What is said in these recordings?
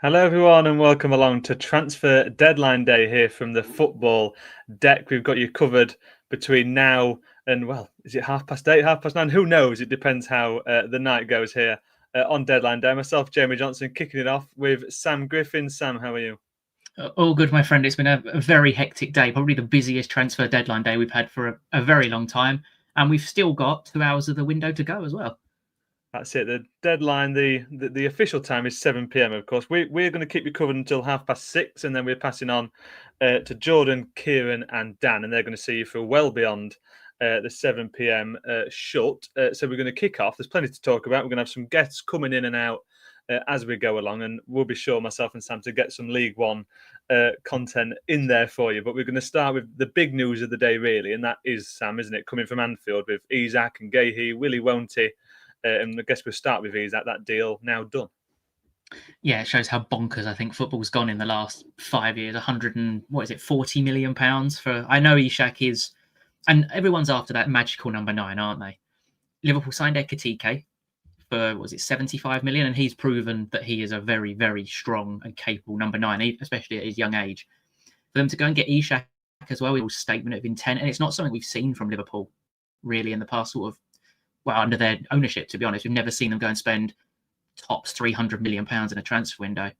Hello, everyone, and welcome along to Transfer Deadline Day here from the football deck. We've got you covered between now and, well, is it 8:30, 9:30? Who knows? It depends how the night goes here on Deadline Day. Myself, Jamie Johnson, kicking it off with Sam Griffin. Sam, how are you? All good, my friend. It's been a very hectic day, probably the busiest transfer deadline day we've had for a very long time. And we've still got 2 hours of the window to go as well. That's it. The deadline, the official time is 7 p.m. Of course, we're going to keep you covered until 6:30, and then we're passing on to Jordan, Kieran, and Dan, and they're going to see you for well beyond the 7 p.m. Shut. So we're going to kick off. There's plenty to talk about. We're going to have some guests coming in and out as we go along, and we'll be sure, myself and Sam, to get some League One content in there for you. But we're going to start with the big news of the day, really, and that is, Sam, isn't it, coming from Anfield with Isak and Guehi, Willie Won't-he? And I guess we'll start with Isak, that deal now done. Yeah, it shows how bonkers I think football's gone in the last 5 years. 40 million pounds for. I know Isak is, and everyone's after that magical number 9, aren't they? Liverpool signed Ekitike for 75 million, and he's proven that he is a very, very strong and capable number 9, especially at his young age. For them to go and get Isak as well, it was a statement of intent, and it's not something we've seen from Liverpool really in the past under their ownership, to be honest. We've never seen them go and spend tops £300 million in a transfer window.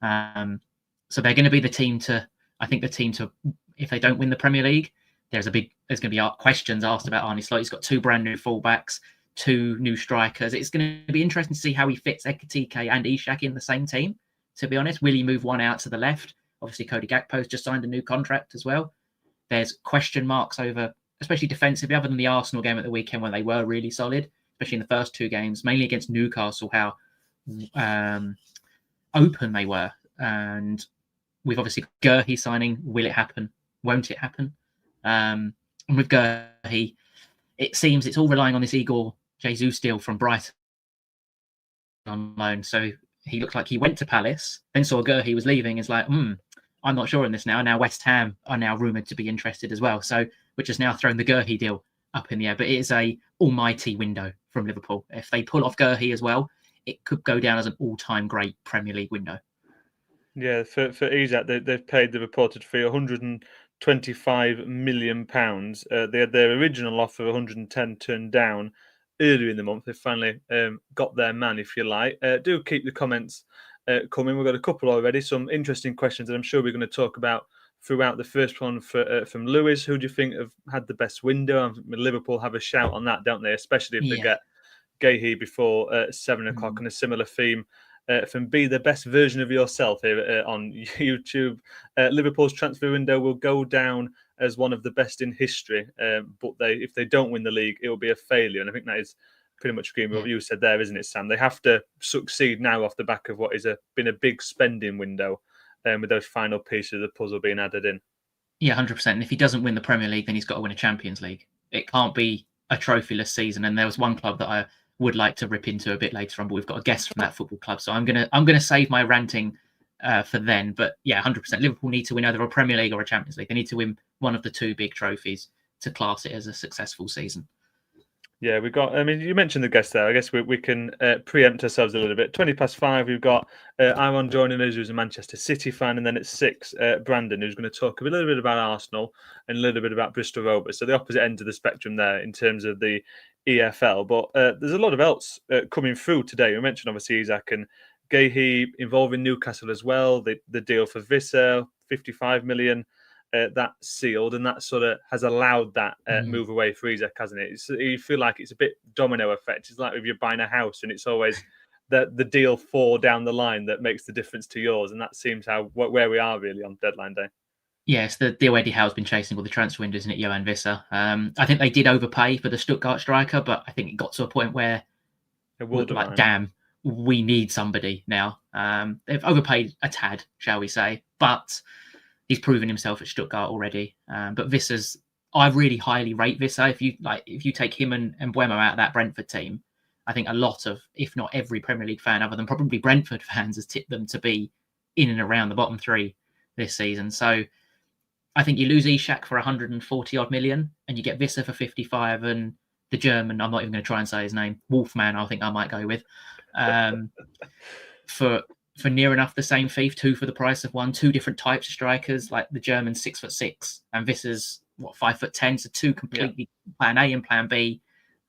So they're going to be the team to, if they don't win the Premier League, there's going to be questions asked about Arne Slot. He's got 2 brand new fullbacks, 2 new strikers. It's going to be interesting to see how he fits Ekitike and Isak in the same team, to be honest. Will he move one out to the left? Obviously, Cody Gakpo's just signed a new contract as well. There's question marks over, especially defensively, other than the Arsenal game at the weekend when they were really solid, especially in the first 2 games, mainly against Newcastle, how open they were. And we've obviously got Guehi signing. Will it happen? Won't it happen? And with Guehi, it seems it's all relying on this Igor Jesus deal from Brighton on loan. So he looked like he went to Palace, then saw Guehi was leaving. Is like, I'm not sure in this now. Now West Ham are now rumoured to be interested as well. So which has now thrown the Guehi deal up in the air. But it is a almighty window from Liverpool. If they pull off Guehi as well, it could go down as an all-time great Premier League window. Yeah, for Isak, they've paid the reported fee £125 million. They had their original offer of 110 turned down earlier in the month. They finally got their man, if you like. Do keep the comments coming. We've got a couple already, some interesting questions that I'm sure we're going to talk about throughout. The first one from Lewis: who do you think have had the best window? Liverpool have a shout on that, don't they? Especially if they get Guehi before 7 o'clock. On a similar theme from Be the Best Version of Yourself here on YouTube. Liverpool's transfer window will go down as one of the best in history, but if they don't win the league, it will be a failure. And I think that is pretty much agreeing with what you said there, isn't it, Sam? They have to succeed now off the back of what is been a big spending window, with those final pieces of the puzzle being added in. Yeah, 100%. And if he doesn't win the Premier League, then he's got to win a Champions League. It can't be a trophyless season. And there was one club that I would like to rip into a bit later on, but we've got a guest from that football club, so I'm gonna save my ranting for then. But yeah, 100%. Liverpool need to win either a Premier League or a Champions League. They need to win one of the 2 big trophies to class it as a successful season. Yeah, we've got. I mean, you mentioned the guest there. I guess we can preempt ourselves a little bit. 5:20, we've got Aaron joining us, who's a Manchester City fan, and then at 6, Brandon, who's going to talk a little bit about Arsenal and a little bit about Bristol Rovers. So the opposite end of the spectrum there in terms of the EFL. But there's a lot of else coming through today. We mentioned obviously Isak and Guehi involving Newcastle as well. The deal for Vissa, 55 million. That sealed, and that sort of has allowed that move away for Isak, hasn't it? You feel like it's a bit domino effect. It's like if you're buying a house and it's always the deal 4 down the line that makes the difference to yours, and that seems where we are really on deadline day. Yes, the deal Eddie Howe's been chasing with the transfer window, isn't it, Johan Vissa? I think they did overpay for the Stuttgart striker, but I think it got to a point where damn, we need somebody now. They've overpaid a tad, shall we say, but he's proven himself at Stuttgart already. But Vissa's, I really highly rate Vissa. If you take him and Mbeumo out of that Brentford team, I think a lot of, if not every Premier League fan, other than probably Brentford fans, has tipped them to be in and around the bottom 3 this season. So I think you lose Isak for 140 odd million, and you get Vissa for 55, and the German, I'm not even going to try and say his name, Wolfman, I think I might go with, for for near enough the same fee, 2 for the price of 1, 2 different types of strikers, like the German's 6'6" and Visser's 5'10", so 2 completely plan A and plan B.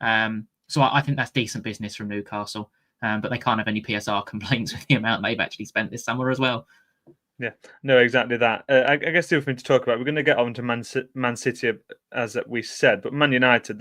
So I think that's decent business from Newcastle, but they can't have any PSR complaints with the amount they've actually spent this summer as well. Yeah, no, exactly that. I guess the other thing to talk about, we're going to get on to Man City, as we said, but Man United,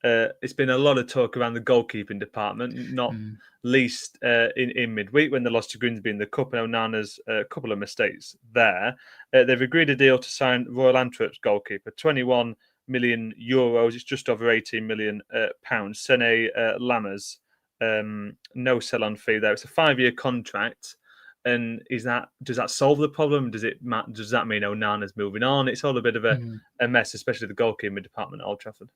it's been a lot of talk around the goalkeeping department, not least in midweek when they lost to Grimsby in the Cup, and Onana's a couple of mistakes there. They've agreed a deal to sign Royal Antwerp's goalkeeper, 21 million euros. It's just over 18 million pounds. Sene Lammers, no sell-on fee there. It's a 5-year contract. And does that solve the problem? Does that mean Onana's moving on? It's all a bit of a mess, especially the goalkeeping department at Old Trafford.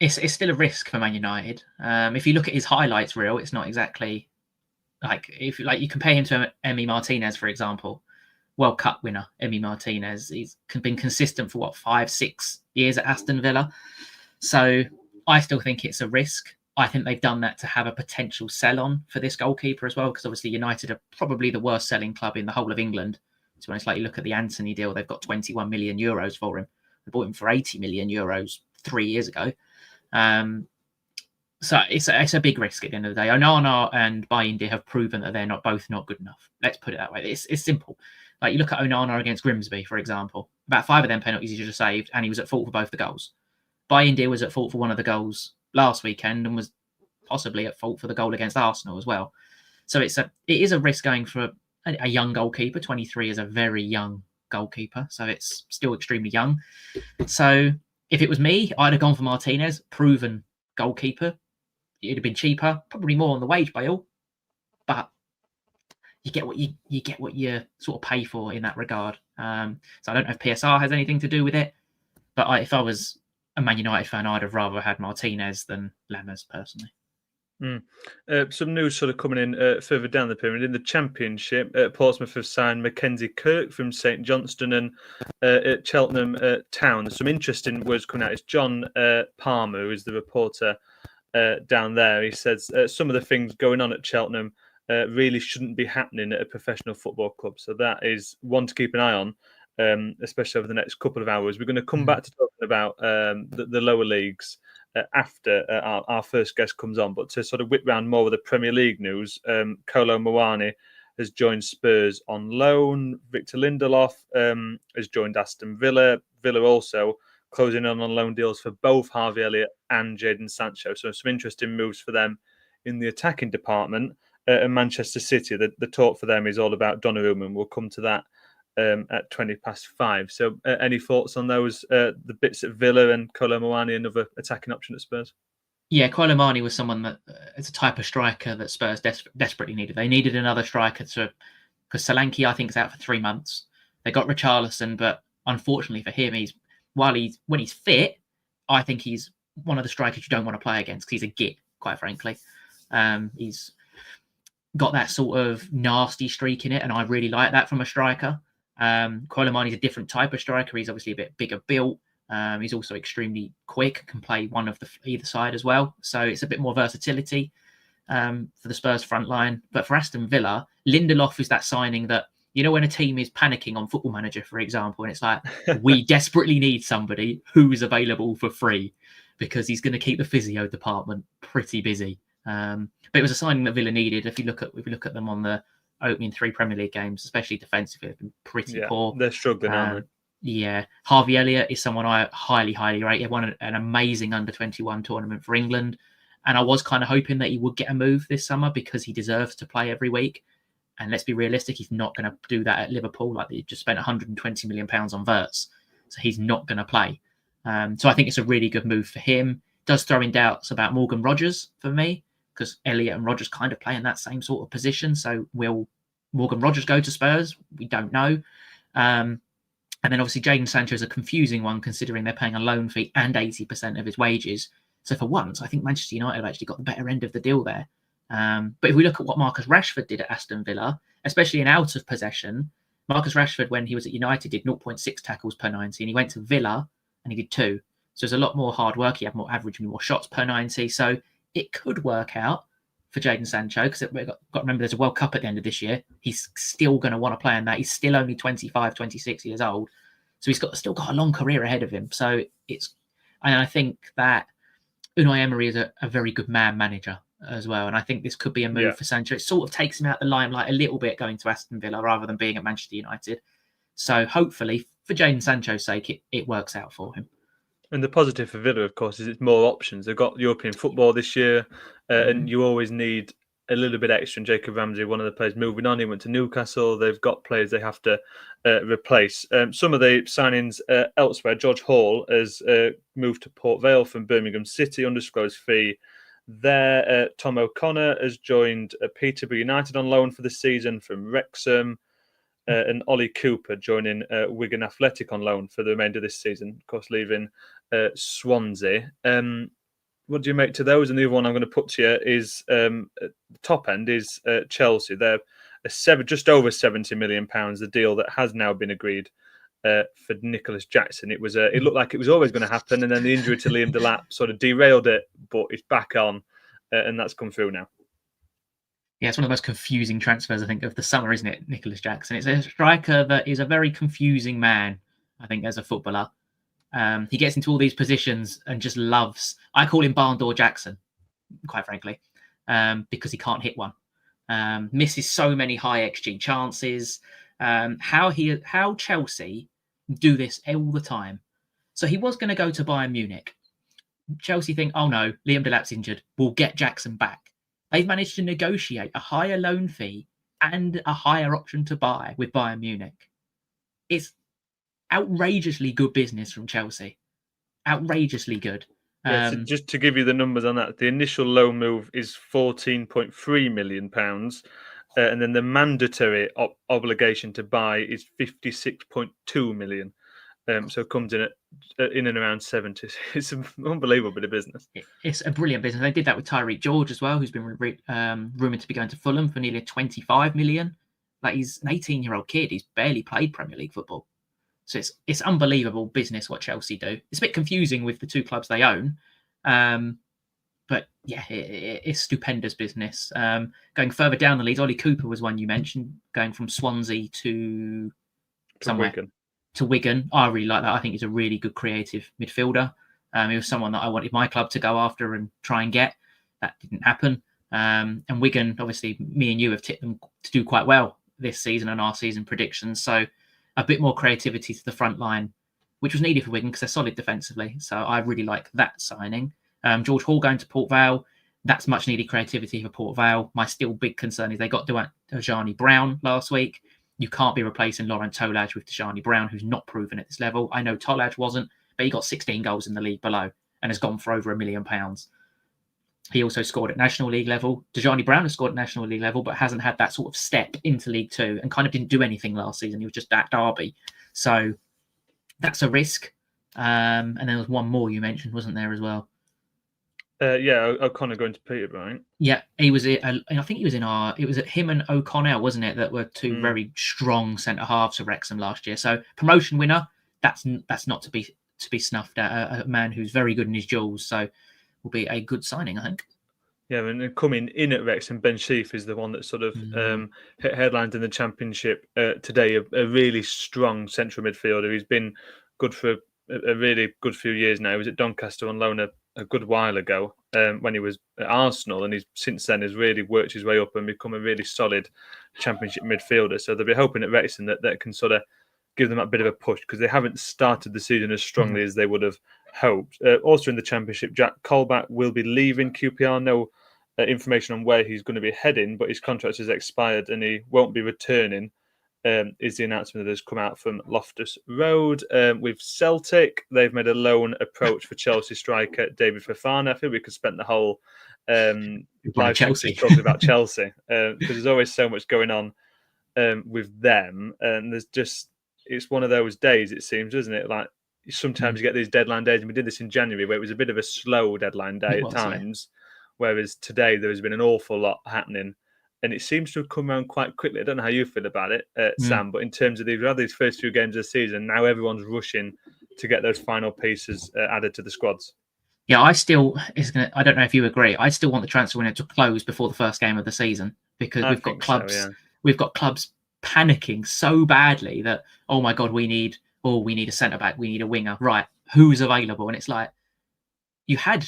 It's still a risk for Man United. If you look at his highlights reel, it's not exactly if you compare him to Emi Martinez, for example, World Cup winner Emi Martinez. He's been consistent for 5-6 years at Aston Villa. So I still think it's a risk. I think they've done that to have a potential sell-on for this goalkeeper as well, because obviously United are probably the worst selling club in the whole of England. To be honest, like you look at the Anthony deal, they've got 21 million euros for him. They bought him for 80 million euros 3 years ago. So it's a big risk at the end of the day. Onana and Bayindir have proven that they're both not good enough. Let's put it that way. It's simple. Like you look at Onana against Grimsby, for example. About 5 of them penalties he should have saved, and he was at fault for both the goals. Bayindir was at fault for one of the goals last weekend and was possibly at fault for the goal against Arsenal as well. So it is a risk going for a young goalkeeper. 23 is a very young goalkeeper, so it's still extremely young. So if it was me, I'd have gone for Martinez, proven goalkeeper. It'd have been cheaper, probably more on the wage bill, but you get what you sort of pay for in that regard. So I don't know if PSR has anything to do with it, but if I was a Man United fan, I'd have rather had Martinez than Lammers, personally. Some news sort of coming in further down the pyramid. In the Championship, Portsmouth have signed Mackenzie Kirk from St Johnstone and at Cheltenham Town. There's some interesting words coming out. It's John Palmer, who is the reporter down there. He says some of the things going on at Cheltenham really shouldn't be happening at a professional football club. So that is one to keep an eye on. Especially over the next couple of hours. We're going to come back to talking about the lower leagues after our first guest comes on. But to sort of whip round more of the Premier League news, Kolo Muani has joined Spurs on loan. Victor Lindelof has joined Aston Villa. Villa also closing on loan deals for both Harvey Elliott and Jadon Sancho. So some interesting moves for them in the attacking department. And Manchester City, the talk for them is all about Donnarumma, and we'll come to that at 5:20. So any thoughts on those, the bits at Villa and Kolo Muani, another attacking option at Spurs? Yeah, Kolo Muani was someone that it's a type of striker that Spurs desperately needed. They needed another striker because Solanke, I think, is out for 3 months. They got Richarlison, but unfortunately for him, when he's fit, I think he's one of the strikers you don't want to play against because he's a git, quite frankly. He's got that sort of nasty streak in it, and I really like that from a striker. Kolo Muani's a different type of striker. He's obviously a bit bigger built. He's also extremely quick, can play one of either side as well. So it's a bit more versatility for the Spurs front line. But for Aston Villa, Lindelof is that signing that, when a team is panicking on Football Manager, for example, and it's like, we desperately need somebody who is available for free because he's going to keep the physio department pretty busy. But it was a signing that Villa needed. If you look at them on the opening 3 Premier League games, especially defensively, they've been pretty poor. They're struggling, aren't they? Yeah. Harvey Elliott is someone I highly, highly rate. He won an amazing under-21 tournament for England. And I was kind of hoping that he would get a move this summer because he deserves to play every week. And let's be realistic, he's not going to do that at Liverpool. Like, they just spent £120 million on Wirtz. So he's not going to play. So I think it's a really good move for him. Does throw in doubts about Morgan Rogers for me, because Elliott and Rogers kind of play in that same sort of position. So will Morgan Rogers go to Spurs? We don't know. And then obviously Jadon Sancho is a confusing one, considering they're paying a loan fee and 80% of his wages. So for once, I think Manchester United have actually got the better end of the deal there. But if we look at what Marcus Rashford did at Aston Villa, especially in out of possession, Marcus Rashford, when he was at United, did 0.6 tackles per 90, and he went to Villa and he did 2. So there's a lot more hard work. He had more average and more shots per 90. So it could work out for Jadon Sancho, because we've got to remember there's a World Cup at the end of this year. He's still going to want to play in that. He's still only 25, 26 years old. So he's still got a long career ahead of him. So I think that Unai Emery is a very good man manager as well. And I think this could be a move for Sancho. It sort of takes him out the limelight a little bit going to Aston Villa rather than being at Manchester United. So hopefully, for Jadon Sancho's sake, it works out for him. And the positive for Villa, of course, is it's more options. They've got European football this year, and you always need a little bit extra. And Jacob Ramsey, one of the players moving on, he went to Newcastle. They've got players they have to replace. Some of the signings elsewhere, George Hall has moved to Port Vale from Birmingham City, undisclosed fee there. Tom O'Connor has joined Peterborough United on loan for the season from Wrexham. And Ollie Cooper joining Wigan Athletic on loan for the remainder of this season, of course, leaving Swansea. What do you make to those? And the other one I'm going to put to you is the top end is Chelsea. They're just over £70 million, the deal that has now been agreed for Nicholas Jackson. It looked like it was always going to happen, and then the injury to Liam Delap sort of derailed it, but it's back on, and that's come through now. Yeah, it's one of the most confusing transfers, I think, of the summer, isn't it, Nicholas Jackson? It's a striker that is a very confusing man, I think, as a footballer. He gets into all these positions and just loves... I call him Barn Door Jackson, quite frankly, because he can't hit one. Misses so many high XG chances. How Chelsea do this all the time. So he was going to go to Bayern Munich. Chelsea think, oh no, Liam Delap's injured. We'll get Jackson back. They've managed to negotiate a higher loan fee and a higher option to buy with Bayern Munich. It's outrageously good business from Chelsea. Outrageously good. Yeah, so just to give you the numbers on that, the initial loan move is £14.3 million, and then the mandatory obligation to buy is £56.2 million. So it comes in and around 70. It's an unbelievable bit of business. It's a brilliant business. They did that with Tyreek George as well, who's been rumoured to be going to Fulham for nearly £25 million. Like, he's an 18-year-old kid. He's barely played Premier League football. So it's unbelievable business what Chelsea do. It's a bit confusing with the two clubs they own. But yeah, it's stupendous business. Going further down the league, Ollie Cooper was one you mentioned, going from Swansea to somewhere. Wigan. To Wigan. I really like that. I think he's a really good creative midfielder. He was someone that I wanted my club to go after and try and get. That didn't happen. And Wigan, obviously, me and you have tipped them to do quite well this season and our season predictions. So a bit more creativity to the front line, which was needed for Wigan because they're solid defensively. So I really like that signing. George Hall going to Port Vale. That's much needed creativity for Port Vale. My still big concern is they got Dejani Brown last week. You can't be replacing Laurent Tolaj with Dejani Brown, who's not proven at this level. I know Tolaj wasn't, but he got 16 goals in the league below and has gone for over £1 million. He also scored at National League level. Dejani Brown has scored at National League level, but hasn't had that sort of step into League Two and kind of didn't do anything last season. He was just at Derby. So that's a risk. And then there was one more you mentioned, wasn't there, as well? O'Connor going to Peterborough, right? Yeah, he was. I think he was in our. It was at him and O'Connell, wasn't it? That were two very strong centre halves for Wrexham last year. So promotion winner. That's not to be snuffed at. A man who's very good in his duels. So will be a good signing, I think. Yeah, and coming in at Wrexham, Ben Sheaf is the one that sort of hit headlines in the Championship today. A really strong central midfielder. He's been good for a really good few years now. He was at Doncaster on loan a good while ago when he was at Arsenal, and he's since then has really worked his way up and become a really solid Championship midfielder. So they'll be hoping at Wrexham that can sort of give them a bit of a push because they haven't started the season as strongly as they would have hoped. Also in the Championship, Jack Colback will be leaving QPR. No information on where he's going to be heading, but his contract has expired and he won't be returning. Is the announcement that has come out from Loftus Road. With Celtic, they've made a loan approach for Chelsea striker David Fofana. I feel we could spend the whole live talking about Chelsea because there's always so much going on with them, and it's one of those days, it seems, doesn't it? Like sometimes you get these deadline days, and we did this in January where it was a bit of a slow deadline day at times, whereas today there has been an awful lot happening. And it seems to have come around quite quickly. I don't know how you feel about it, Sam, but in terms of these first few games of the season, now everyone's rushing to get those final pieces added to the squads. Yeah, I don't know if you agree. I still want the transfer window to close before the first game of the season because I think so, yeah. we've got clubs panicking so badly that, oh my god, we need a centre back, we need a winger, right? Who's available? And it's like, you had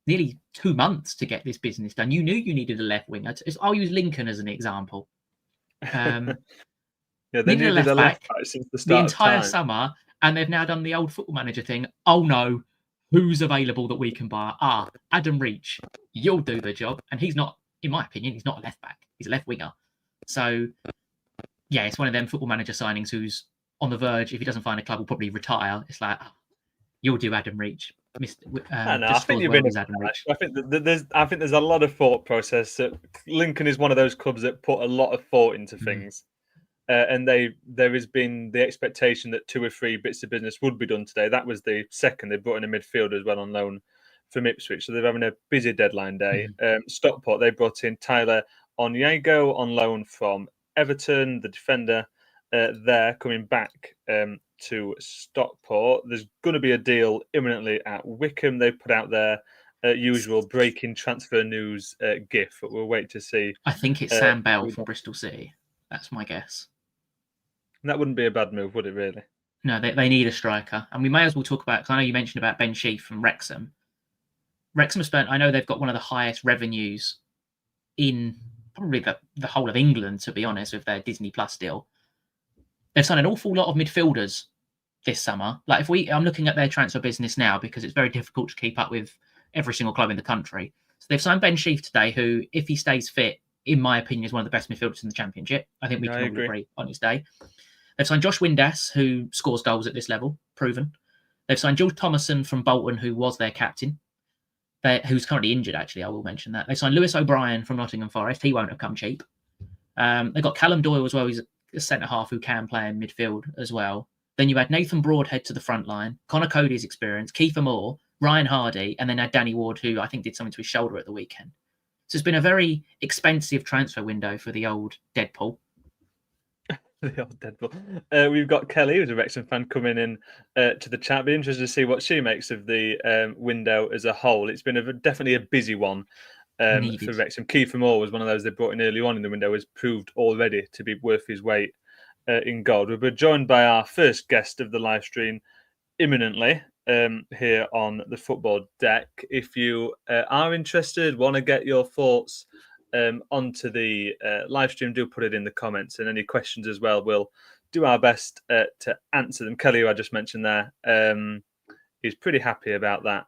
nearly 2 months to get this business done. You knew you needed a left winger. I'll use Lincoln as an example. Yeah, they Needed a needed left a left back back since the the start of entire time. summer, and they've now done the old Football Manager thing. Oh no, who's available that we can buy? Adam Reach, you'll do the job. And he's not, in my opinion, he's not a left back. He's a left winger. So yeah, it's one of them Football Manager signings who's on the verge. If he doesn't find a club, will probably retire. It's like, you'll do Adam Reach. I think you've been. I think there's a lot of thought process. Lincoln is one of those clubs that put a lot of thought into things. And there has been the expectation that 2 or 3 bits of business would be done today. That was the second. They brought in a midfielder as well on loan from Ipswich. So they're having a busy deadline day. Stockport, they brought in Tyler Onyego on loan from Everton, the defender. They're coming back to Stockport. There's going to be a deal imminently at Wycombe. They put out their usual breaking transfer news GIF, but we'll wait to see. I think it's Sam Bell from Bristol City. That's my guess. That wouldn't be a bad move, would it, really? No, they need a striker. And we may as well talk about, because I know you mentioned about Ben Sheaf from Wrexham. Wrexham spent, I know they've got one of the highest revenues in probably the whole of England, to be honest, with their Disney Plus deal. They've signed an awful lot of midfielders this summer. Like I'm looking at their transfer business now because it's very difficult to keep up with every single club in the country. So they've signed Ben Sheaf today, who, if he stays fit, in my opinion, is one of the best midfielders in the Championship. I think we can all agree on his day. They've signed Josh Windass, who scores goals at this level, proven. They've signed George Thomason from Bolton, who was their captain, who's currently injured, actually. I will mention that. They've signed Lewis O'Brien from Nottingham Forest. He won't have come cheap. They've got Callum Doyle as well. He's a centre-half who can play in midfield as well. Then you had Nathan Broadhead to the front line, Connor Cody's experience, Kiefer Moore, Ryan Hardy, and then had Danny Ward, who I think did something to his shoulder at the weekend. So it's been a very expensive transfer window for the old Deadpool. The old Deadpool. We've got Kelly, who's a Wrexham fan, coming in to the chat. Be interested to see what she makes of the window as a whole. It's been definitely a busy one for Wrexham. Kiefer Moore was one of those they brought in early on in the window, has proved already to be worth his weight in gold. We're joined by our first guest of the live stream imminently. Here on the football deck. If you are interested, want to get your thoughts onto the live stream, do put it in the comments, and any questions as well. We'll do our best to answer them. Kelly, who I just mentioned there, is pretty happy about that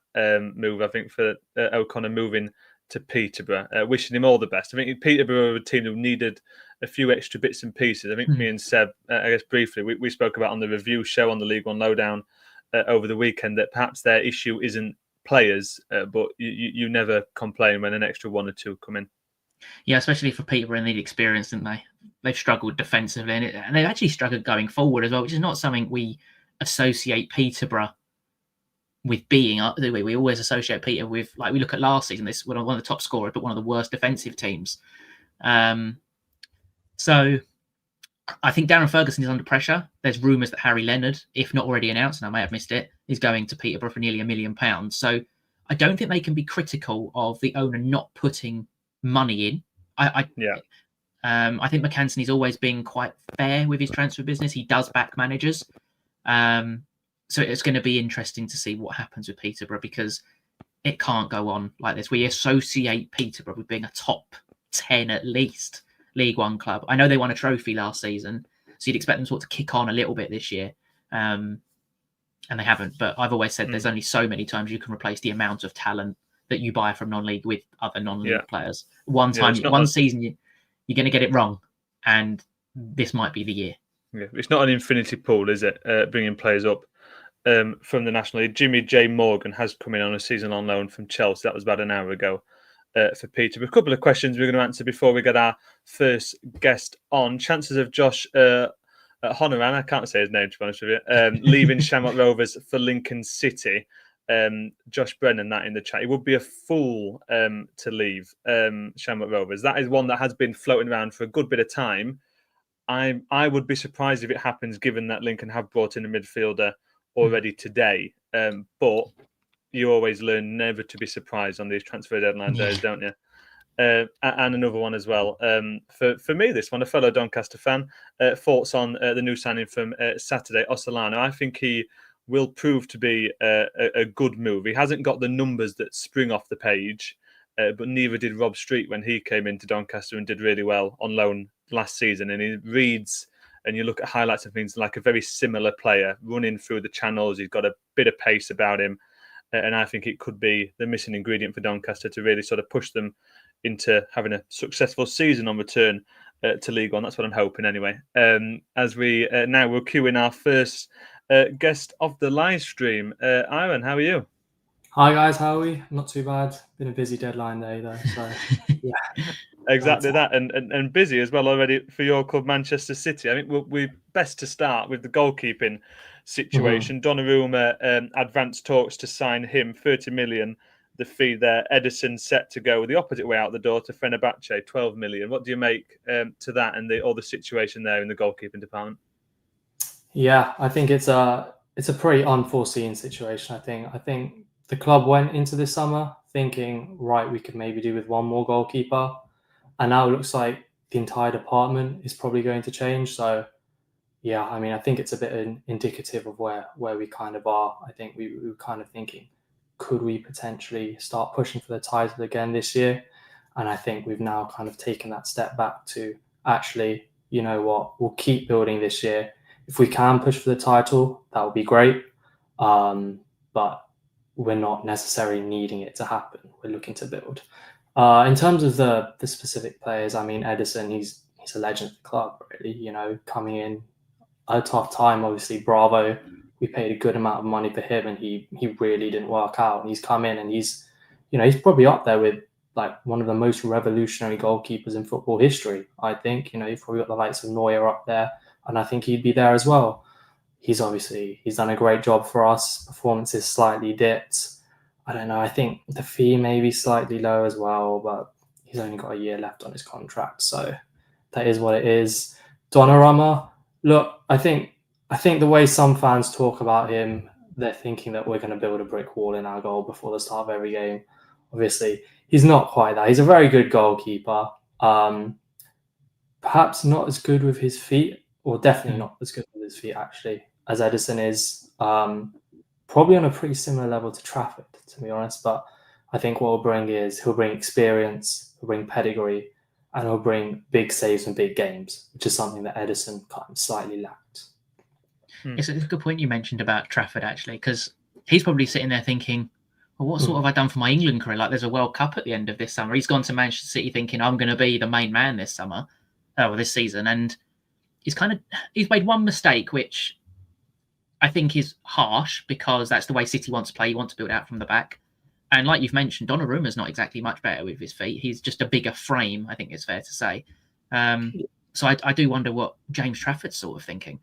move. I think for O'Connor moving to Peterborough, wishing him all the best. I think Peterborough were a team who needed a few extra bits and pieces. I think me and Seb, I guess briefly, we spoke about on the review show on the League One Lowdown over the weekend that perhaps their issue isn't players, but you never complain when an extra 1 or 2 come in. Yeah, especially for Peterborough, they need experience, didn't they? They've struggled defensively, and they've actually struggled going forward as well, which is not something we associate Peterborough with being. We always associate Peterborough with, like, we look at last season, this was one of the top scorers, but one of the worst defensive teams. So I think Darren Ferguson is under pressure. There's rumours that Harry Leonard, if not already announced, and I may have missed it, is going to Peterborough for nearly £1 million. So I don't think they can be critical of the owner not putting money in. I think McAnthony's always been quite fair with his transfer business. He does back managers. So it's going to be interesting to see what happens with Peterborough, because it can't go on like this. We associate Peterborough with being a top 10 at least League One club. I know they won a trophy last season, so you'd expect them to kick on a little bit this year. And they haven't. But I've always said there's only so many times you can replace the amount of talent that you buy from non-league with other non-league players. One season, you're going to get it wrong, and this might be the year. Yeah, it's not an infinity pool, is it? Bringing players up from the National League. Jimmy J. Morgan has come in on a season on loan from Chelsea. That was about an hour ago for Peter. A couple of questions we're going to answer before we get our first guest on. Chances of Josh Honoran, I can't say his name to be honest with you, leaving Shamrock Rovers for Lincoln City. Josh Brennan, that in the chat. He would be a fool to leave Shamrock Rovers. That is one that has been floating around for a good bit of time. I would be surprised if it happens, given that Lincoln have brought in a midfielder already today. But you always learn never to be surprised on these transfer deadline days, don't you? And another one as well. For me, this one, a fellow Doncaster fan, thoughts on the new signing from Saturday, Osolano. I think he will prove to be a good move. He hasn't got the numbers that spring off the page, but neither did Rob Street when he came into Doncaster and did really well on loan last season. And he reads, and you look at highlights and things, like a very similar player, running through the channels. He's got a bit of pace about him. And I think it could be the missing ingredient for Doncaster to really sort of push them into having a successful season on return to League One. That's what I'm hoping anyway. As we now we'll cue in our first guest of the live stream. Aaron, how are you? Hi guys, how are we? Not too bad. Been a busy deadline day though, so yeah. Exactly that, and busy as well already for your club, Manchester City. I think we're best to start with the goalkeeping situation. Donnarumma advanced talks to sign him, 30 million. The fee there. Edison set to go the opposite way out the door to Fenerbahce, 12 million. What do you make to that and the situation there in the goalkeeping department? Yeah, I think it's a pretty unforeseen situation. I think the club went into this summer thinking, right, we could maybe do with one more goalkeeper, and now it looks like the entire department is probably going to change. So yeah, I mean, I think it's a bit indicative of where we kind of are. I think we were kind of thinking, could we potentially start pushing for the title again this year? And I think we've now kind of taken that step back to actually, you know what, we'll keep building this year. If we can push for the title, that would be great. But we're not necessarily needing it to happen. We're looking to build. In terms of the specific players, I mean, Edison, he's a legend of the club, really, you know, coming in at a tough time. Obviously, Bravo, we paid a good amount of money for him and he really didn't work out. And he's come in and he's probably up there with like one of the most revolutionary goalkeepers in football history. I think, you know, you've probably got the likes of Neuer up there, and I think he'd be there as well. He's done a great job for us. Performance is slightly dipped. I don't know. I think the fee may be slightly low as well, but he's only got a year left on his contract. So that is what it is. Donnarumma, look, I think the way some fans talk about him, they're thinking that we're going to build a brick wall in our goal before the start of every game. Obviously, he's not quite that. He's a very good goalkeeper. Perhaps not as good with his feet, or definitely not as good with his feet, actually, as Edison is. Probably on a pretty similar level to Trafford, to be honest. But I think what he'll bring experience, he'll bring pedigree, and he'll bring big saves and big games, which is something that Edison kind of slightly lacked. It's a good point you mentioned about Trafford, actually, because he's probably sitting there thinking, well, what sort have I done for my England career? Like, there's a World Cup at the end of this summer. He's gone to Manchester City thinking, I'm going to be the main man this summer, or this season. And he's made one mistake, which I think is harsh because that's the way City wants to play. You want to build out from the back. And like you've mentioned, Donnarumma's not exactly much better with his feet. He's just a bigger frame, I think it's fair to say. So I do wonder what James Trafford's sort of thinking.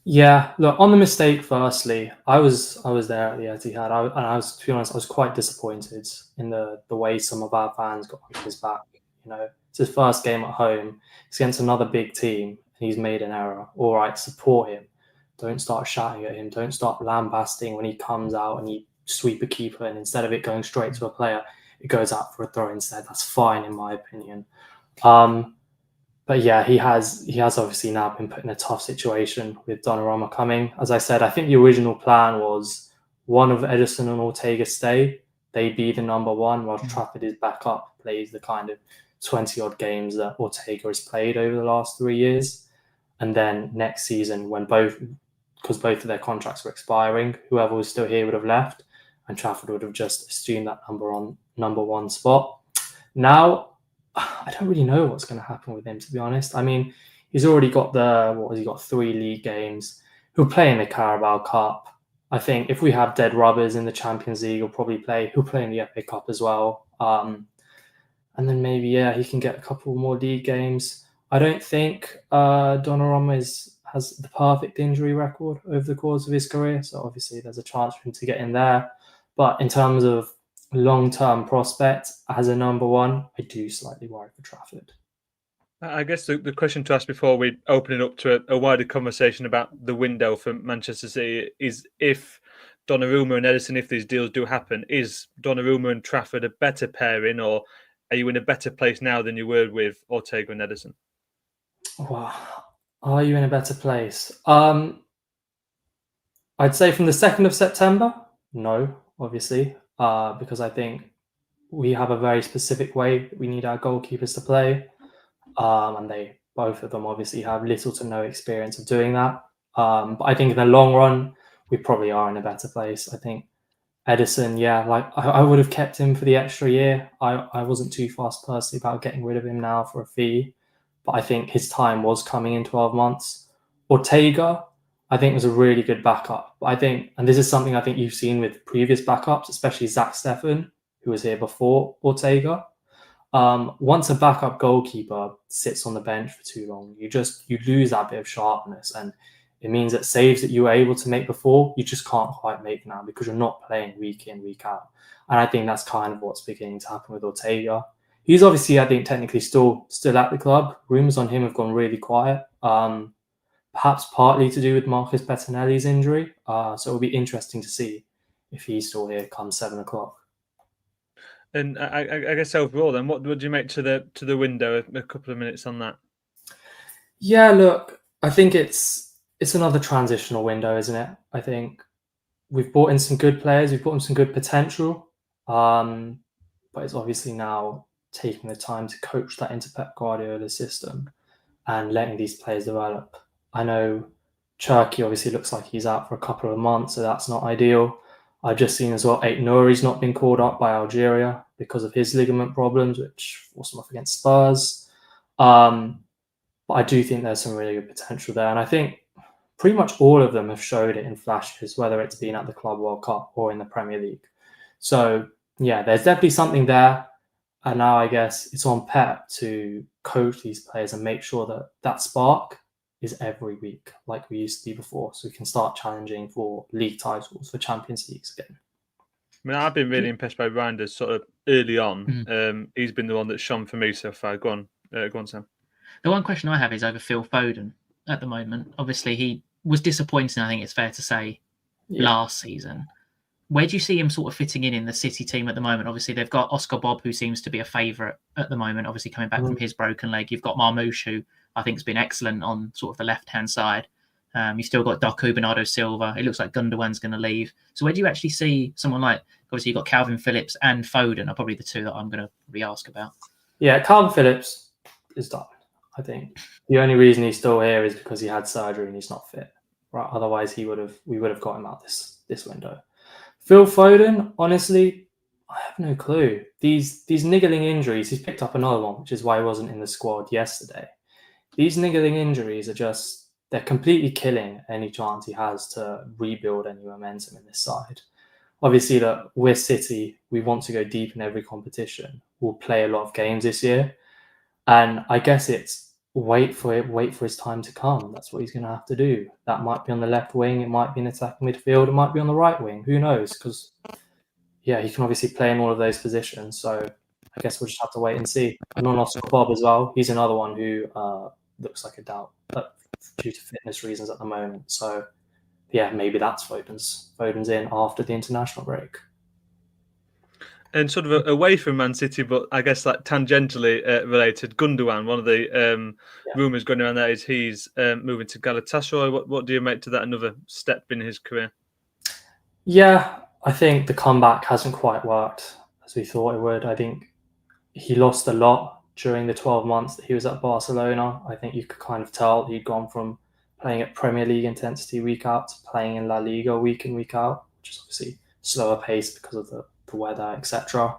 Yeah, look, on the mistake, firstly, I was there at the Etihad, and I was, to be honest, I was quite disappointed in the way some of our fans got on his back. You know, it's his first game at home. It's against another big team, and he's made an error. All right, support him. Don't start shouting at him. Don't start lambasting when he comes out and you sweep a keeper, and instead of it going straight to a player, it goes out for a throw instead. That's fine, in my opinion. But yeah, he has obviously now been put in a tough situation with Donnarumma coming. As I said, I think the original plan was one of Edison and Ortega stay. They be the number one, while Trafford is back up, plays the kind of 20-odd games that Ortega has played over the last 3 years. And then next season, because both of their contracts were expiring, whoever was still here would have left, and Trafford would have just assumed that number one spot. Now, I don't really know what's going to happen with him, to be honest. I mean, he's already got 3 league games. He'll play in the Carabao Cup. I think if we have dead rubbers in the Champions League, he'll play in the FA Cup as well. And then maybe, he can get a couple more league games. I don't think Donnarumma has the perfect injury record over the course of his career. So obviously there's a chance for him to get in there. But in terms of long-term prospect as a number one, I do slightly worry for Trafford. I guess the question to ask before we open it up to a wider conversation about the window for Manchester City is if Donnarumma and Edison, if these deals do happen, is Donnarumma and Trafford a better pairing, or are you in a better place now than you were with Ortega and Edison? Wow. Are you in a better place? I'd say from the 2nd of September, no, obviously, because I think we have a very specific way that we need our goalkeepers to play, and both of them obviously have little to no experience of doing that. But I think in the long run, we probably are in a better place. I think Edison, yeah, like I would have kept him for the extra year. I wasn't too fast personally about getting rid of him now for a fee, but I think his time was coming in 12 months. Ortega, I think, was a really good backup. But I think, and this is something I think you've seen with previous backups, especially Zach Steffen, who was here before Ortega. Once a backup goalkeeper sits on the bench for too long, you lose that bit of sharpness, and it means that saves that you were able to make before, you just can't quite make now because you're not playing week in, week out. And I think that's kind of what's beginning to happen with Ortega. He's obviously, I think, technically still at the club. Rumours on him have gone really quiet. Perhaps partly to do with Marcus Bettinelli's injury. So it'll be interesting to see if he's still here come 7 o'clock. And I guess overall, then, what would you make to the window? A couple of minutes on that. Yeah, look, I think it's another transitional window, isn't it? I think we've brought in some good players, we've brought in some good potential, but it's obviously now taking the time to coach that into Pep Guardiola's system and letting these players develop. I know Cherki obviously looks like he's out for a couple of months, so that's not ideal. I've just seen as well, Aït-Nouri's not been called up by Algeria because of his ligament problems, which forced him off against Spurs. But I do think there's some really good potential there. And I think pretty much all of them have showed it in flashes, whether it's been at the Club World Cup or in the Premier League. So, yeah, there's definitely something there. And now I guess it's on Pep to coach these players and make sure that that spark is every week like we used to be before, so we can start challenging for league titles, for Champions Leagues again. I mean, I've been really impressed by Reinders sort of early on. He's been the one that's shone for me so far. Go on, Sam. The one question I have is over Phil Foden at the moment. Obviously, he was disappointing, I think it's fair to say, last season. Where do you see him sort of fitting in the City team at the moment? Obviously, they've got Oscar Bob, who seems to be a favourite at the moment, obviously coming back from his broken leg. You've got Marmoush, who I think has been excellent on sort of the left-hand side. You've still got Doku, Bernardo Silva. It looks like Gundogan's going to leave. So where do you actually see someone like, obviously you've got Calvin Phillips and Foden are probably the two that I'm going to re-ask about. Yeah, Calvin Phillips is done. I think the only reason he's still here is because he had surgery and he's not fit. Right? Otherwise, we would have got him out this window. Phil Foden, honestly, I have no clue. These niggling injuries, he's picked up another one, which is why he wasn't in the squad yesterday. These niggling injuries they're completely killing any chance he has to rebuild any momentum in this side. Obviously, that we're City, we want to go deep in every competition. We'll play a lot of games this year. And I guess it's wait for his time to come. That's what he's going to have to do. That might be on the left wing. It might be in attacking midfield. It might be on the right wing. Who knows? Because, yeah, he can obviously play in all of those positions. So I guess we'll just have to wait and see. And on Oscar Bob as well. He's another one who looks like a doubt due to fitness reasons at the moment. So, yeah, maybe that's Foden's in after the international break. And sort of away from Man City, but I guess like tangentially related, Gundogan, one of the rumours going around there is he's moving to Galatasaray. What do you make to that? Another step in his career? Yeah, I think the comeback hasn't quite worked as we thought it would. I think he lost a lot during the 12 months that he was at Barcelona. I think you could kind of tell he'd gone from playing at Premier League intensity week out to playing in La Liga week in, week out, which is obviously slower pace because of the weather, etc.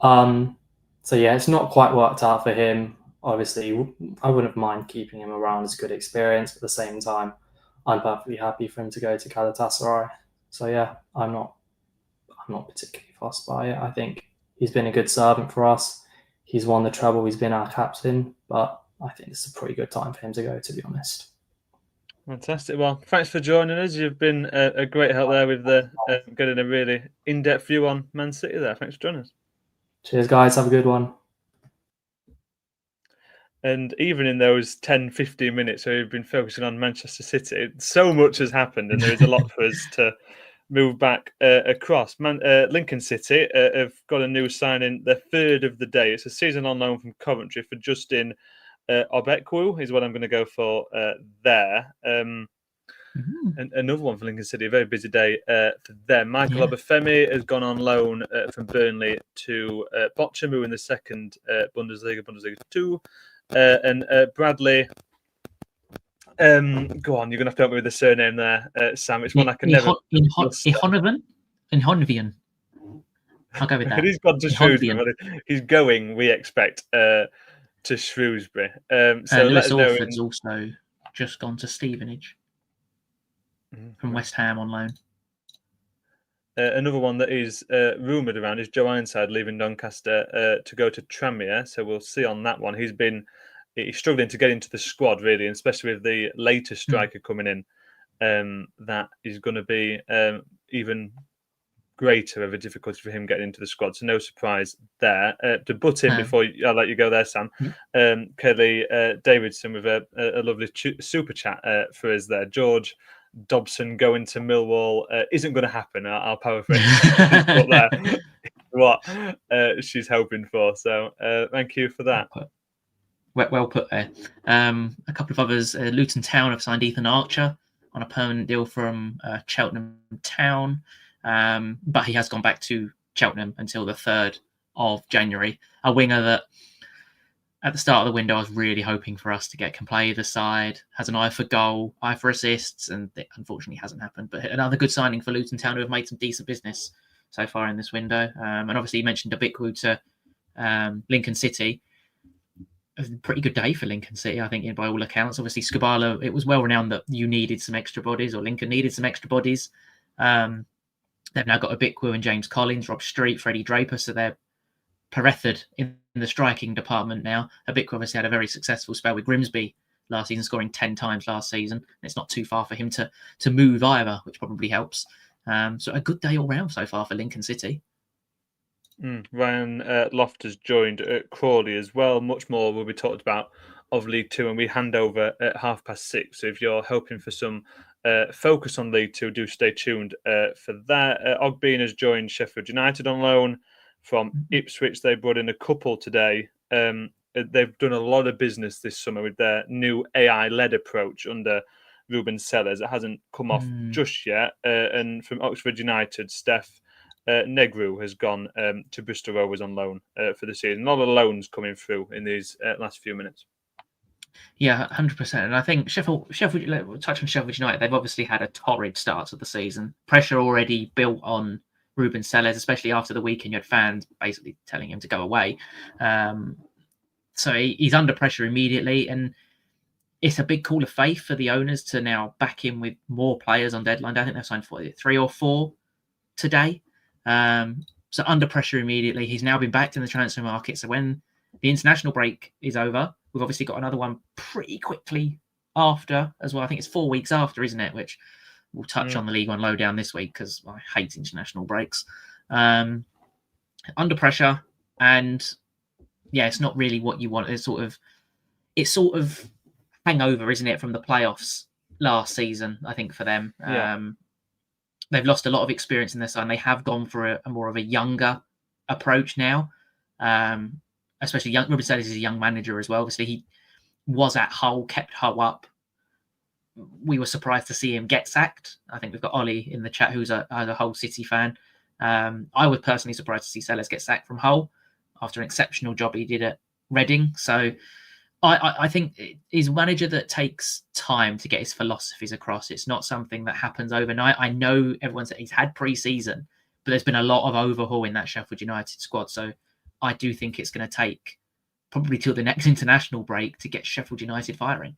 So yeah, it's not quite worked out for him. Obviously, I wouldn't mind keeping him around as a good experience, but at the same time, I'm perfectly happy for him to go to Galatasaray. So yeah, I'm not particularly fussed by it. I think he's been a good servant for us. He's won the treble. He's been our captain, but I think it's a pretty good time for him to go, to be honest. Fantastic. Well, thanks for joining us. You've been a great help there with getting a really in-depth view on Man City there. Thanks for joining us. Cheers, guys. Have a good one. And even in those 10, 15 minutes where we've been focusing on Manchester City, so much has happened and there is a lot for us to move back across. Lincoln City have got a new signing, their third of the day. It's a season on loan from Coventry for Justin Obekwu is what I'm going to go for there. And another one for Lincoln City, a very busy day for them. Michael Obafemi has gone on loan from Burnley to Bochum, who in the second Bundesliga 2. And Bradley, go on, you're going to have to help me with the surname there, Sam. It's one I can never... Inhovian. I'll go with that. He's gone to Shrewsbury. He's going, we expect, to Shrewsbury. So Lewis Orford's also just gone to Stevenage from West Ham on loan. Another one that is rumoured around is Joe Ironside leaving Doncaster to go to Tranmere. So we'll see on that one. He's struggling to get into the squad, really, and especially with the latest striker coming in. That is going to be even greater of a difficulty for him getting into the squad. So no surprise there. To butt in before I'll let you go there, Sam. Kelly Davidson with a lovely super chat for us there. George Dobson going to Millwall isn't going to happen. I'll paraphrase there. What she's hoping for. So thank you for that. Well put there. A couple of others. Luton Town have signed Ethan Archer on a permanent deal from Cheltenham Town. But he has gone back to Cheltenham until the 3rd of January. A winger that at the start of the window I was really hoping for us to get, can play either side, has an eye for goal, eye for assists, and it unfortunately hasn't happened. But another good signing for Luton Town, who have made some decent business so far in this window. And obviously you mentioned Obekwu to Lincoln City. A pretty good day for Lincoln City, I think, by all accounts. Obviously Skubala, it was well renowned that you needed some extra bodies, or Lincoln needed some extra bodies. They've now got Obekwu and James Collins, Rob Street, Freddie Draper, so they're perethid in the striking department now. Obekwu obviously had a very successful spell with Grimsby last season, scoring 10 times last season. It's not too far for him to move either, which probably helps. So a good day all round so far for Lincoln City. Ryan Loftus joined Crawley as well. Much more will be talked about of League Two, and we hand over at 6:30. So if you're hoping for some focus on League Two, do stay tuned for that. Ogbean has joined Sheffield United on loan from Ipswich. They brought in a couple today. They've done a lot of business this summer with their new AI-led approach under Ruben Sellers. It hasn't come off just yet. And from Oxford United, Steph Negru has gone to Bristol Rovers on loan for the season. A lot of loans coming through in these last few minutes. Yeah, 100%. And I think Sheffield, touch on Sheffield United, they've obviously had a torrid start to the season. Pressure already built on Ruben Sellers, especially after the weekend. You had fans basically telling him to go away. So he's under pressure immediately. And it's a big call of faith for the owners to now back him with more players on deadline. I think they've signed 3 or 4 today. So under pressure immediately. He's now been backed in the transfer market. So when the international break is over, we've obviously got another one pretty quickly after as well. I think it's 4 weeks after, isn't it? Which we'll touch on the League One Lowdown this week because I hate international breaks. Under pressure, and yeah, it's not really what you want. It's sort of hangover, isn't it, from the playoffs last season? I think for them, they've lost a lot of experience in their side. And they have gone for a more of a younger approach now. Especially Ruben Sellers is a young manager as well. Obviously, he was at Hull, kept Hull up. We were surprised to see him get sacked. I think we've got Ollie in the chat who's a Hull City fan. I was personally surprised to see Sellers get sacked from Hull after an exceptional job he did at Reading. So I think he's a manager that takes time to get his philosophies across. It's not something that happens overnight. I know everyone said he's had pre-season, but there's been a lot of overhaul in that Sheffield United squad. So I do think it's going to take probably till the next international break to get Sheffield United firing.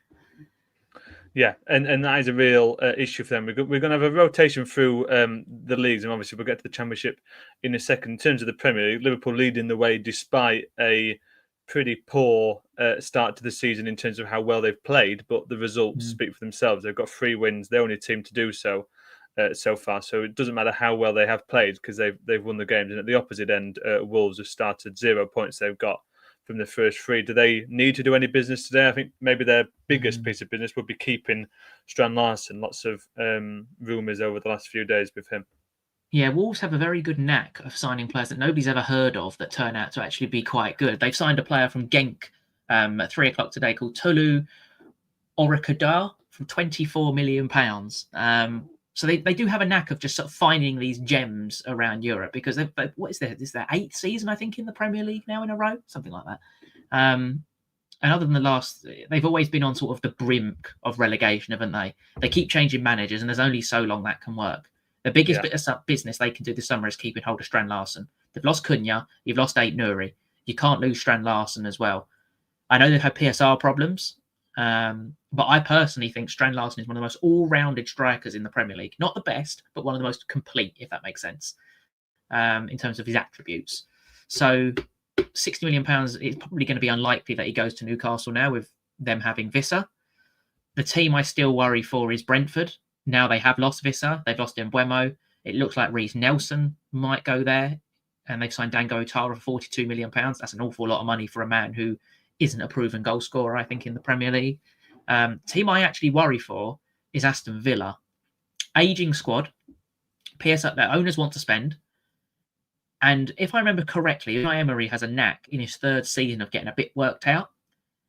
Yeah, and that is a real issue for them. We're going to have a rotation through the leagues, and obviously we'll get to the Championship in a second. In terms of the Premier League, Liverpool leading the way despite a pretty poor start to the season in terms of how well they've played, but the results speak for themselves. They've got 3 wins. They're the only team to do so so far. So it doesn't matter how well they have played because they've won the games. And at the opposite end, Wolves have started 0 points they've got from the first 3. Do they need to do any business today? I think maybe their biggest piece of business would be keeping Strand Larsen. Lots of rumours over the last few days with him. Yeah, Wolves have a very good knack of signing players that nobody's ever heard of that turn out to actually be quite good. They've signed a player from Genk at 3:00 today called Tolu Orikadar for £24 million. So they do have a knack of just sort of finding these gems around Europe because this is their 8th season, I think, in the Premier League now in a row, something like that. And other than the last, they've always been on sort of the brink of relegation, haven't they? They keep changing managers, and there's only so long that can work. The biggest bit of business they can do this summer is keeping hold of Strand Larsen. They've lost Cunha, you've lost Ait Nouri. You can't lose Strand Larsen as well. I know they've had PSR problems, but I personally think Strand Larsen is one of the most all-rounded strikers in the Premier League. Not the best, but one of the most complete, if that makes sense, in terms of his attributes. So £60 million, it's probably going to be unlikely that he goes to Newcastle now with them having Visser. The team I still worry for is Brentford. Now they have lost Visser. They've lost Mbeumo. It looks like Reece Nelson might go there. And they've signed Dango Otara for £42 million. That's an awful lot of money for a man who isn't a proven goal scorer, I think, in the Premier League. Team I actually worry for is Aston Villa. Aging squad. PSR, their owners want to spend. And if I remember correctly, Unai Emery has a knack in his 3rd season of getting a bit worked out.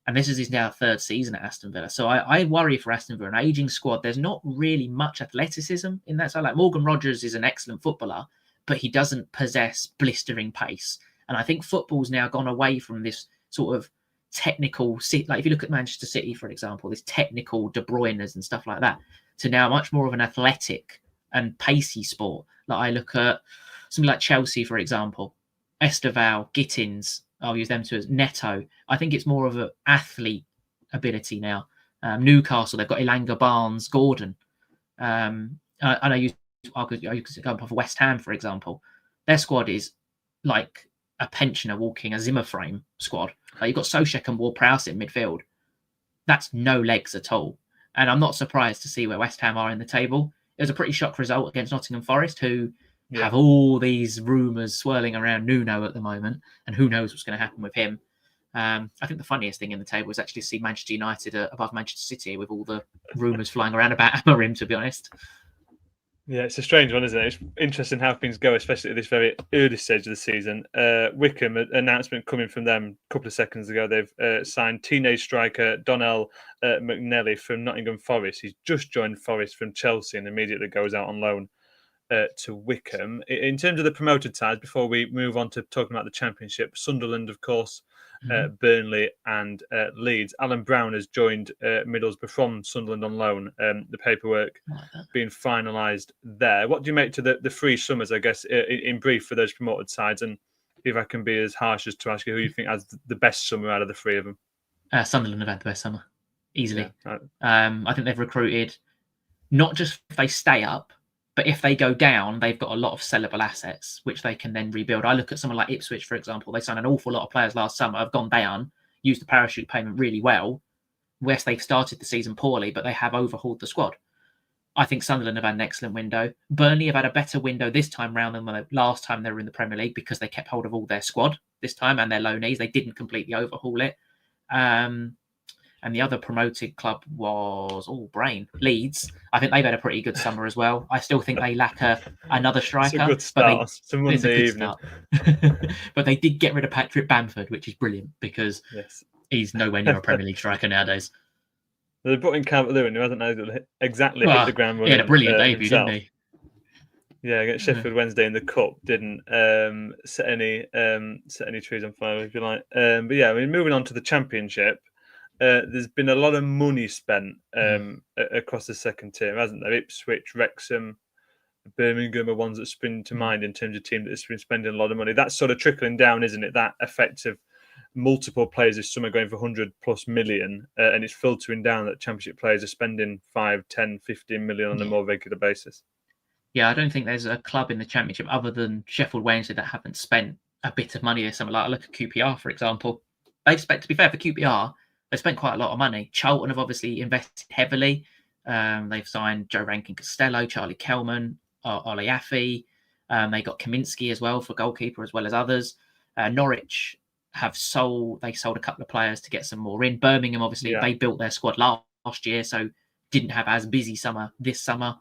And this is his now 3rd season at Aston Villa. So I worry for Aston Villa, an aging squad. There's not really much athleticism in that. So like Morgan Rogers is an excellent footballer, but he doesn't possess blistering pace. And I think football's now gone away from this sort of technical, like if you look at Manchester City, for example, this technical De Bruyne's and stuff like that, to now much more of an athletic and pacey sport. Like I look at something like Chelsea, for example, Esteval, Gittins, I'll use them two as Neto. I think it's more of an athlete ability now. Newcastle, they've got Elanga, Barnes, Gordon. I know you could go up for West Ham, for example. Their squad is like a pensioner walking a Zimmer frame squad. Like you've got Soucek and Ward-Prowse in midfield. That's no legs at all. And I'm not surprised to see where West Ham are in the table. It was a pretty shock result against Nottingham Forest, who have all these rumours swirling around Nuno at the moment, and who knows what's going to happen with him. I think the funniest thing in the table is actually to see Manchester United above Manchester City with all the rumours flying around about Amorim, to be honest. Yeah, it's a strange one, isn't it? It's interesting how things go, especially at this very early stage of the season. Wickham, an announcement coming from them a couple of seconds ago. They've signed teenage striker Donnell McNally from Nottingham Forest. He's just joined Forest from Chelsea and immediately goes out on loan to Wickham. In terms of the promoted sides, before we move on to talking about the Championship, Sunderland, of course, Burnley and Leeds. Alan Brown has joined Middlesbrough from Sunderland on loan. The paperwork being finalised there. What do you make to the 3 summers, I guess, in brief for those promoted sides? And if I can be as harsh as to ask you who you think has the best summer out of the 3 of them? Sunderland have had the best summer, easily. Yeah, right. I think they've recruited, not just if they stay up, but if they go down, they've got a lot of sellable assets, which they can then rebuild. I look at someone like Ipswich, for example. They signed an awful lot of players last summer, have gone down, used the parachute payment really well. West, they've started the season poorly, but they have overhauled the squad. I think Sunderland have had an excellent window. Burnley have had a better window this time round than last time they were in the Premier League because they kept hold of all their squad this time and their loanees. They didn't completely overhaul it. And the other promoted club was Leeds. I think they've had a pretty good summer as well. I still think they lack another striker. It's a good start. It's a Monday evening. But they did get rid of Patrick Bamford, which is brilliant because he's nowhere near a Premier League striker nowadays. They brought in Calvert-Lewin, who hasn't exactly hit the ground running. He had a brilliant debut, himself. Didn't he? Yeah, against Sheffield Wednesday in the cup, didn't set any trees on fire, if you like. But yeah, I mean, moving on to the Championship. There's been a lot of money spent across the second tier, hasn't there? Ipswich, Wrexham, Birmingham are ones that spring to mind in terms of teams that's been spending a lot of money. That's sort of trickling down, isn't it? That effect of multiple players this summer going for 100+ million, and it's filtering down that Championship players are spending 5, 10, 15 million on a more regular basis. Yeah, I don't think there's a club in the Championship other than Sheffield Wednesday that haven't spent a bit of money this summer. Like I look at QPR, for example. They've spent, to be fair, for QPR, they've spent quite a lot of money. Charlton have obviously invested heavily. They've signed Joe Rankin Costello, Charlie Kelman, Ollie Affey. They got Kaminski as well for goalkeeper, as well as others. Norwich sold a couple of players to get some more in. Birmingham, obviously, they built their squad last year, so didn't have as busy summer this summer.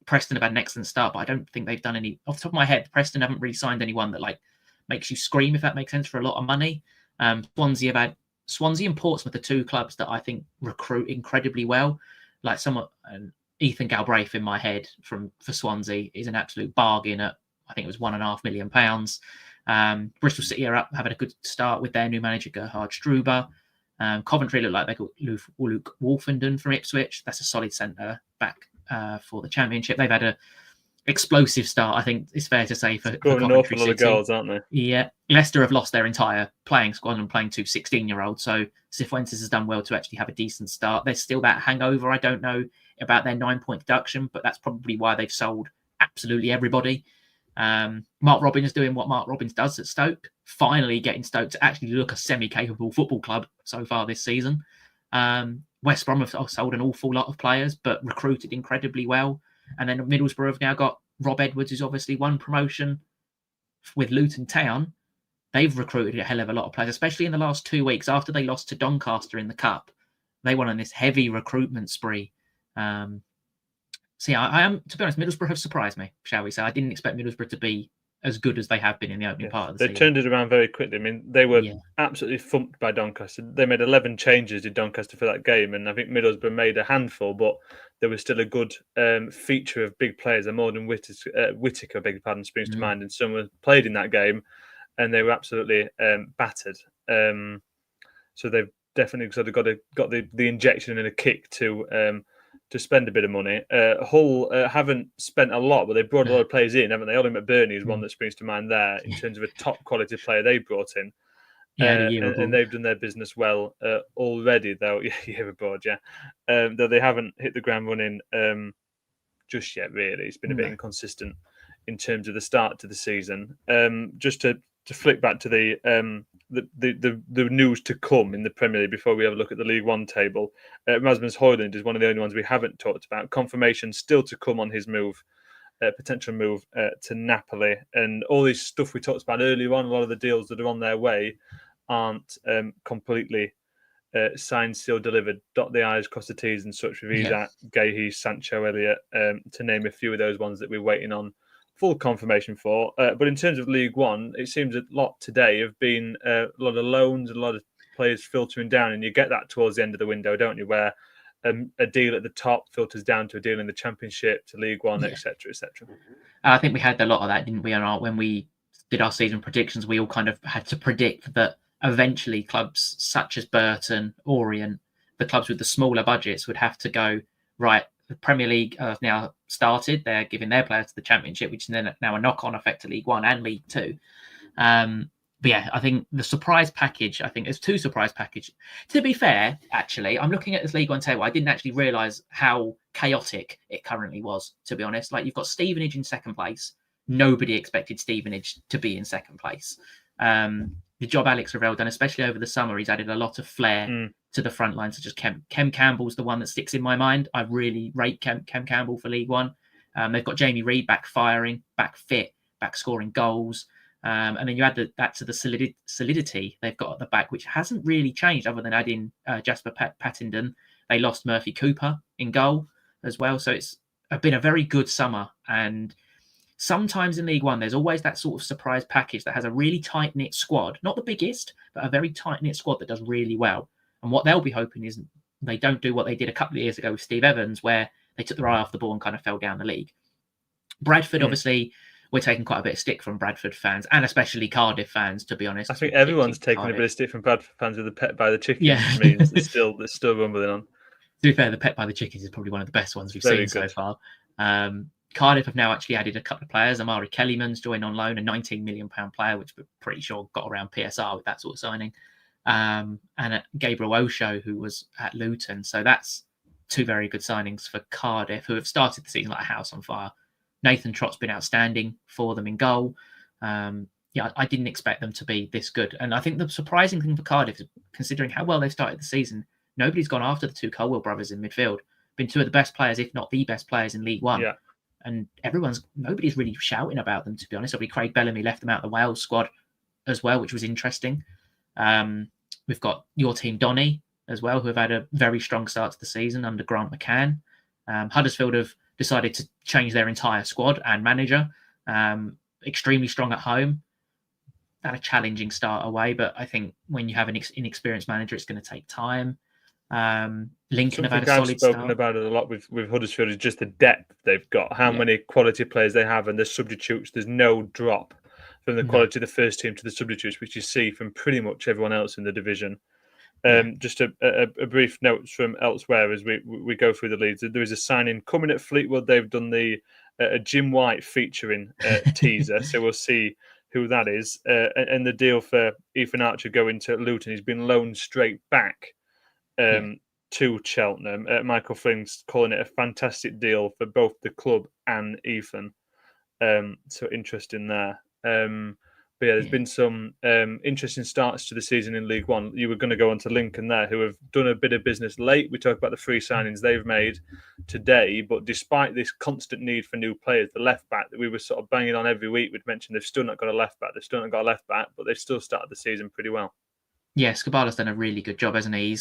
Preston have had an excellent start, but I don't think they've done any. Off the top of my head, Preston haven't really signed anyone that like makes you scream, if that makes sense, for a lot of money. Swansea and Portsmouth are two clubs that I think recruit incredibly well. Like Ethan Galbraith in my head for Swansea is an absolute bargain at, I think it was £1.5 million. Bristol City are up, having a good start with their new manager, Gerhard Struber. Coventry look like they got Luke Wolfenden from Ipswich. That's a solid centre back for the Championship. They've had a explosive start, I think it's fair to say, for Coventry an awful lot City. of goals, aren't they? Yeah. Leicester have lost their entire playing squad and playing two 16-year-olds. So Cifuentes has done well to actually have a decent start. There's still that hangover. I don't know about their 9-point deduction, but that's probably why they've sold absolutely everybody. Mark Robins doing what Mark Robins does at Stoke, finally getting Stoke to actually look a semi-capable football club so far this season. West Brom have sold an awful lot of players, but recruited incredibly well. And then Middlesbrough have now got Rob Edwards, who's obviously won promotion with Luton Town. They've recruited a hell of a lot of players, especially in the last 2 weeks after they lost to Doncaster in the Cup. They went on this heavy recruitment spree. So yeah, I am, to be honest, Middlesbrough have surprised me, shall we say. I didn't expect Middlesbrough to be as good as they have been in the opening part of the season. They turned it around very quickly. I mean, they were absolutely thumped by Doncaster. They made 11 changes in Doncaster for that game, and I think Middlesbrough made a handful, but there was still a good feature of big players. Morgan Whittaker, beg your pardon, springs to mind, and someone played in that game, and they were absolutely battered. So they've definitely sort of got the injection and a kick to spend a bit of money. Hull haven't spent a lot, but they brought a lot of players in, haven't they? Ollie McBurney is one that springs to mind there in terms of a top quality player they brought in. And they've done their business well already, though. Year abroad, though they haven't hit the ground running just yet, really. It's been a bit inconsistent in terms of the start to the season. Just to flick back to the news to come in the Premier League before we have a look at the League One table. Rasmus Højlund is one of the only ones we haven't talked about. Confirmation still to come on his move, potential move to Napoli. And all this stuff we talked about earlier on, a lot of the deals that are on their way aren't completely signed, sealed, delivered. Dot the I's, cross the T's and such with Isak, Guehi, Sancho, Elliott, to name a few of those ones that we're waiting on full confirmation for. But in terms of League One, it seems a lot today have been a lot of loans, a lot of players filtering down, and you get that towards the end of the window, don't you, where a deal at the top filters down to a deal in the Championship, to League One, etc., etc. I think we had a lot of that, didn't we? When we did our season predictions, we all kind of had to predict that eventually clubs such as Burton, Orient, the clubs with the smaller budgets would have to go, right, the Premier League have now started. They're giving their players to the Championship, which is then now a knock-on effect to League One and League Two. But yeah, I think the surprise package, I think there's two surprise packages. To be fair, actually, I'm looking at this League One table. I didn't actually realise how chaotic it currently was, to be honest. Like, you've got Stevenage in second place. Nobody expected Stevenage to be in second place. The job Alex Ravel done, especially over the summer, he's added a lot of flair to the front line, such as Kem Campbell's the one that sticks in my mind. I really rate Kem Campbell for League One. They've got Jamie Reid back firing, back fit, back scoring goals. And then you add that to the solidity they've got at the back, which hasn't really changed other than adding Jasper Pattenden. They lost Murphy Cooper in goal as well. So it's been a very good summer. And sometimes in League One, there's always that sort of surprise package that has a really tight-knit squad. Not the biggest, but a very tight-knit squad that does really well. And what they'll be hoping is they don't do what they did a couple of years ago with Steve Evans, where they took their eye off the ball and kind of fell down the league. Bradford, obviously, we're taking quite a bit of stick from Bradford fans, and especially Cardiff fans, to be honest. I think everyone's taking a bit of stick from Bradford fans with the pet by the chickens. Which means it's still rumbling on. To be fair, the pet by the chickens is probably one of the best ones we've seen so far. Cardiff have now actually added a couple of players. Amari Kellyman's joined on loan, a £19 million player, which we're pretty sure got around PSR with that sort of signing. And Gabriel Osho, who was at Luton. So that's two very good signings for Cardiff, who have started the season like a house on fire. Nathan Trott's been outstanding for them in goal. I didn't expect them to be this good. And I think the surprising thing for Cardiff is, considering how well they've started the season, nobody's gone after the two Colwell brothers in midfield. Been two of the best players, if not the best players in League One. Yeah. And nobody's really shouting about them, to be honest. Obviously, Craig Bellamy left them out of the Wales squad as well, which was interesting. We've got your team, Donny, as well, who have had a very strong start to the season under Grant McCann. Huddersfield have decided to change their entire squad and manager. Extremely strong at home. Had a challenging start away, but I think when you have an inexperienced manager, it's going to take time. Lincoln have had a solid spoken start. about it a lot with Huddersfield is just the depth they've got, how many quality players they have, and the substitutes. There's no drop from the quality of the first team to the substitutes, which you see from pretty much everyone else in the division. Just a brief note from elsewhere as we go through the leads. There is a signing coming at Fleetwood. They've done the Jim White featuring teaser, so we'll see who that is. And the deal for Ethan Archer going to Luton, he's been loaned straight back to Cheltenham. Michael Flynn's calling it a fantastic deal for both the club and Ethan. So interesting there. But there's been some interesting starts to the season in League One. You were going to go on to Lincoln there, who have done a bit of business late. We talked about the 3 signings they've made today. But despite this constant need for new players, the left back that we were sort of banging on every week, we'd mentioned they've still not got a left back. But they've still started the season pretty well. Yeah, Skabala's done a really good job, hasn't he? He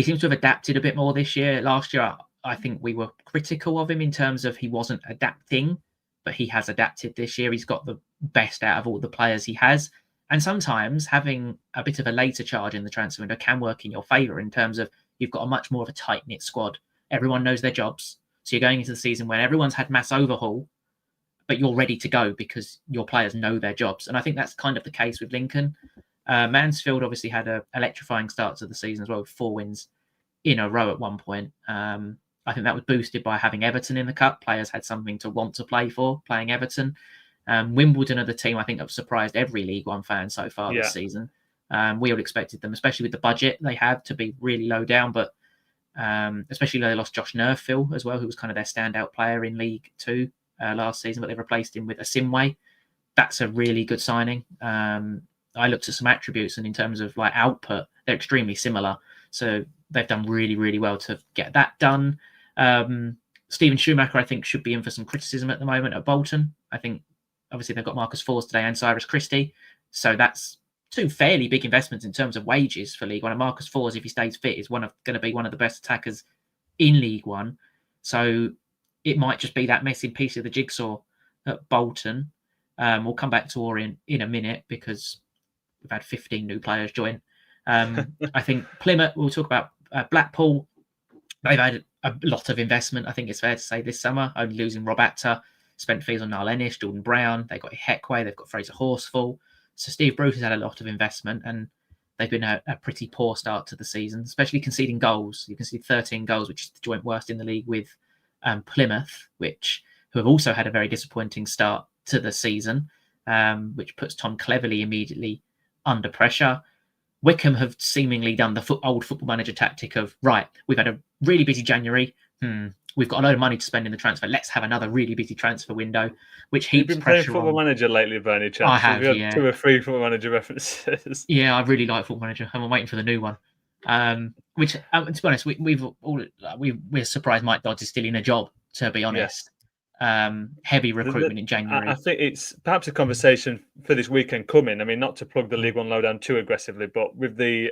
seems to have adapted a bit more this year. Last year, I think we were critical of him in terms of he wasn't adapting, but he has adapted this year. He's got the best out of all the players he has. And sometimes having a bit of a later charge in the transfer window can work in your favour in terms of you've got a much more of a tight-knit squad. Everyone knows their jobs. So you're going into the season when everyone's had mass overhaul, but you're ready to go because your players know their jobs. And I think that's kind of the case with Lincoln. Mansfield obviously had an electrifying start to the season as well, with 4 wins in a row at one point. I think that was boosted by having Everton in the cup. Players had something to want to play for, playing Everton. Wimbledon are the team I think have surprised every League One fan so far this season. We all expected them, especially with the budget they have, to be really low down, but especially they lost Josh Nerfield as well, who was kind of their standout player in League Two last season, but they replaced him with Asimwe. That's a really good signing. I looked at some attributes, and in terms of like output, they're extremely similar. So they've done really, really well to get that done. Stephen Schumacher, I think, should be in for some criticism at the moment at Bolton. I think, obviously, they've got Marcus Fors today and Cyrus Christie. So that's 2 fairly big investments in terms of wages for League One. And Marcus Fors, if he stays fit, is going to be one of the best attackers in League One. So it might just be that missing piece of the jigsaw at Bolton. We'll come back to Orient in a minute because we've had 15 new players join. I think Plymouth, we'll talk about Blackpool. They've had a lot of investment, I think it's fair to say, this summer, only losing Rob Apter, spent fees on Niall Ennis, Jordan Brown. They've got Heckway, they've got Fraser Horsfall. So Steve Bruce has had a lot of investment, and they've been a pretty poor start to the season, especially conceding goals. You can see 13 goals, which is the joint worst in the league with Plymouth, who have also had a very disappointing start to the season, which puts Tom Cleverley immediately under pressure. Wickham have seemingly done the old Football Manager tactic of, right, we've had a really busy January. We've got a load of money to spend in the transfer. Let's have another really busy transfer window, which heaps pressure on. You've been playing Football Manager lately, by any chance? I have, yeah. 2 or 3 Football Manager references. Yeah, I really like Football Manager, and I'm waiting for the new one. Which, to be honest, we're surprised Mike Dodds is still in a job, to be honest. Heavy recruitment in January. I think it's perhaps a conversation for this weekend coming. I mean, not to plug the League One Lowdown too aggressively, but with the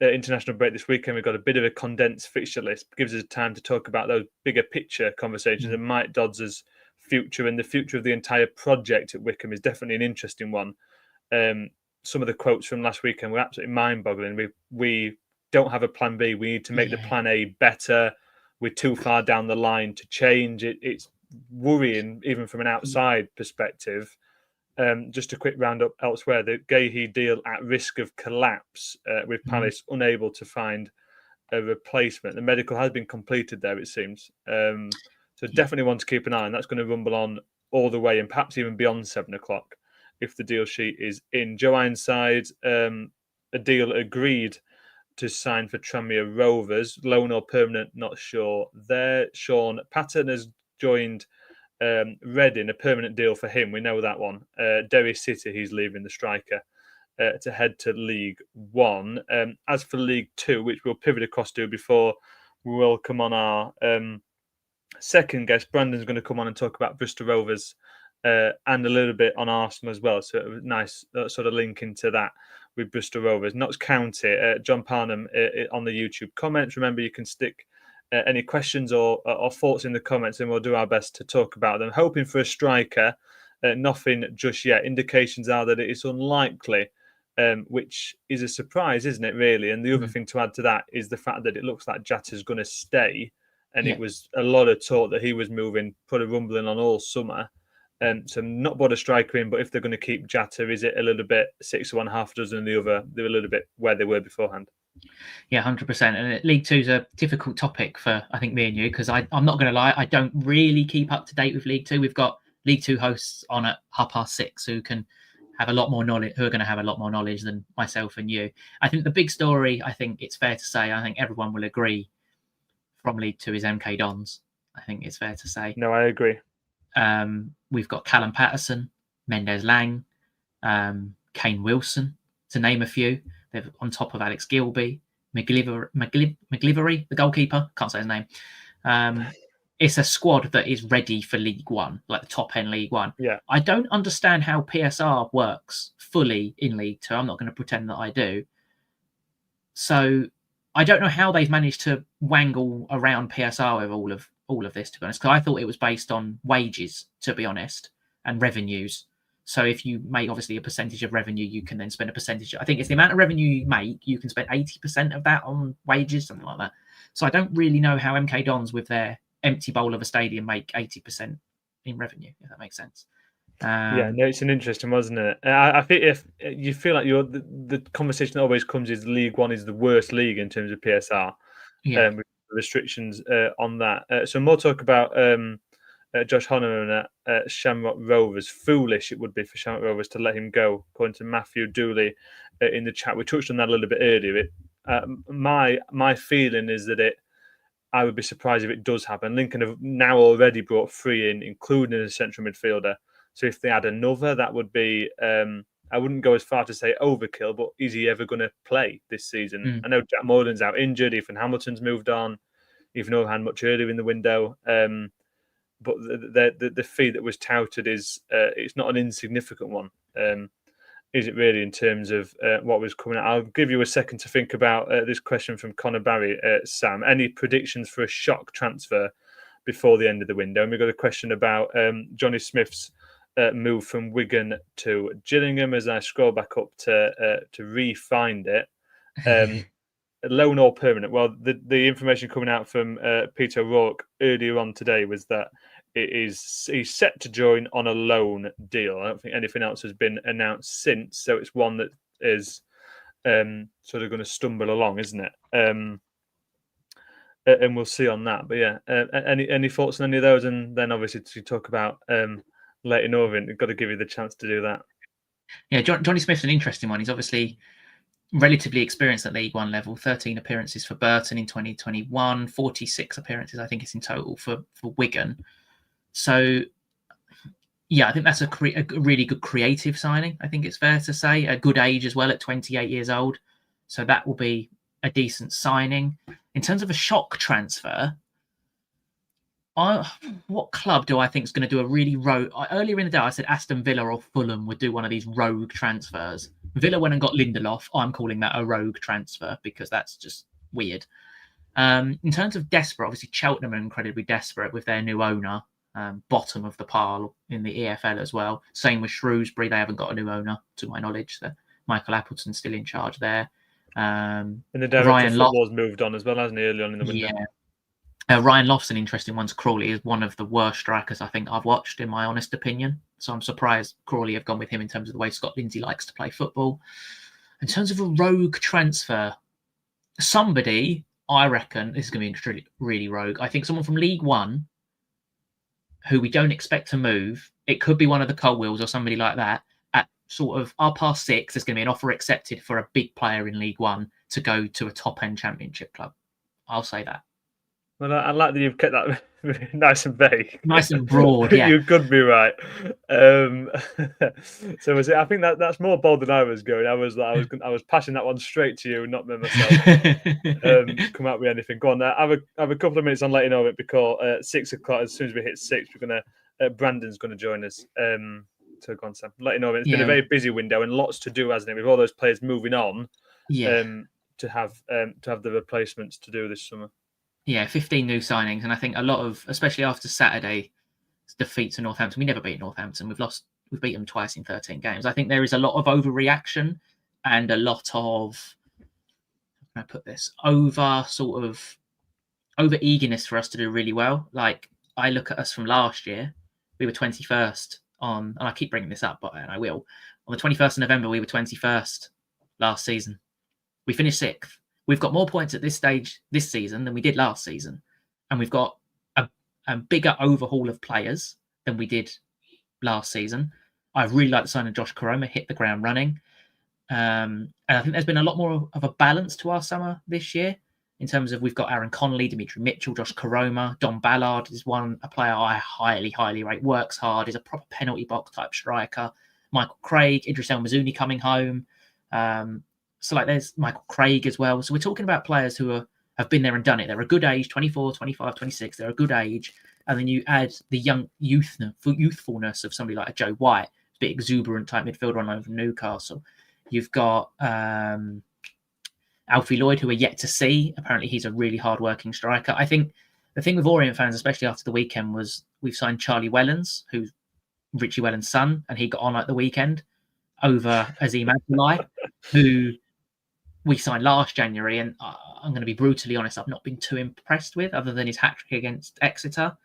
international break this weekend, we've got a bit of a condensed fixture list. It gives us time to talk about those bigger picture conversations. And Mike Dodds' future and the future of the entire project at Wickham is definitely an interesting one. Some of the quotes from last weekend were absolutely mind-boggling. We don't have a plan B. We need to make the plan A better. We're too far down the line to change it. It's worrying, even from an outside perspective. Just a quick roundup elsewhere. The Guehi deal at risk of collapse, with Palace unable to find a replacement. The medical has been completed there, it seems. So definitely one to keep an eye on. That's going to rumble on all the way and perhaps even beyond 7 o'clock if the deal sheet is in. Joe Ironside, a deal agreed to sign for Tranmere Rovers. Loan or permanent, not sure there. Sean Patton has joined Reading, a permanent deal for him. We know that one. Derry City, he's leaving, the striker, to head to League One. As for League Two, which we'll pivot across to before we welcome on our second guest, Brandon's going to come on and talk about Bristol Rovers and a little bit on Arsenal as well. So it was nice sort of link into that with Bristol Rovers. Notts County, John Parnham on the YouTube comments. Remember, you can stick any questions or thoughts in the comments, and we'll do our best to talk about them. Hoping for a striker, nothing just yet. Indications are that it is unlikely, which is a surprise, isn't it, really? And the other thing to add to that is the fact that it looks like Jatta's going to stay. And it was a lot of talk that he was moving, put a rumbling on all summer. So not bought a striker in, but if they're going to keep Jatta, is it a little bit 6 of one, half a dozen of the other? They're a little bit where they were beforehand. Yeah, 100%. And League Two is a difficult topic for, I think, me and you, because I'm not going to lie, I don't really keep up to date with League Two. We've got League Two hosts on at 6:30 who can have a lot more knowledge, who are going to have a lot more knowledge than myself and you. I think the big story, I think it's fair to say, I think everyone will agree from League Two is MK Dons. I think it's fair to say. No, I agree. We've got Callum Patterson, Mendes Lang, Kane Wilson, to name a few. They're on top of Alex Gilby, McGlivery, the goalkeeper. Can't say his name. It's a squad that is ready for League One, like the top end League One. Yeah. I don't understand how PSR works fully in League Two. I'm not going to pretend that I do. So I don't know how they've managed to wangle around PSR with all of this, to be honest, because I thought it was based on wages, to be honest, and revenues. So if you make obviously a percentage of revenue, you can then spend a percentage. I think it's the amount of revenue you make, you can spend 80% of that on wages, something like that. So I don't really know how MK Dons with their empty bowl of a stadium make 80% in revenue, if that makes sense. Yeah, no, it's an interesting one, wasn't it? I think if you feel like the conversation that always comes is League One is the worst league in terms of PSR, with restrictions on that. So more talk about Josh Honeyman at Shamrock Rovers. Foolish it would be for Shamrock Rovers to let him go, according to Matthew Dooley in the chat. We touched on that a little bit earlier. My feeling is that I would be surprised if it does happen. Lincoln have now already brought 3 in, including a central midfielder. So if they add another, that would be, I wouldn't go as far to say overkill, but is he ever going to play this season? I know Jack Morden's out injured, Ethan Hamilton's moved on, Ethan O'Han much earlier in the window. But the fee that was touted is, it's not an insignificant one. Is it really in terms of what was coming out? I'll give you a second to think about this question from Conor Barry. Sam, any predictions for a shock transfer before the end of the window? And we've got a question about Johnny Smith's move from Wigan to Gillingham. As I scroll back up to re-find it, loan or permanent? Well, the information coming out from Peter O'Rourke earlier on today was that he's set to join on a loan deal. I don't think anything else has been announced since, so it's one that is sort of going to stumble along, isn't it? And we'll see on that. But yeah, any thoughts on any of those? And then obviously to talk about Leighton Orient, we've got to give you the chance to do that. Yeah, Johnny Smith's an interesting one. He's obviously relatively experienced at League One level. 13 appearances for Burton in 2021, 46 appearances, I think it's in total for Wigan. So, yeah, I think that's a really good creative signing. I think it's fair to say. A good age as well at 28 years old. So that will be a decent signing. In terms of a shock transfer, what club do I think is going to do a really rogue? Earlier in the day, I said Aston Villa or Fulham would do one of these rogue transfers. Villa went and got Lindelof. I'm calling that a rogue transfer because that's just weird. In terms of desperate, obviously Cheltenham are incredibly desperate with their new owner, bottom of the pile in the EFL as well. Same with Shrewsbury. They haven't got a new owner, to my knowledge. So Michael Appleton's still in charge there. And the director of football's moved on as well, hasn't he, early on in the window? Yeah. Ryan Loft's an interesting one. Crawley is one of the worst strikers I think I've watched, in my honest opinion. So I'm surprised Crawley have gone with him in terms of the way Scott Lindsay likes to play football. In terms of a rogue transfer, somebody, I reckon, this is going to be really, really rogue. I think someone from League One who we don't expect to move. It could be one of the Colwills or somebody like that. At sort of 6:30, there's going to be an offer accepted for a big player in League One to go to a top-end championship club. I'll say that. Well, I like that you've kept that nice and vague, nice and broad. Yeah, you could be right. So was it? I think that's more bold than I was going. I was passing that one straight to you, not me myself. Come out with anything. Go on. I have a couple of minutes on letting know it because 6 o'clock. As soon as we hit 6, we're gonna. Brandon's gonna join us. So go on, Sam. Letting know it's been a very busy window and lots to do, hasn't it? With all those players moving on. To have the replacements to do this summer. Yeah, 15 new signings, and I think a lot of, especially after Saturday's defeat to Northampton, we never beat Northampton. We've beat them twice in 13 games. I think there is a lot of overreaction and a lot of, how can I put this, over eagerness for us to do really well. Like, I look at us from last year, we were 21st on, and I keep bringing this up, but and I will. On the 21st of November, we were 21st last season. We finished 6th. We've got more points at this stage this season than we did last season. And we've got a bigger overhaul of players than we did last season. I really like the sign of Josh Koroma, hit the ground running. And I think there's been a lot more of a balance to our summer this year in terms of we've got Aaron Connolly, Dimitri Mitchell, Josh Koroma, Don Ballard is a player I highly, highly rate, works hard, is a proper penalty box type striker. Michael Craig, Idris El Mazouni coming home. So like there's Michael Craig as well. So we're talking about players who have been there and done it. They're a good age, 24, 25, 26. They're a good age. And then you add the young youthfulness of somebody like a Joe White, a bit exuberant type midfielder on loan from Newcastle. You've got Alfie Lloyd, who are yet to see. Apparently he's a really hard-working striker. I think the thing with Orient fans, especially after the weekend, was we've signed Charlie Wellens, who's Richie Wellens' son, and he got on at the weekend over Azim Abdullahi, who we signed last January, and I'm going to be brutally honest, I've not been too impressed with, other than his hat-trick against Exeter.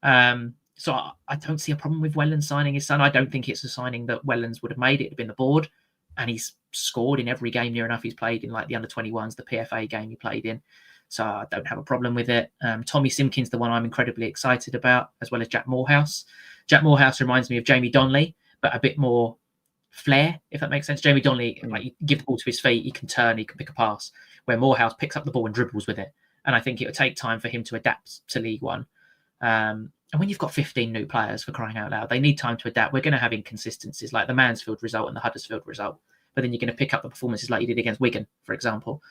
So I don't see a problem with Wellens signing his son. I don't think it's a signing that Wellens would have made. It had been the board, and he's scored in every game near enough he's played in, like the under-21s, the PFA game he played in. So I don't have a problem with it. Tommy Simpkins, the one I'm incredibly excited about, as well as Jack Morehouse. Jack Morehouse reminds me of Jamie Donnelly, but a bit more flair, if that makes sense. Jamie Donnelly, like, you give the ball to his feet, he can turn, he can pick a pass, where Morehouse picks up the ball and dribbles with it. And I think it would take time for him to adapt to League One. And when you've got 15 new players, for crying out loud, they need time to adapt. We're going to have inconsistencies like the Mansfield result and the Huddersfield result, but then you're going to pick up the performances like you did against Wigan, for example.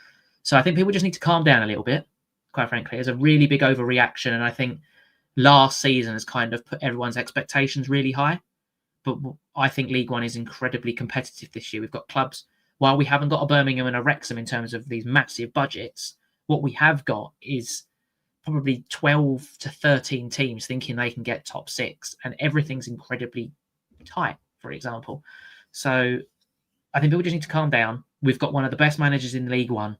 So I think people just need to calm down a little bit, quite frankly. There's a really big overreaction, and I think last season has kind of put everyone's expectations really high. But I think League One is incredibly competitive this year. We've got clubs, while we haven't got a Birmingham and a Wrexham in terms of these massive budgets, what we have got is probably 12 to 13 teams thinking they can get top 6, and everything's incredibly tight, for example. So I think people just need to calm down. We've got one of the best managers in League One.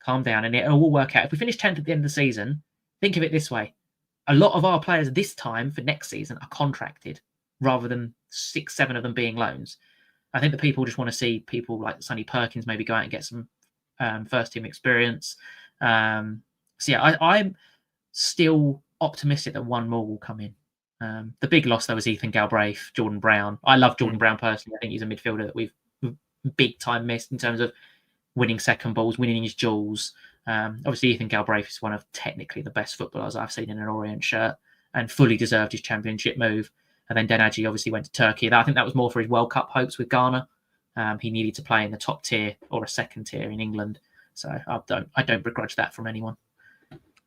Calm down, and it'll all work out. If we finish 10th at the end of the season, think of it this way. A lot of our players this time for next season are contracted, rather than 6, 7 of them being loans. I think that people just want to see people like Sonny Perkins maybe go out and get some first-team experience. So yeah, I'm still optimistic that one more will come in. The big loss, though, was Ethan Galbraith, Jordan Brown. I love Jordan Brown personally. I think he's a midfielder that we've big-time missed in terms of winning second balls, winning his duels. Obviously, Ethan Galbraith is one of technically the best footballers I've seen in an Orient shirt and fully deserved his championship move. And then Denaji obviously went to Turkey. I think that was more for his World Cup hopes with Ghana. He needed to play in the top tier or a second tier in England. So I don't begrudge that from anyone.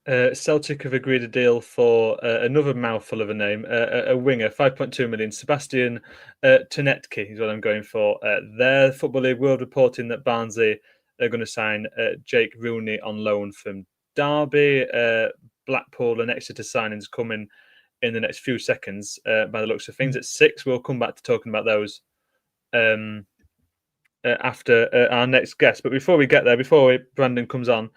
Celtic have agreed a deal for another mouthful of a name, a winger, 5.2 million. Sebastian Tonetki is what I'm going for. Their Football League World reporting that Barnsley are going to sign Jake Rooney on loan from Derby. Blackpool and Exeter signings coming in the next few seconds by the looks of things. At 6, we'll come back to talking about those after our next guest. But before we get there, before Brandon comes on,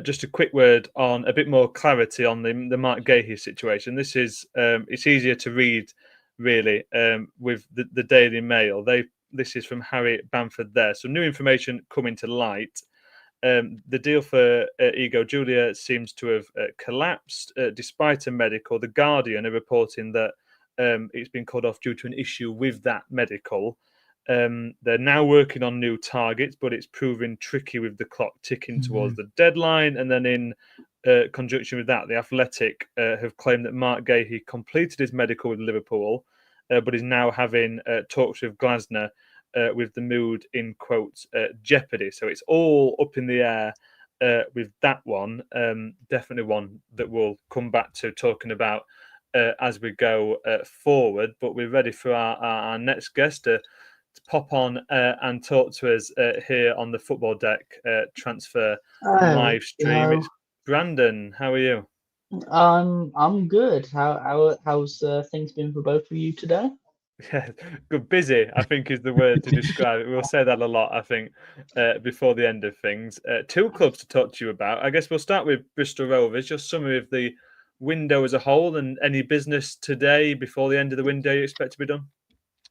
just a quick word on a bit more clarity on the Mark Guehi situation. This is it's easier to read, really, with the Daily Mail. This is from Harry Bamford there. So new information coming to light. The deal for Igor Julia seems to have collapsed despite a medical. The Guardian are reporting that it's been called off due to an issue with that medical. They're now working on new targets, but it's proving tricky with the clock ticking towards the deadline. And then in conjunction with that, The Athletic have claimed that Mark Guehi completed his medical with Liverpool, but is now having talks with Glasner with the mood in quotes jeopardy. So it's all up in the air with that one. Definitely one that we'll come back to talking about as we go forward. But we're ready for our next guest to pop on and talk to us here on the Football Deck transfer live stream. Brandon, how are you? I'm good. How's things been for both of you today? Yeah, good. Busy, I think, is the word to describe it. We'll say that a lot, I think, before the end of things. Two clubs to talk to you about. I guess we'll start with Bristol Rovers. Just summary of the window as a whole, and any business today before the end of the window you expect to be done.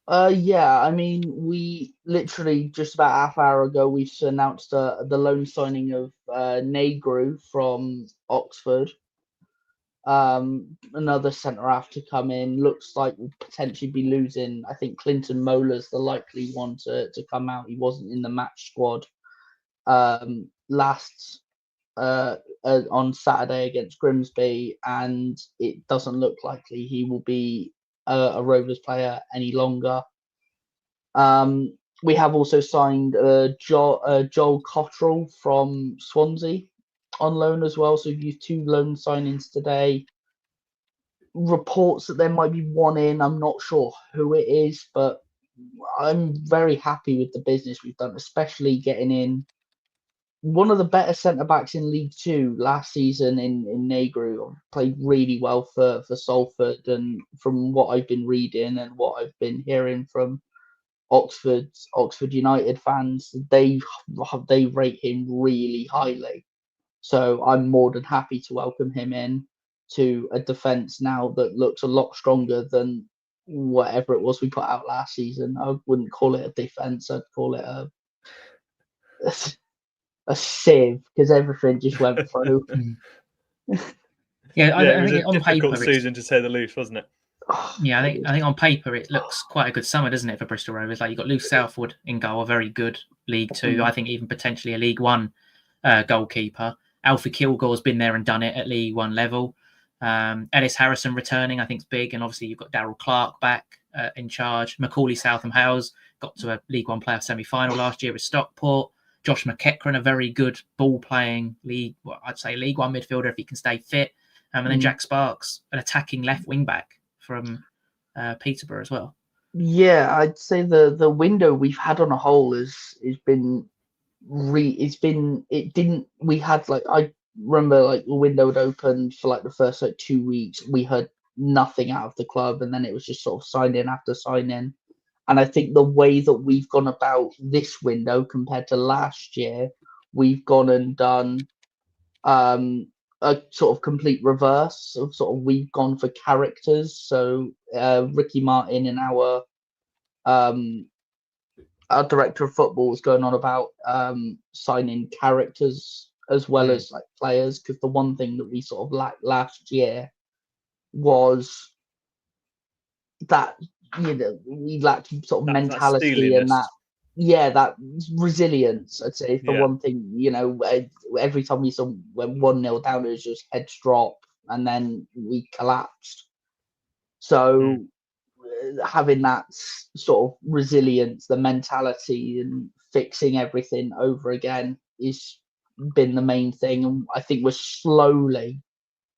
Yeah, I mean, we literally just about half hour ago we announced the loan signing of Negru from Oxford. Another centre half to come in. Looks like we'll potentially be losing. I think Clinton Molar's the likely one to come out. He wasn't in the match squad last on Saturday against Grimsby, and it doesn't look likely he will be a Rovers player any longer. We have also signed Joel Cottrell from Swansea on loan as well. So we've used 2 loan signings today. Reports that there might be one in. I'm not sure who it is, but I'm very happy with the business we've done, especially getting in one of the better centre backs in League Two last season in Negru. Played really well for Salford, and from what I've been reading and what I've been hearing from Oxford United fans, they rate him really highly. So I'm more than happy to welcome him in to a defence now that looks a lot stronger than whatever it was we put out last season. I wouldn't call it a defence. I'd call it a sieve, because everything just went through. Yeah, It I was think a on difficult paper, season to say the least, wasn't it? Yeah, I think on paper it looks quite a good summer, doesn't it, for Bristol Rovers? Like, you've got Luke Southwood in goal, a very good League Two. I think even potentially a League One goalkeeper. Alfie Kilgore's been there and done it at League One level. Ellis Harrison returning, I think, is big, and obviously you've got Darryl Clark back in charge. Macaulay Southam-Howes got to a League One playoff semi-final last year with Stockport. Josh McEachran, a very good ball-playing League One midfielder if he can stay fit. And then Jack Sparks, an attacking left wing-back from Peterborough as well. Yeah, I'd say the window we've had on a whole we had, like, I remember, like, the window had opened for like the first 2 weeks. We heard nothing out of the club, and then it was just sort of sign in after sign in. And I think the way that we've gone about this window compared to last year, we've gone and done a sort of complete reverse of we've gone for characters. So Ricky Martin and our director of football is going on about signing characters as well as like players, because the one thing that we sort of lacked last year was that, we lacked sort of mentality and that resilience. I'd say is the one thing. Every time we went 1-0 down, it was just heads drop, and then we collapsed. So having that sort of resilience, the mentality, and fixing everything over again is been the main thing. And I think we're slowly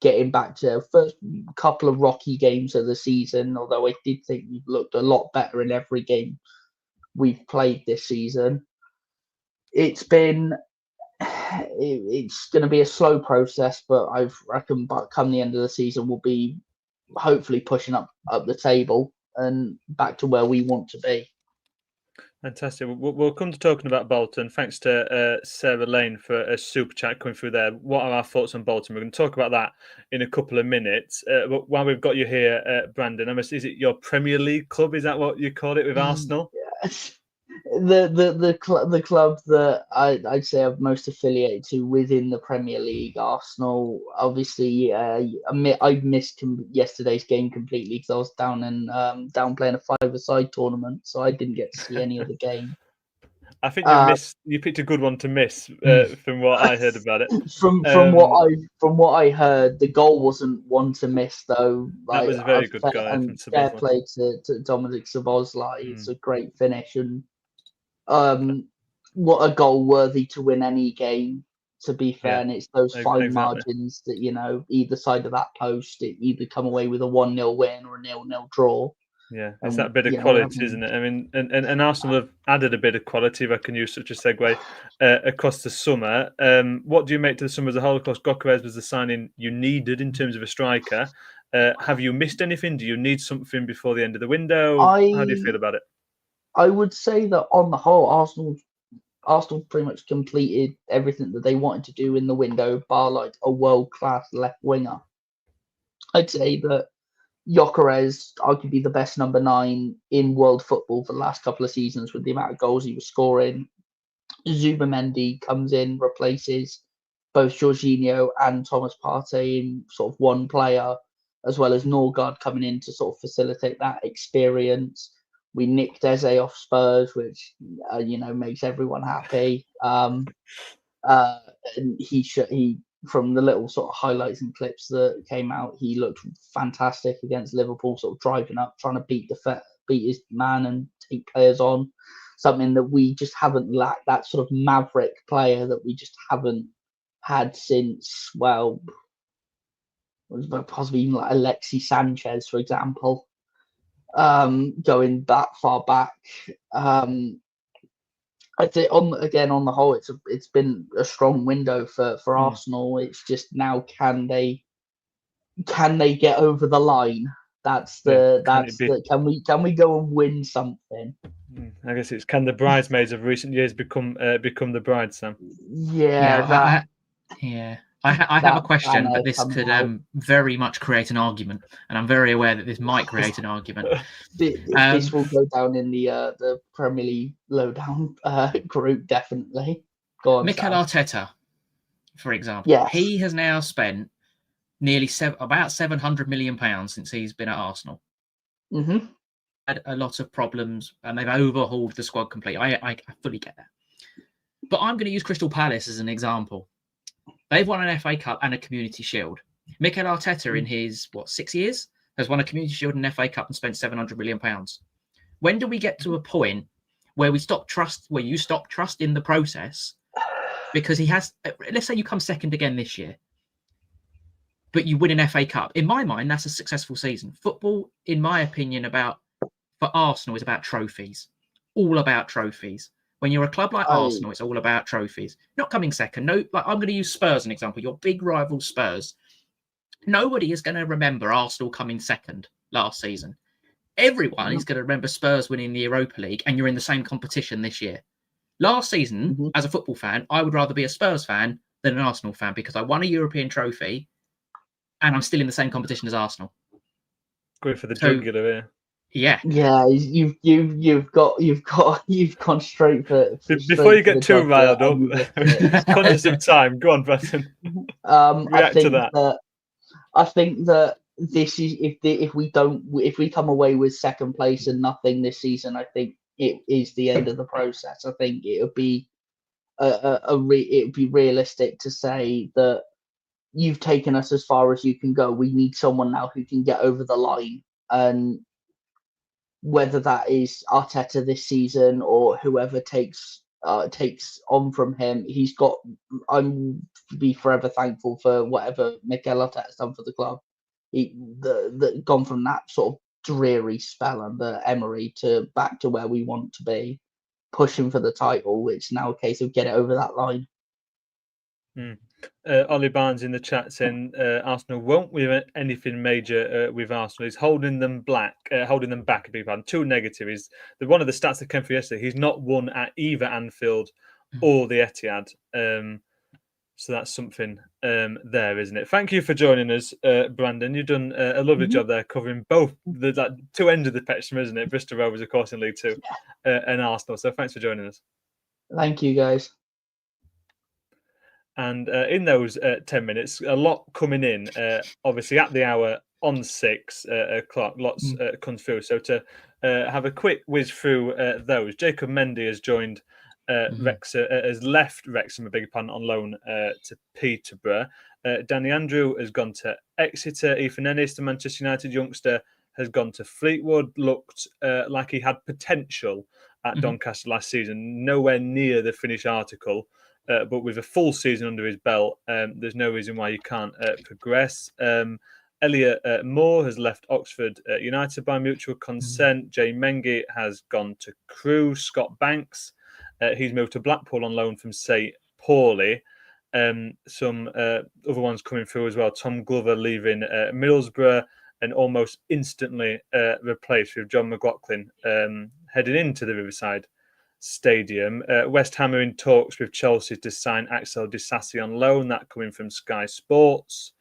getting back to first couple of rocky games of the season, although I did think we've looked a lot better in every game we've played this season. It's going to be a slow process, but I reckon come the end of the season we'll be hopefully pushing up the table and back to where we want to be. Fantastic. We'll come to talking about Bolton. Thanks to Sarah Lane for a super chat coming through there. What are our thoughts on Bolton? We're going to talk about that in a couple of minutes. But while we've got you here, Brandon, is it your Premier League club? Is that what you call it with Arsenal? Yes. The club that I'd say I'm most affiliated to within the Premier League, Arsenal. Obviously, I missed yesterday's game completely because I was down playing a five-a-side tournament, so I didn't get to see any of the game. I think you picked a good one to miss from what I heard about it. From what I heard, the goal wasn't one to miss though. That was a very good goal. And fair play to Dominic Szoboszlai. It's a great finish, and what a goal worthy to win any game, to be fair. And it's those fine margins that, either side of that post, it either come away with a 1-0 win or a 0-0 draw. Yeah, it's that bit of yeah, quality, isn't it? I mean, and Arsenal have added a bit of quality, if I can use such a segue, across the summer. What do you make to the summer as a whole? Of course, Gyökeres was the signing you needed in terms of a striker. Have you missed anything? Do you need something before the end of the window? How do you feel about it? I would say that on the whole, Arsenal pretty much completed everything that they wanted to do in the window, bar like a world-class left winger. I'd say that Gyökeres arguably the best number 9 in world football for the last couple of seasons with the amount of goals he was scoring. Zubimendi comes in, replaces both Jorginho and Thomas Partey in sort of one player, as well as Norgard coming in to sort of facilitate that experience. We nicked Eze off Spurs, which makes everyone happy. And he from the little sort of highlights and clips that came out, he looked fantastic against Liverpool, sort of driving up, trying to beat his man and take players on. Something that we just haven't lacked, that sort of maverick player that we just haven't had since, well, possibly even like Alexis Sanchez, for example. Going that far back. I'd say on the whole, it's been a strong window for Arsenal. It's just now can they get over the line? Can we go and win something? I guess it's can the bridesmaids of recent years become the brides, Sam? I have a question, but this could very much create an argument, and I'm very aware that this might create an argument. This will go down in the Premier League Lowdown group, definitely. Go on, Mikel Arteta, for example, yes. He has now spent nearly about £700 million since he's been at Arsenal. Mm-hmm. Had a lot of problems, and they've overhauled the squad completely. I fully get that, but I'm going to use Crystal Palace as an example. They've won an FA Cup and a Community Shield. Mikel Arteta, in his 6 years, has won a Community Shield and an FA Cup and spent £700 million. When do we get to a point where you stop trusting the process? Because he has. Let's say you come second again this year, but you win an FA Cup. In my mind, that's a successful season. Football, in my opinion, for Arsenal is about trophies. All about trophies. When you're a club like Arsenal, it's all about trophies. Not coming second. No, I'm going to use Spurs as an example. Your big rival Spurs. Nobody is going to remember Arsenal coming second last season. Everyone is going to remember Spurs winning the Europa League, and you're in the same competition this year. Last season, as a football fan, I would rather be a Spurs fan than an Arsenal fan because I won a European trophy, and I'm still in the same competition as Arsenal. Going for the jugular here. Yeah, you've gone straight for. Before you get too riled up, conscious of time. Go on, Brenton. I think that this is if we come away with second place and nothing this season, I think it is the end of the process. I think it would be it would be realistic to say that you've taken us as far as you can go. We need someone now who can get over the line, and whether that is Arteta this season or whoever takes on from him, I'm to be forever thankful for whatever Mikel Arteta's done for the club. Gone from that sort of dreary spell under Emery to back to where we want to be, pushing for the title. It's now a case of get it over that line. Ollie Barnes in the chat saying Arsenal won't win anything major with Arsenal. He's holding them back. Two negatives. One of the stats that came for yesterday, he's not won at either Anfield or the Etihad. So that's something there, isn't it? Thank you for joining us, Brandon. You've done a lovely job there covering both the two ends of the spectrum, isn't it? Bristol Rovers, of course, in League Two, and Arsenal. So thanks for joining us. Thank you, guys. And in those 10 minutes, a lot coming in. Obviously, at the hour on 6 o'clock, lots comes through. So to have a quick whiz through those, Jacob Mendy has joined Wrexham, has left Wrexham, on loan to Peterborough. Danny Andrew has gone to Exeter. Ethan Ennis, the Manchester United youngster, has gone to Fleetwood. Looked like he had potential at Doncaster last season. Nowhere near the finished article. But with a full season under his belt, there's no reason why you can't progress. Elliot Moore has left Oxford United by mutual consent. Jay Mengi has gone to Crewe. Scott Banks, he's moved to Blackpool on loan from St. Pauli. Some other ones coming through as well. Tom Glover leaving Middlesbrough and almost instantly replaced with John McLaughlin heading into the Riverside Stadium. West Ham are in talks with Chelsea to sign Axel Disasi on loan, that coming from Sky Sports.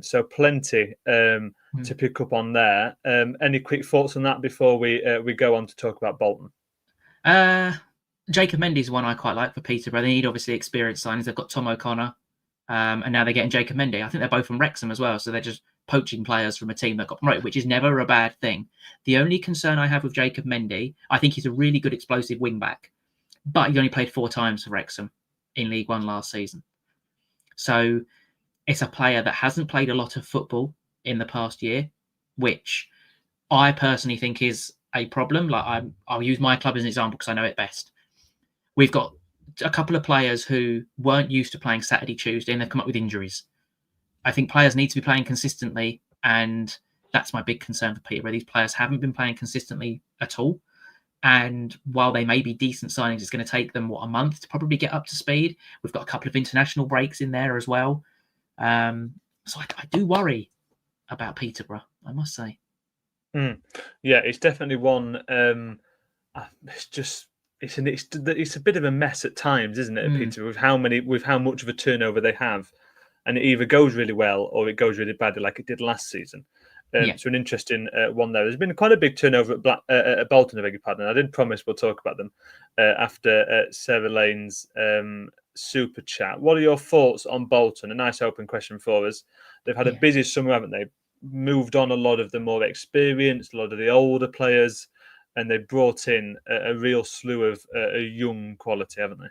So plenty to pick up on there. Any quick thoughts on that before we go on to talk about Bolton? Jacob Mendy is one I quite like for Peterborough. They need obviously experienced signings. They've got Tom O'Connor, and now they're getting Jacob Mendy. I think they're both from Wrexham as well, so they're just poaching players from a team that got promoted, which is never a bad thing. The only concern I have with Jacob Mendy, I think he's a really good explosive wing back, but he only played 4 times for Wrexham in League One last season. So it's a player that hasn't played a lot of football in the past year, which I personally think is a problem. Like I'll use my club as an example because I know it best. We've got a couple of players who weren't used to playing Saturday, Tuesday, and they've come up with injuries. I think players need to be playing consistently, and that's my big concern for Peterborough. These players haven't been playing consistently at all. And while they may be decent signings, it's going to take them, a month to probably get up to speed. We've got a couple of international breaks in there as well. So I do worry about Peterborough, I must say. Yeah, it's definitely one. It's a bit of a mess at times, isn't it, Peterborough, with how much of a turnover they have, and it either goes really well or it goes really badly, like it did last season. So an interesting one there. There's been quite a big turnover at Bolton, I beg your pardon. I did promise we'll talk about them after Sarah Lane's super chat. What are your thoughts on Bolton? A nice open question for us. They've had a busy summer, haven't they? Moved on a lot of the more experienced, a lot of the older players, and they brought in a real slew of young quality, haven't they?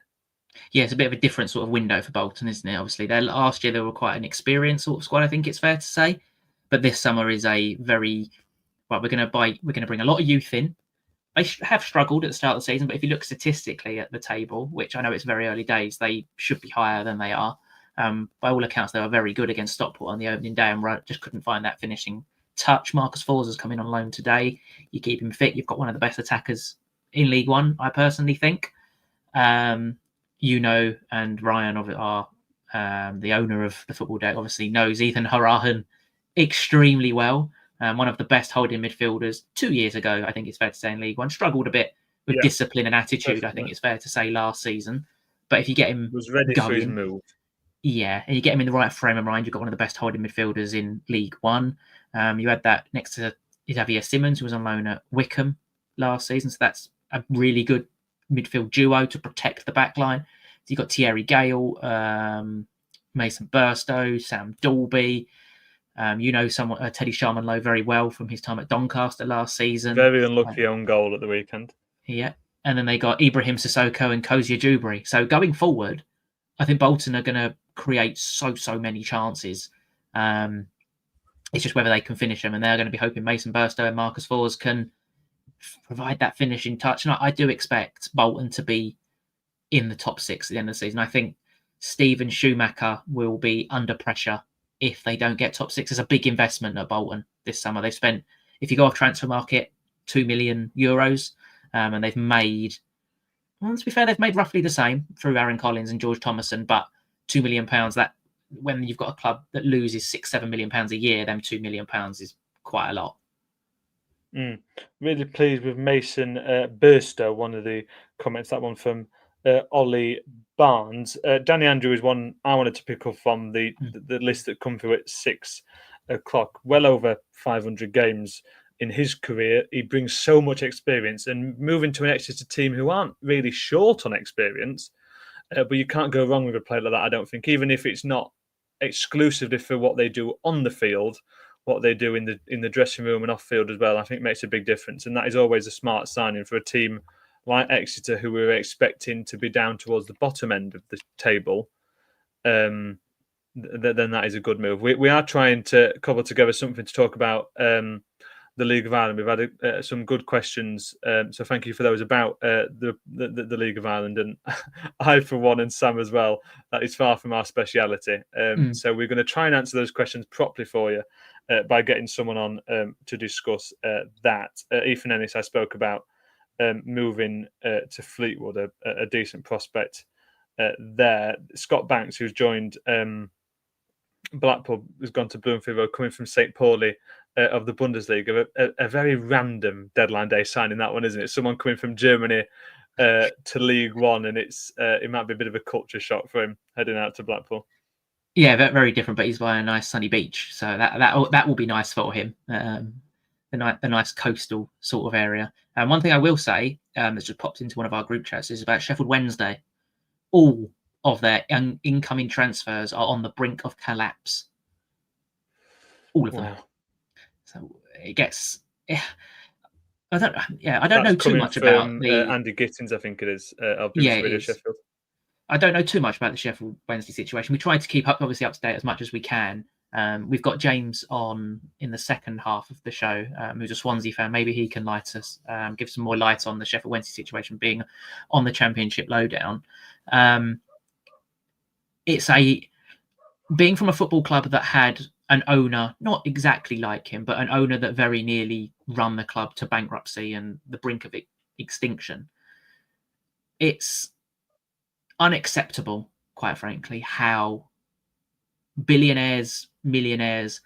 Yeah, it's a bit of a different sort of window for Bolton, isn't it? Obviously, last year they were quite an experienced sort of squad, I think it's fair to say. But this summer is a very we're going to bring a lot of youth in. They have struggled at the start of the season, but if you look statistically at the table, which I know it's very early days, they should be higher than they are. By all accounts, they were very good against Stockport on the opening day and just couldn't find that finishing touch. Marcus Fors has come in on loan today. You keep him fit, you've got one of the best attackers in League One, I personally think. And Ryan are the owner of the Football Deck, obviously knows Ethan Harahan extremely well. One of the best holding midfielders 2 years ago, I think it's fair to say, in League One. Struggled a bit with discipline and attitude, definitely. I think it's fair to say, last season. But if you get him was ready going, for his move. Yeah, and you get him in the right frame of mind, you've got one of the best holding midfielders in League One. You had that next to Xavier Simmons, who was on loan at Wickham last season. So that's a really good midfield duo to protect the back line. So you've got Thierry Gale, Mason Burstow, Sam Dalby. Teddy Sharman-Lowe very well from his time at Doncaster last season. Very unlucky own goal at the weekend. Yeah. And then they got Ibrahim Sissoko and Kozia Dewberry. So going forward, I think Bolton are going to create so many chances. It's just whether they can finish them. And they're going to be hoping Mason Burstow and Marcus Fors can provide that finishing touch. And I do expect Bolton to be in the top 6 at the end of the season. I think Stephen Schumacher will be under pressure if they don't get top 6. It's a big investment at Bolton this summer. They've spent, if you go off transfer market, €2 million, and they've made, well, to be fair, they've made roughly the same through Aaron Collins and George Thomason, but £2 million, that when you've got a club that loses £6-7 million a year, them £2 million is quite a lot. Really pleased with Mason Burstow, one of the comments, that one from Ollie Barnes. Danny Andrew is one I wanted to pick up from the list that come through at 6 o'clock. Well over 500 games in his career. He brings so much experience, and moving to an Exeter team who aren't really short on experience, but you can't go wrong with a player like that, I don't think, even if it's not exclusively for what they do on the field, what they do in the dressing room and off field as well, I think makes a big difference. And that is always a smart signing for a team like Exeter, who we were expecting to be down towards the bottom end of the table. Then that is a good move. We are trying to cobble together something to talk about the League of Ireland. We've had some good questions, so thank you for those about the League of Ireland. And I, for one, and Sam as well, that is far from our speciality. So we're going to try and answer those questions properly for you by getting someone on to discuss that. Ethan Ennis, I spoke about moving to Fleetwood, a decent prospect there. Scott Banks, who's joined Blackpool, has gone to Bloomfield Road, coming from St. Pauli of the Bundesliga. A very random deadline day signing, that one, isn't it? Someone coming from Germany to League One, and it might be a bit of a culture shock for him heading out to Blackpool. Yeah, very different, but he's by a nice sunny beach, so that will be nice for him. The nice coastal sort of area. And one thing I will say that's just popped into one of our group chats is about Sheffield Wednesday. All of their incoming transfers are on the brink of collapse. All of them. Wow. So it gets. I don't know too much about the Andy Gittins, I think it is. Sheffield. I don't know too much about the Sheffield Wednesday situation. We try to keep up to date as much as we can. We've got James on in the second half of the show, who's a Swansea fan. Maybe he can light us, give some more light on the Sheffield Wednesday situation being on the Championship Lowdown. It's being from a football club that had an owner, not exactly like him, but an owner that very nearly run the club to bankruptcy and the brink of extinction. It's unacceptable, quite frankly, how billionaires, millionaires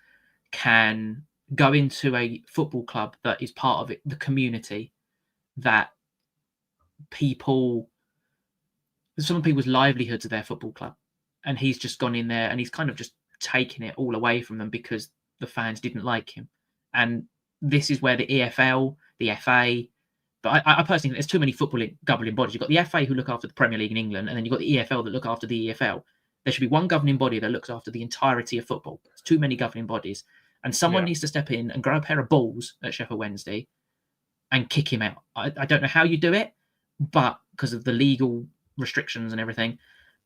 can go into a football club that is part of it, the community, that some people's livelihoods are their football club. And he's just gone in there and he's kind of just taken it all away from them because the fans didn't like him. And this is where the EFL, the FA, but I personally think there's too many football governing bodies. You've got the FA who look after the Premier League in England, and then you've got the EFL that look after the EFL. There should be one governing body that looks after the entirety of football. There's too many governing bodies. And someone needs to step in and grow a pair of balls at Sheffield Wednesday and kick him out. I don't know how you do it, but because of the legal restrictions and everything,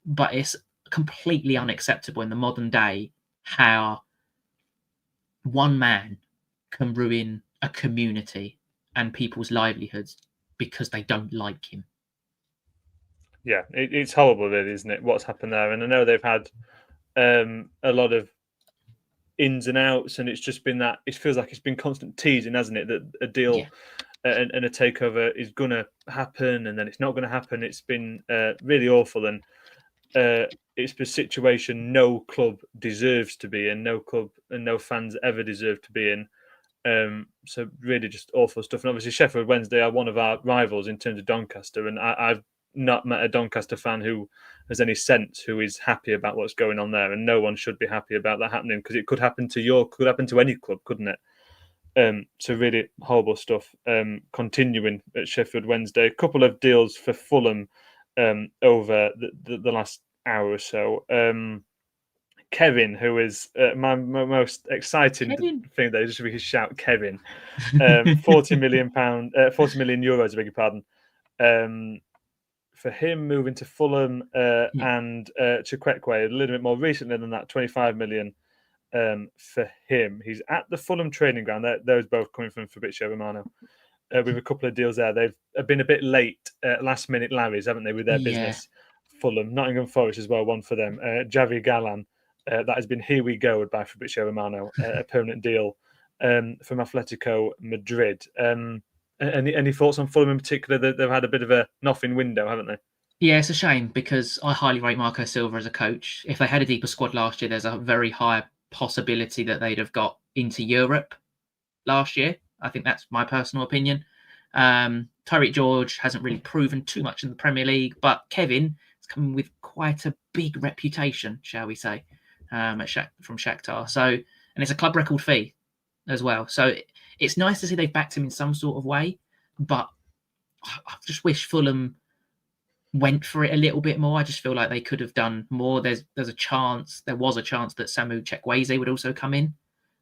but it's completely unacceptable in the modern day how one man can ruin a community and people's livelihoods because they don't like him. Yeah, it's horrible, really, isn't it? What's happened there? And I know they've had a lot of ins and outs, and it's just been that it feels like it's been constant teasing, hasn't it? That a deal and a takeover is going to happen, and then it's not going to happen. It's been really awful, and it's a situation no club deserves to be in, no club and no fans ever deserve to be in. So really just awful stuff. And obviously Sheffield Wednesday are one of our rivals in terms of Doncaster, and I've not met a Doncaster fan who has any sense who is happy about what's going on there, and no one should be happy about that happening because it could happen to any club, couldn't it? So really horrible stuff continuing at Sheffield Wednesday. A couple of deals for Fulham over the last hour or so. Kevin, who is my most exciting thing there, just so we can shout Kevin. 40 million euros, I beg your pardon. For him moving to Fulham and Chikwekwe a little bit more recently than that, 25 million for him. He's at the Fulham training ground. Those both coming from Fabrizio Romano. With a couple of deals there. They've been a bit late, last minute Larrys, haven't they, with their business? Fulham, Nottingham Forest as well, one for them. Javi Galan, that has been here we go by Fabrizio Romano, a permanent deal from Atletico Madrid. Any thoughts on Fulham in particular? They've had a bit of a nothing window, haven't they? Yeah, it's a shame because I highly rate Marco Silva as a coach. If they had a deeper squad last year, there's a very high possibility that they'd have got into Europe last year. I think that's my personal opinion. Tyreek George hasn't really proven too much in the Premier League, but Kevin is coming with quite a big reputation, shall we say, from Shakhtar. So, and it's a club record fee as well. So it's nice to see they've backed him in some sort of way, but I just wish Fulham went for it a little bit more. I just feel like they could have done more. There was a chance that Samu Chukwueze would also come in,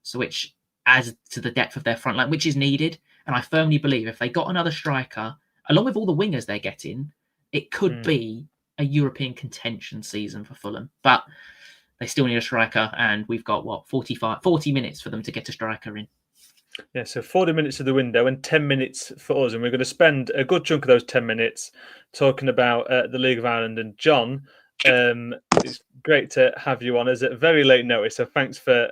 so which adds to the depth of their front line, which is needed. And I firmly believe if they got another striker, along with all the wingers they're getting, it could be a European contention season for Fulham. But they still need a striker, and we've got 40 minutes for them to get a striker in. Yeah, so 40 minutes of the window and 10 minutes for us. And we're going to spend a good chunk of those 10 minutes talking about the League of Ireland. And John, It's great to have you on as at very late notice. So thanks for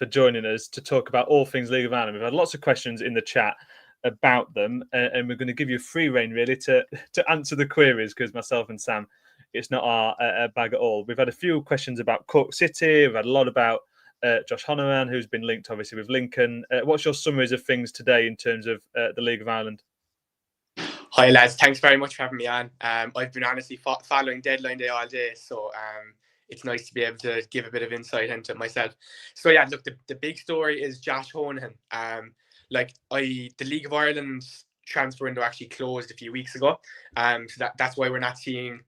joining us to talk about all things League of Ireland. We've had lots of questions in the chat about them, and we're going to give you free rein really to answer the queries, because myself and Sam, it's not our bag at all. We've had a few questions about Cork City. We've had a lot about Josh Honoran, who's been linked obviously with Lincoln. What's your summaries of things today in terms of the League of Ireland? Hi lads, thanks very much for having me on. I've been honestly following deadline day all day, so it's nice to be able to give a bit of insight into it myself. So yeah, look, the big story is Josh Honoran. The League of Ireland transfer window actually closed a few weeks ago, so that's why we're not seeing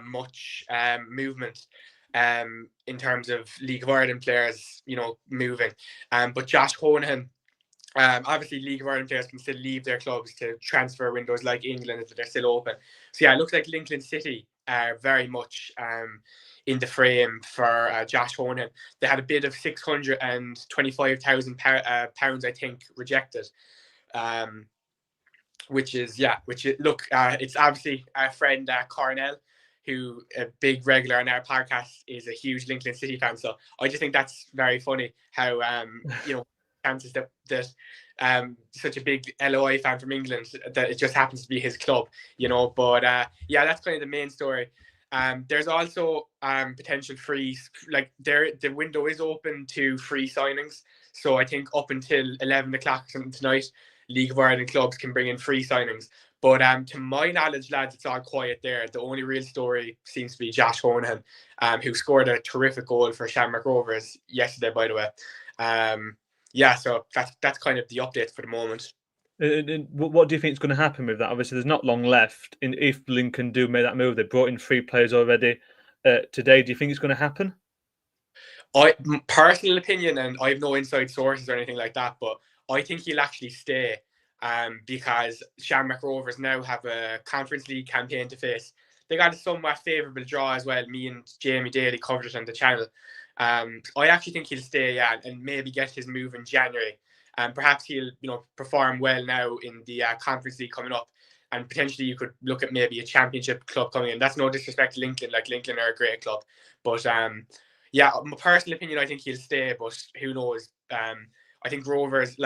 much movement in terms of League of Ireland players, moving. But Josh Honoran, obviously League of Ireland players can still leave their clubs to transfer windows like England if they're still open. So yeah, it looks like Lincoln City are very much in the frame for Josh Honoran. They had a bid of £625,000, I think, rejected. It's obviously our friend Cornell, who a big regular on our podcast, is a huge Lincoln City fan. So I just think that's very funny how chances that such a big LOI fan from England, that it just happens to be his club, But that's kind of the main story. There's also potential frees. The window is open to free signings. So I think up until 11 o'clock or something tonight, League of Ireland clubs can bring in free signings. But to my knowledge, lads, it's all quiet there. The only real story seems to be Josh Honoran, who scored a terrific goal for Shamrock Rovers yesterday, by the way. So that's kind of the update for the moment. What do you think is going to happen with that? Obviously, there's not long left. If Lincoln do make that move, they brought in 3 players already today. Do you think it's going to happen? Personal opinion, and I have no inside sources or anything like that, but I think he'll actually stay because Shamrock Rovers now have a Conference League campaign to face. They got a somewhat favourable draw as well. Me and Jamie Daly covered it on the channel. I actually think he'll stay, and maybe get his move in January. Perhaps he'll, perform well now in the Conference League coming up, and potentially you could look at maybe a Championship club coming in. That's no disrespect to Lincoln. Lincoln are a great club, but my personal opinion, I think he'll stay. But who knows? I think Rovers,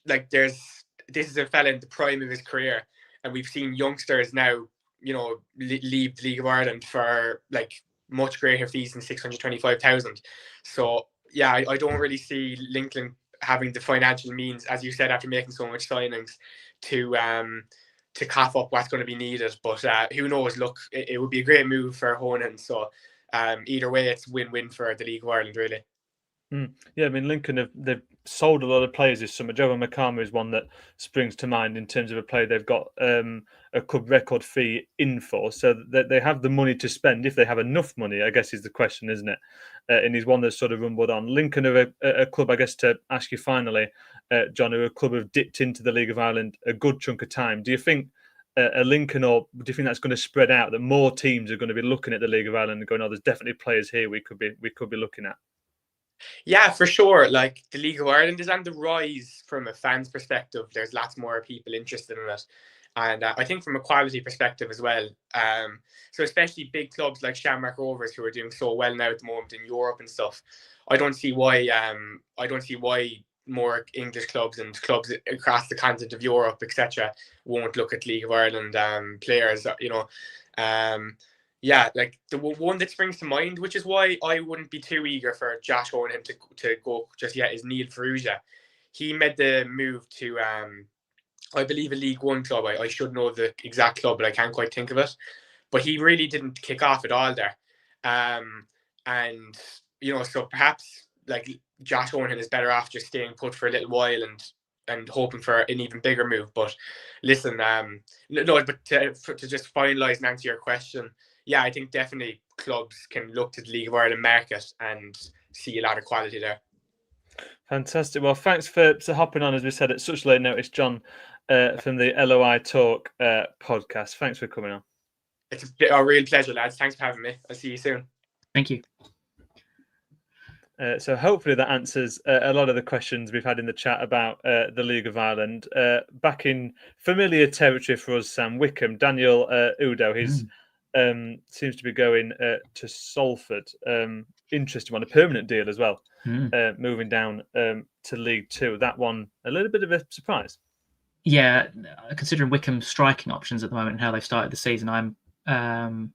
this is a fella in the prime of his career, and we've seen youngsters now, leave the League of Ireland for much greater fees than 625,000. So yeah, I don't really see Lincoln having the financial means, as you said, after making so much signings, to cough up what's going to be needed. But who knows? Look, it would be a great move for Honan. So either way, it's win-win for the League of Ireland, really. Yeah, I mean, Lincoln they've sold a lot of players this summer. Jovan Makama is one that springs to mind in terms of a player they've got a club record fee in for, so that they have the money to spend if they have enough money, I guess is the question, isn't it? And he's one that's sort of rumbled on. Lincoln are a club, I guess, to ask you finally, John, who a club have dipped into the League of Ireland a good chunk of time. Do you think a Lincoln, or do you think that's going to spread out, that more teams are going to be looking at the League of Ireland and going, oh, there's definitely players here we could be looking at? Yeah, for sure. The League of Ireland is on the rise from a fan's perspective. There's lots more people interested in it. And I think from a quality perspective as well. So especially big clubs like Shamrock Rovers, who are doing so well now at the moment in Europe and stuff. I don't see why more English clubs and clubs across the continent of Europe, etc., won't look at League of Ireland players. The one that springs to mind, which is why I wouldn't be too eager for Josh Honoran to go just yet, is Neil Ferrugia. He made the move to, I believe, a League One club. I should know the exact club, but I can't quite think of it. But he really didn't kick off at all there. So perhaps Josh Honoran is better off just staying put for a little while and hoping for an even bigger move. But listen, to just finalise and answer your question, yeah, I think definitely clubs can look to the League of Ireland market and see a lot of quality there. Fantastic. Well, thanks for hopping on, as we said, at such late notice, John, from the LOI Talk podcast. Thanks for coming on. It's a real pleasure, lads. Thanks for having me. I'll see you soon. Thank you. So hopefully that answers a lot of the questions we've had in the chat about the League of Ireland. Back in familiar territory for us, Sam, Wickham, Daniel Udo, he's seems to be going to Salford. Interesting one, a permanent deal as well, moving down to League Two. That one, a little bit of a surprise. Yeah, considering Wycombe's striking options at the moment and how they've started the season, I'm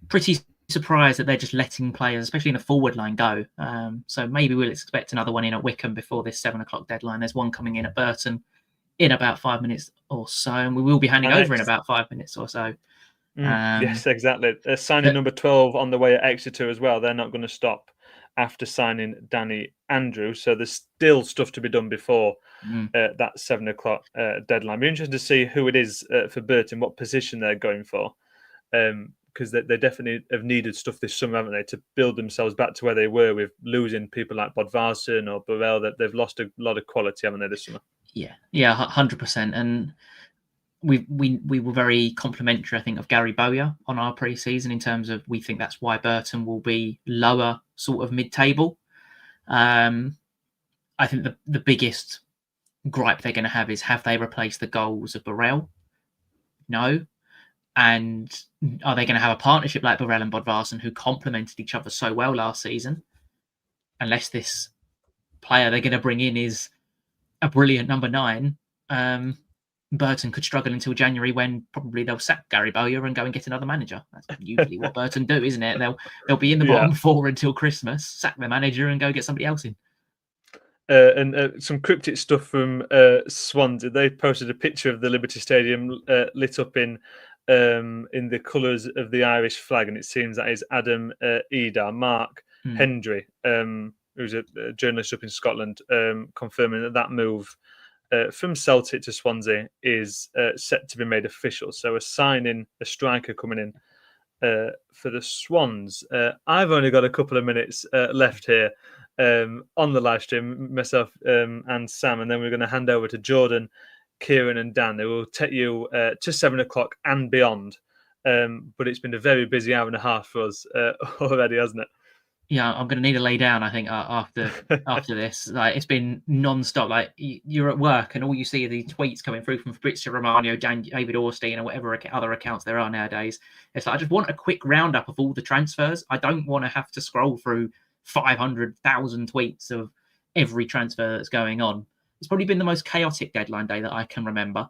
pretty surprised that they're just letting players, especially in the forward line, go. So maybe we'll expect another one in at Wycombe before this 7 o'clock deadline. There's one coming in at Burton in about 5 minutes or so, and we will be handing over in about 5 minutes or so. Yes, exactly. Signing number 12 on the way at Exeter as well. They're not going to stop after signing Danny Andrews. So there's still stuff to be done before that 7 o'clock deadline. Be interested to see who it is for Burton, what position they're going for. Because they definitely have needed stuff this summer, haven't they, to build themselves back to where they were with losing people like Bodvarsson or Burrell. That they've lost a lot of quality, haven't they, this summer? Yeah, 100%. And we were very complimentary, I think, of Gary Bowyer on our pre-season in terms of we think that's why Burton will be lower, sort of mid-table. I think the biggest gripe they're going to have they replaced the goals of Burrell? No. And are they going to have a partnership like Burrell and Bodvarsson who complemented each other so well last season? Unless this player they're going to bring in is a brilliant number 9, Burton could struggle until January when probably they'll sack Gary Bowyer and go and get another manager. That's usually what Burton do, isn't it? They'll be in the bottom 4 until Christmas, sack their manager and go get somebody else in. And some cryptic stuff from Swansea. They posted a picture of the Liberty Stadium lit up in the colours of the Irish flag, and it seems that is Adam Eder, Mark Hendry, who's a journalist up in Scotland, confirming that move from Celtic to Swansea is set to be made official. So a striker coming in for the Swans. I've only got a couple of minutes left here on the live stream, myself and Sam, and then we're going to hand over to Jordan, Kieran and Dan. They will take you to 7 o'clock and beyond. But it's been a very busy hour and a half for us already, hasn't it? Yeah, I'm going to need to lay down, I think, after this. Like, it's been non-stop. Like, you're at work and all you see are these tweets coming through from Fabrizio Romano, David Orstein, or whatever other accounts there are nowadays. It's like, I just want a quick roundup of all the transfers. I don't want to have to scroll through 500,000 tweets of every transfer that's going on. It's probably been the most chaotic deadline day that I can remember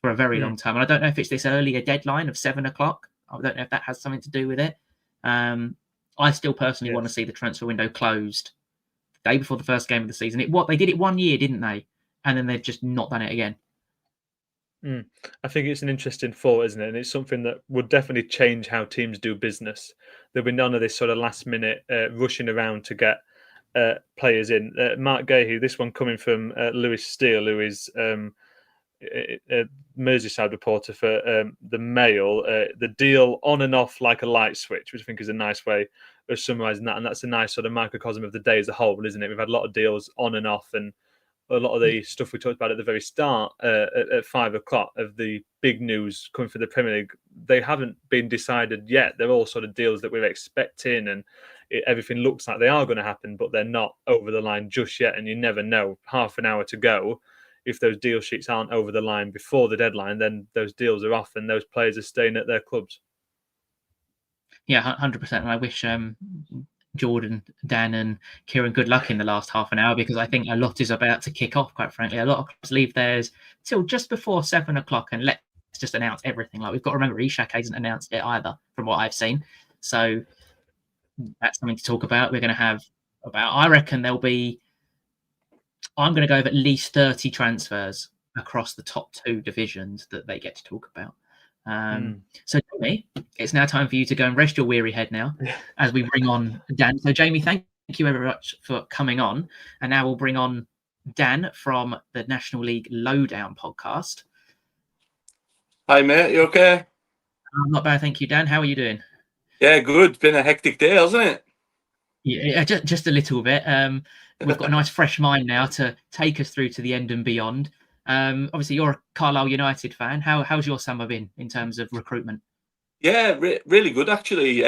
for a very long time. And I don't know if it's this earlier deadline of 7 o'clock. I don't know if that has something to do with it. I still personally want to see the transfer window closed the day before the first game of the season. They did it 1 year, didn't they? And then they've just not done it again. I think it's an interesting thought, isn't it? And it's something that would definitely change how teams do business. There'll be none of this sort of last minute rushing around to get players in. Mark Guehi, this one coming from Lewis Steele, who is a Merseyside reporter for the Mail. The deal on and off like a light switch, which I think is a nice way of summarising that. And that's a nice sort of microcosm of the day as a whole, isn't it? We've had a lot of deals on and off, and a lot of the stuff we talked about at the very start at 5 o'clock of the big news coming for the Premier League, they haven't been decided yet. They're all sort of deals that we're expecting, and everything looks like they are going to happen, but they're not over the line just yet. And you never know. Half an hour to go. If those deal sheets aren't over the line before the deadline, then those deals are off and those players are staying at their clubs. Yeah, 100%. And I wish Jordan, Dan and Kieran good luck in the last half an hour, because I think a lot is about to kick off, quite frankly. A lot of clubs leave theirs till just before 7 o'clock and let's just announce everything. Like, we've got to remember, Ishak hasn't announced it either, from what I've seen. So that's something to talk about. We're going to have I reckon I'm going to go with at least 30 transfers across the top 2 divisions that they get to talk about. So, Jamie, it's now time for you to go and rest your weary head now as we bring on Dan. So, Jamie, thank you very much for coming on. And now we'll bring on Dan from the National League Lowdown podcast. Hi, mate. You okay? Not bad, thank you, Dan. How are you doing? Yeah, good. Been a hectic day, hasn't it? Yeah, just a little bit. We've got a nice fresh mind now to take us through to the end and beyond. Obviously, you're a Carlisle United fan. How's your summer been in terms of recruitment? Yeah, really good actually.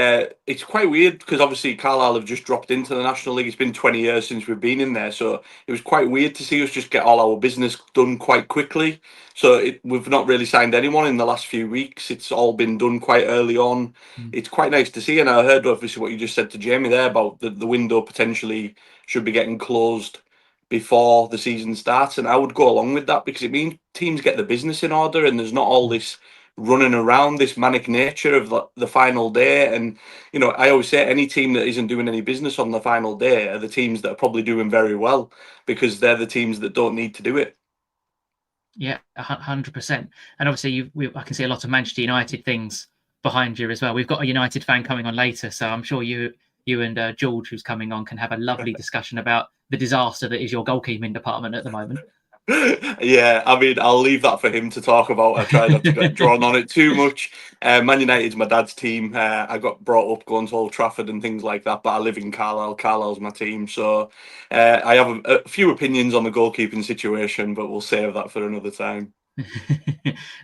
It's quite weird because obviously Carlisle have just dropped into the National League. It's been 20 years since we've been in there, so it was quite weird to see us just get all our business done quite quickly. So we've not really signed anyone in the last few weeks. It's all been done quite early on. It's quite nice to see, and I heard obviously what you just said to Jamie there about the window potentially should be getting closed before the season starts, and I would go along with that because it means teams get the business in order and there's not all this running around, this manic nature of the final day. And I always say any team that isn't doing any business on the final day are the teams that are probably doing very well, because they're the teams that don't need to do it. Yeah, 100%. And obviously I can see a lot of Manchester United things behind you as well. We've got a United fan coming on later, so I'm sure you and George, who's coming on, can have a lovely discussion about the disaster that is your goalkeeping department at the moment. Yeah, I mean, I'll leave that for him to talk about. I try not to get drawn on it too much. Man United's my dad's team. I got brought up going to Old Trafford and things like that, but I live in Carlisle. Carlisle's my team, so I have a few opinions on the goalkeeping situation, but we'll save that for another time.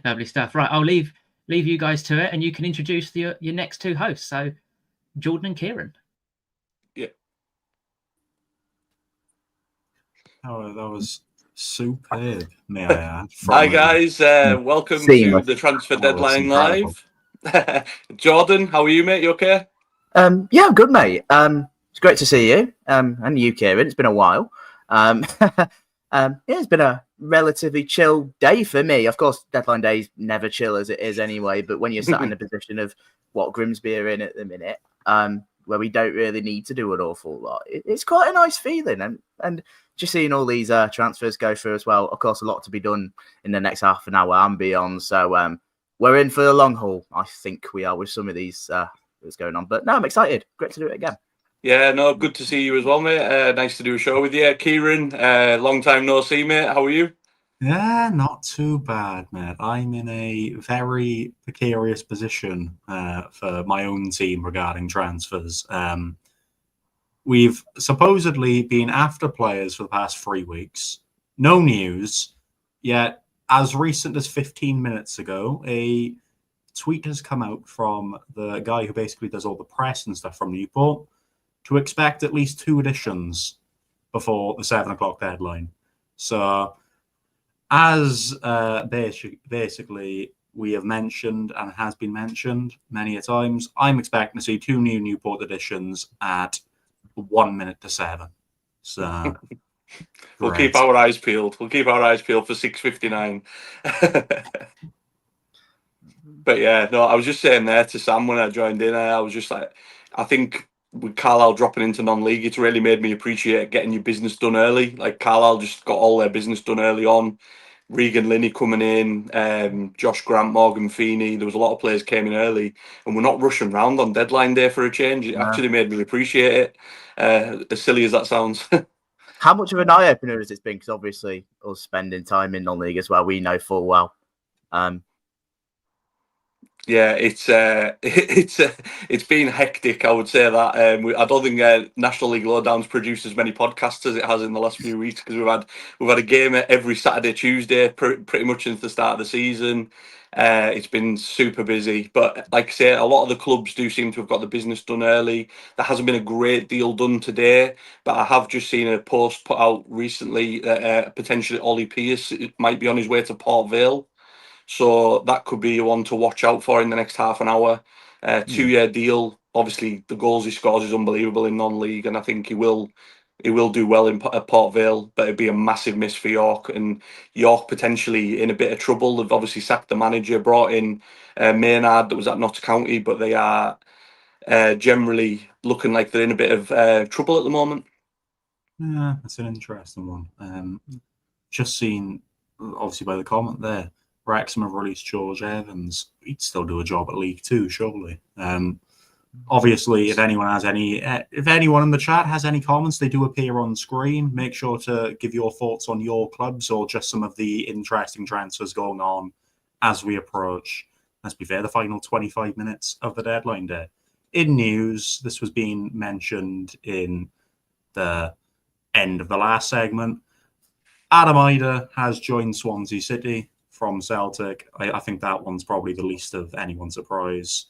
Lovely stuff. Right, I'll leave you guys to it, and you can introduce your next two hosts. So, Jordan and Kieran. Yeah. Oh, that was superb, may I add. Hi guys, welcome to the Transfer Deadline Live. Jordan, how are you, mate? You okay? Yeah, I'm good, mate. It's great to see you, and you, Kieran. It's been a while. It's been a relatively chill day for me. Of course, deadline day is never chill as it is anyway, but when you're sat in the position of what Grimsby are in at the minute, where we don't really need to do an awful lot, it's quite a nice feeling. And just seeing all these transfers go through as well. Of course, a lot to be done in the next half an hour and beyond. So we're in for the long haul. I think we are with some of these that's going on. But no, I'm excited. Great to do it again. Yeah, no, good to see you as well, mate. Nice to do a show with you. Kieran, long time no see, mate. How are you? Yeah, not too bad, mate. I'm in a very precarious position for my own team regarding transfers. We've supposedly been after players for the past 3 weeks. No news, yet as recent as 15 minutes ago, a tweet has come out from the guy who basically does all the press and stuff from Newport to expect at least 2 additions before the 7 o'clock deadline. So, as basically we have mentioned and has been mentioned many a times, I'm expecting to see 2 new Newport additions at 1 minute to 7. So we'll keep our eyes peeled. We'll keep our eyes peeled for 6:59. But yeah, no, I was just saying there to Sam when I joined in. I was just like, I think with Carlisle dropping into non-league, it's really made me appreciate getting your business done early. Like Carlisle just got all their business done early on. Regan Linney coming in, Josh Grant, Morgan Feeney. There was a lot of players came in early, and we're not rushing around on deadline day for a change. It actually made me appreciate it, as silly as that sounds. How much of an eye-opener has it been? Because obviously us spending time in non-league as well, we know full well. Yeah, it's been hectic. I would say that. I don't think National League Lowdown's produced as many podcasts as it has in the last few weeks, because we've had a game every Saturday, Tuesday, pretty much since the start of the season. It's been super busy, but like I say, a lot of the clubs do seem to have got the business done early. There hasn't been a great deal done today, but I have just seen a post put out recently that potentially Ollie Pearce might be on his way to Port Vale. So that could be one to watch out for in the next half an hour. 2-year deal. Obviously, the goals he scores is unbelievable in non-league, and I think he will do well at Port Vale. But it'd be a massive miss for York, and York potentially in a bit of trouble. They've obviously sacked the manager, brought in Maynard that was at Notts County, but they are generally looking like they're in a bit of trouble at the moment. Yeah, that's an interesting one. Just seen, obviously by the comment there, Wrexham have released George Evans. He'd still do a job at League Two, surely. Obviously, if anyone in the chat has any comments, they do appear on screen. Make sure to give your thoughts on your clubs or just some of the interesting transfers going on as we approach, let's be fair, the final 25 minutes of the deadline day. In news, this was being mentioned in the end of the last segment. Adam Ida has joined Swansea City from Celtic. I think that one's probably the least of anyone's surprise.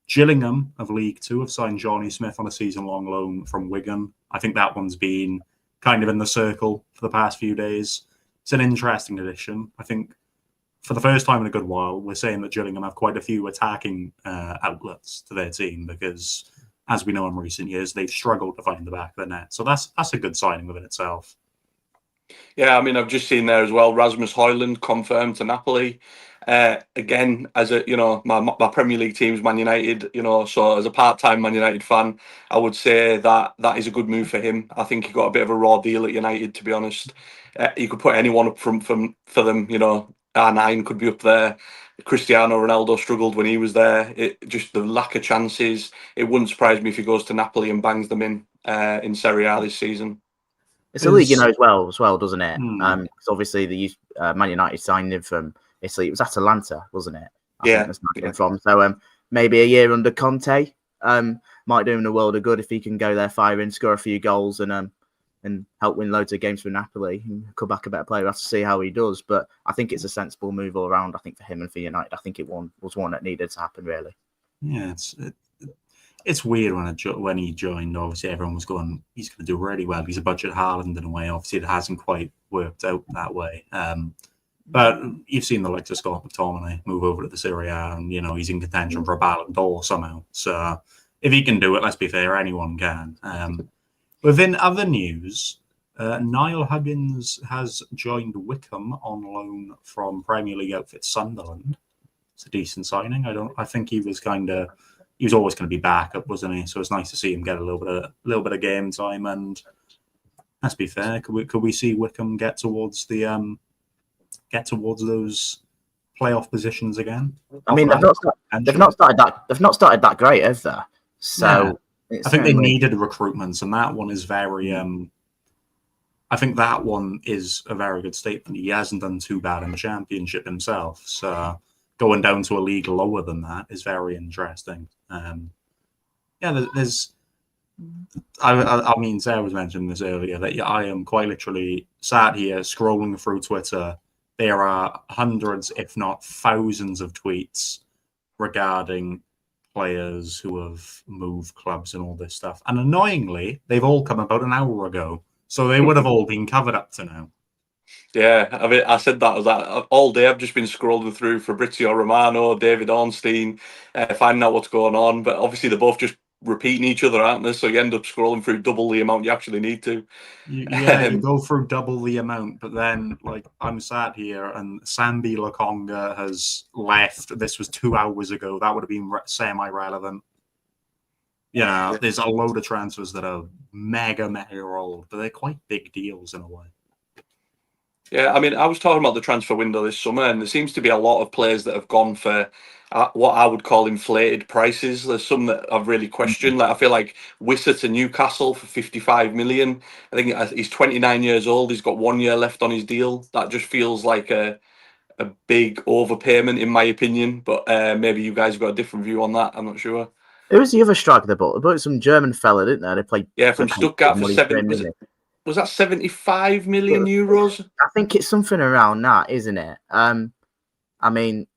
Gillingham of League Two have signed Johnny Smith on a season-long loan from Wigan. I think that one's been kind of in the circle for the past few days. It's an interesting addition. I think for the first time in a good while, we're saying that Gillingham have quite a few attacking outlets to their team because, as we know in recent years, they've struggled to find the back of the net. So that's a good signing within itself. Yeah, I mean, I've just seen there as well, Rasmus Højlund confirmed to Napoli. Again, as a, my Premier League team's Man United, so as a part-time Man United fan, I would say that is a good move for him. I think he got a bit of a raw deal at United, to be honest. You could put anyone up for them, R9 could be up there. Cristiano Ronaldo struggled when he was there. Just the lack of chances. It wouldn't surprise me if he goes to Napoli and bangs them in Serie A this season. It's a league you know as well, doesn't it? Because obviously the Man United signed him from Italy. It was Atalanta, wasn't it? I think that's not him from. So maybe a year under Conte might do him the world of good if he can go there firing, score a few goals, and help win loads of games for Napoli and come back a better player. We'll have to see how he does. But I think it's a sensible move all around. I think for him and for United, I think it was one that needed to happen, really. Yeah, it's weird when he joined. Obviously, everyone was going, he's going to do really well. He's a budget Haaland in a way. Obviously, it hasn't quite worked out that way. But you've seen the likes of Scott McTominay move over to the Serie A, and he's in contention for a Ballon d'Or somehow. So if he can do it, let's be fair, anyone can. Within other news, Niall Huggins has joined Wycombe on loan from Premier League outfit Sunderland. It's a decent signing. I think he was always going to be backup, wasn't he? So it's nice to see him get a little bit of game time. And let's be fair, could we see Wycombe get towards those playoff positions again? I mean, they've not started that great, have they? So yeah. I think they needed recruitments, and that one is very. I think that one is a very good statement. He hasn't done too bad in the Championship himself, so going down to a league lower than that is very interesting. There's. I mean, Sarah was mentioning this earlier that I am quite literally sat here scrolling through Twitter. There are hundreds, if not thousands, of tweets regarding players who have moved clubs and all this stuff. And annoyingly, they've all come about an hour ago. So they would have all been covered up to now. Yeah, I mean, I said that all day. I've just been scrolling through Fabrizio Romano, David Ornstein, finding out what's going on. But obviously, they're both just repeating each other, aren't they? So you end up scrolling through double the amount you actually need to. You go through double the amount, but then, I'm sat here and Sambi Lokonga has left. This was 2 hours ago. That would have been semi-relevant. There's a load of transfers that are mega old, but they're quite big deals in a way. Yeah, I mean, I was talking about the transfer window this summer, and there seems to be a lot of players that have gone for what I would call inflated prices. There's some that I've really questioned. I feel like Wissa to Newcastle for 55 million. I think he's 29 years old. He's got 1 year left on his deal. That just feels like a big overpayment, in my opinion. But maybe you guys have got a different view on that. I'm not sure. Who was the other striker they bought? They bought some German fella, didn't they? They played. Yeah, from Stuttgart for 7 million. Was that 75 million euros? I think it's something around that, isn't it? I mean,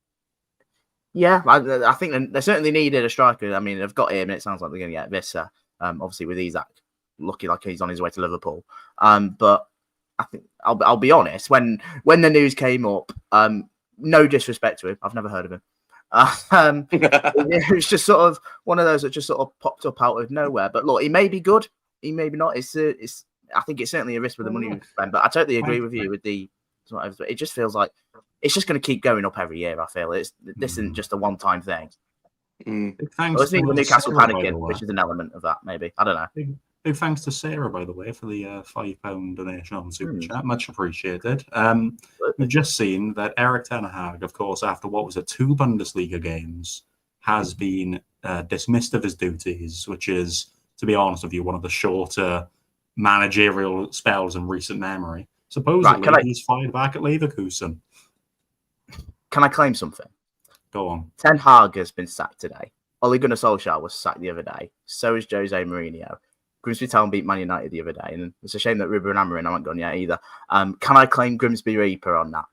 yeah, I think they certainly needed a striker. I mean, they've got him, and it sounds like they're going to get Vissa. Obviously, with Isak, looking like he's on his way to Liverpool. But I think I'll be honest. When the news came up, no disrespect to him, I've never heard of him. It was just sort of one of those that just sort of popped up out of nowhere. But look, he may be good, he may be not. I think it's certainly a risk with the money we spend. But I totally agree with you with the. It just feels like it's just going to keep going up every year. I feel this isn't just a one-time thing. Thanks. I think the Newcastle panicking, which is an element of that. Maybe I don't know. Big thanks to Sarah, by the way, for the £5 donation on Super Chat. Much appreciated. We've just seen that Eric Ten Hag, of course, after 2 Bundesliga games, has been dismissed of his duties, which is, to be honest with you, one of the shorter managerial spells in recent memory. Supposedly, he's fired back at Leverkusen. Can I claim something? Go on. Ten Hag has been sacked today. Ole Gunnar Solskjaer was sacked the other day. So is Jose Mourinho. Grimsby Town beat Man United the other day, and it's a shame that Ruben Amorim haven't gone yet either. Can I claim Grimsby Reaper on that?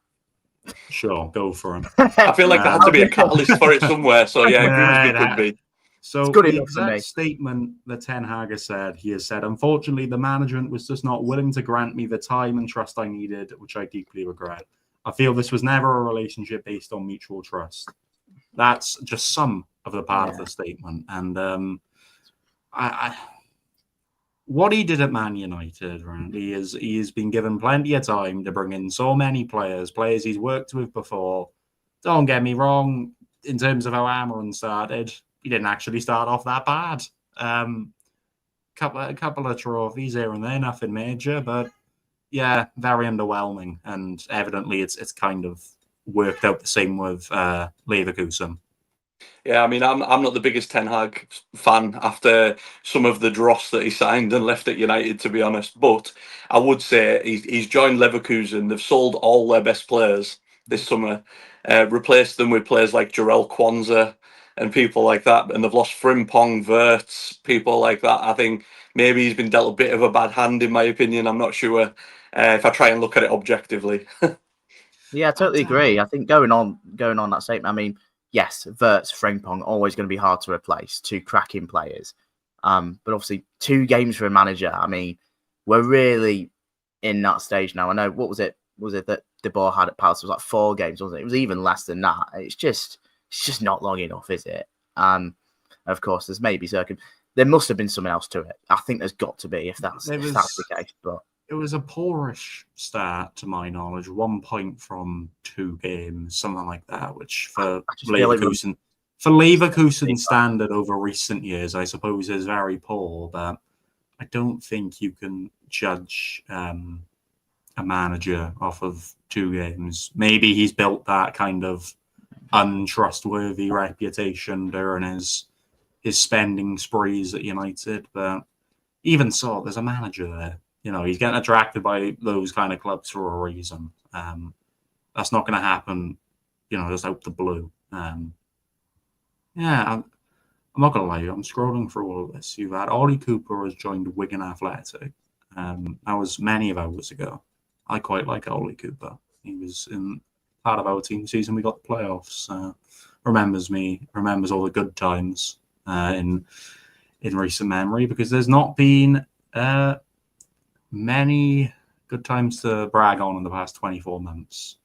Sure, go for him. I feel like there had to be a catalyst for it somewhere. So yeah, Grimsby could be. So It's good the enough for me. exact statement that Ten Hag has said, unfortunately, the management was just not willing to grant me the time and trust I needed, which I deeply regret. I feel this was never a relationship based on mutual trust. That's just some of the part of the statement. And what he did at Man United, right, he has been given plenty of time to bring in so many players he's worked with before. Don't get me wrong, in terms of how Amarin started, he didn't actually start off that bad. Couple of trophies here and there, nothing major, but yeah, very underwhelming. And evidently, it's kind of worked out the same with Leverkusen. Yeah, I mean, I'm not the biggest Ten Hag fan after some of the dross that he signed and left at United, to be honest. But I would say he's joined Leverkusen. They've sold all their best players this summer, replaced them with players like Jarell Kwanzaa and people like that, and they've lost Frimpong, Wirtz, people like that. I think maybe he's been dealt a bit of a bad hand, in my opinion. I'm not sure if I try and look at it objectively. Yeah, I totally agree. I think going on that statement, I mean, yes, Wirtz, Frimpong, always going to be hard to replace, two cracking players. But obviously, 2 games for a manager. I mean, we're really in that stage now. I know, what was it? Was it that De Boer had at Palace? It was like 4 games, wasn't it? It was even less than that. It's just not long enough, is it? Of course, there's maybe there must have been something else to it. I think there's got to be if that's the case. But it was a poorish start, to my knowledge. 1 point from 2 games, something like that. Which for Leverkusen standard over recent years, I suppose is very poor. But I don't think you can judge a manager off of 2 games. Maybe he's built that kind of untrustworthy reputation during his spending sprees at United, but even so, there's a manager there. You know, he's getting attracted by those kind of clubs for a reason. That's not going to happen, you know, just out the blue. I'm not going to lie, I'm scrolling through all of this. You've had Ollie Cooper has joined Wigan Athletic. That was many of hours ago. I quite like Ollie Cooper. He was in part of our team season. We got the playoffs. Remembers all the good times in recent memory, because there's not been many good times to brag on in the past 24 months.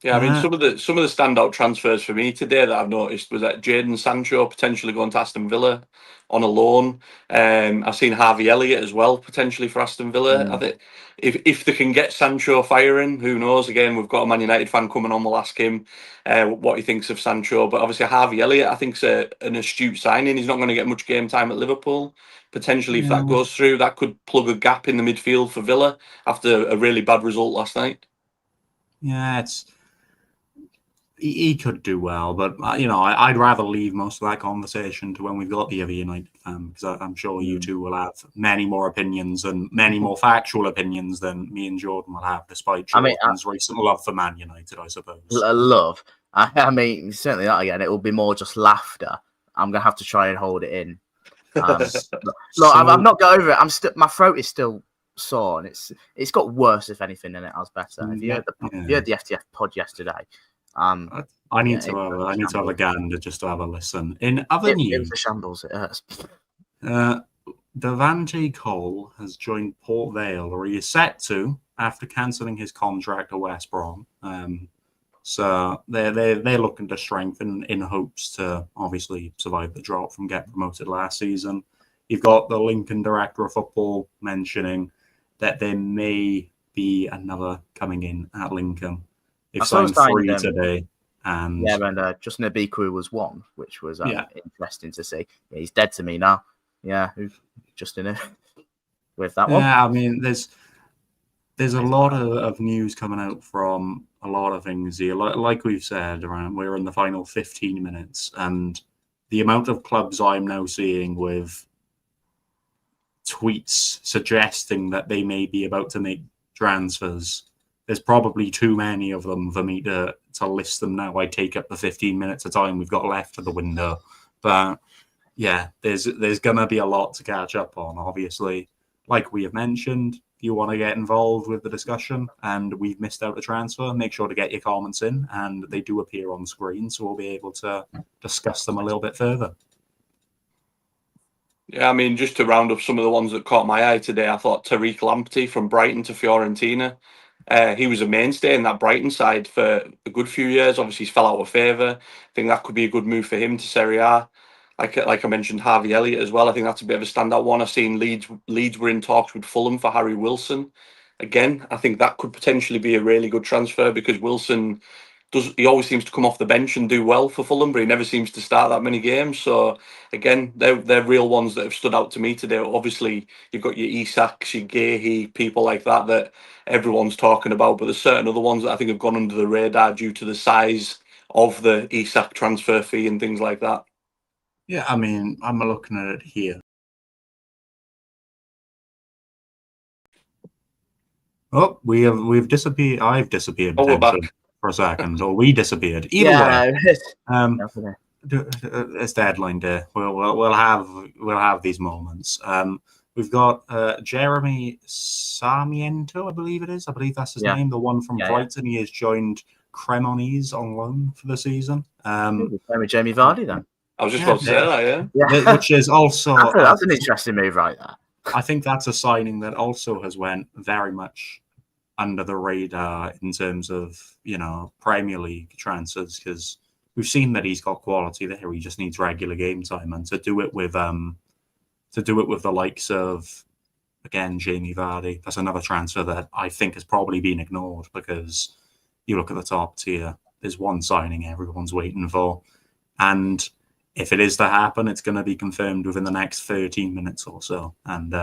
Yeah, I mean, some of the standout transfers for me today that I've noticed was that Jadon Sancho potentially going to Aston Villa on a loan. I've seen Harvey Elliott as well potentially for Aston Villa. I think if they can get Sancho firing, who knows? Again, we've got a Man United fan coming on. We'll ask him what he thinks of Sancho. But obviously, Harvey Elliott, I think, is an astute signing. He's not going to get much game time at Liverpool. Potentially, if that goes through, that could plug a gap in the midfield for Villa after a really bad result last night. Yeah, he could do well, but you know, I'd rather leave most of that conversation to when we've got the other United fan, because I'm sure you two will have many more opinions and many more factual opinions than me and Jordan will have, despite Jordan's recent love for Man United, I suppose. Love. I mean, certainly not again. It will be more just laughter. I'm gonna have to try and hold it in. Look, I've not got over it. My throat is still sore, and it's got worse, if anything, than it has better. If you heard the FTF pod yesterday. I need to have a gander just to have a listen. In other news, it was a shambles. It hurts. Devante Cole has joined Port Vale, or he is set to, after cancelling his contract at West Brom. So they're looking to strengthen in hopes to obviously survive the drop from getting promoted last season. You've got the Lincoln director of football mentioning that there may be another coming in at Lincoln. They've signed 3 today. And Justin Abiku was 1, which was interesting to see. Yeah, he's dead to me now. Yeah, Justin with that one. Yeah, I mean, there's a lot of news coming out from a lot of things here. Like we've said, we're in the final 15 minutes, and the amount of clubs I'm now seeing with tweets suggesting that they may be about to make transfers, there's probably too many of them for me to list them now. I take up the 15 minutes of time we've got left of the window. But yeah, there's going to be a lot to catch up on, obviously. Like we have mentioned, you want to get involved with the discussion and we've missed out a transfer, make sure to get your comments in, and they do appear on screen, so we'll be able to discuss them a little bit further. Yeah, I mean, just to round up some of the ones that caught my eye today, I thought Tariq Lamptey from Brighton to Fiorentina. He was a mainstay in that Brighton side for a good few years. Obviously, he's fell out of favour. I think that could be a good move for him to Serie A. Like I mentioned, Harvey Elliott as well. I think that's a bit of a standout one. I've seen Leeds were in talks with Fulham for Harry Wilson. Again, I think that could potentially be a really good transfer because Wilson he always seems to come off the bench and do well for Fulham, but he never seems to start that many games. So again, they're real ones that have stood out to me today. Obviously, you've got your Isaks, your Guehi, people like that everyone's talking about, but there's certain other ones that I think have gone under the radar due to the size of the Isak transfer fee and things like that. Yeah, I mean, I'm looking at it here. Oh, we've disappeared. I've disappeared. Oh, we're back for a second, or we disappeared. Either way, Definitely. it's deadline day. We'll have these moments. We've got Jeremy Sarmiento, I believe it is. I believe that's his name. The one from Brighton. He has joined Cremonese on loan for the season. With Jamie Vardy then. I was just about to say that, yeah. Which is also that's an interesting move, right? That I think that's a signing that also has went very much under the radar in terms of Premier League transfers, because we've seen that he's got quality there. He just needs regular game time, and to do it with the likes of, again, Jamie Vardy, that's another transfer that I think has probably been ignored, because you look at the top tier, there's one signing everyone's waiting for, and if it is to happen, it's going to be confirmed within the next 13 minutes or so, and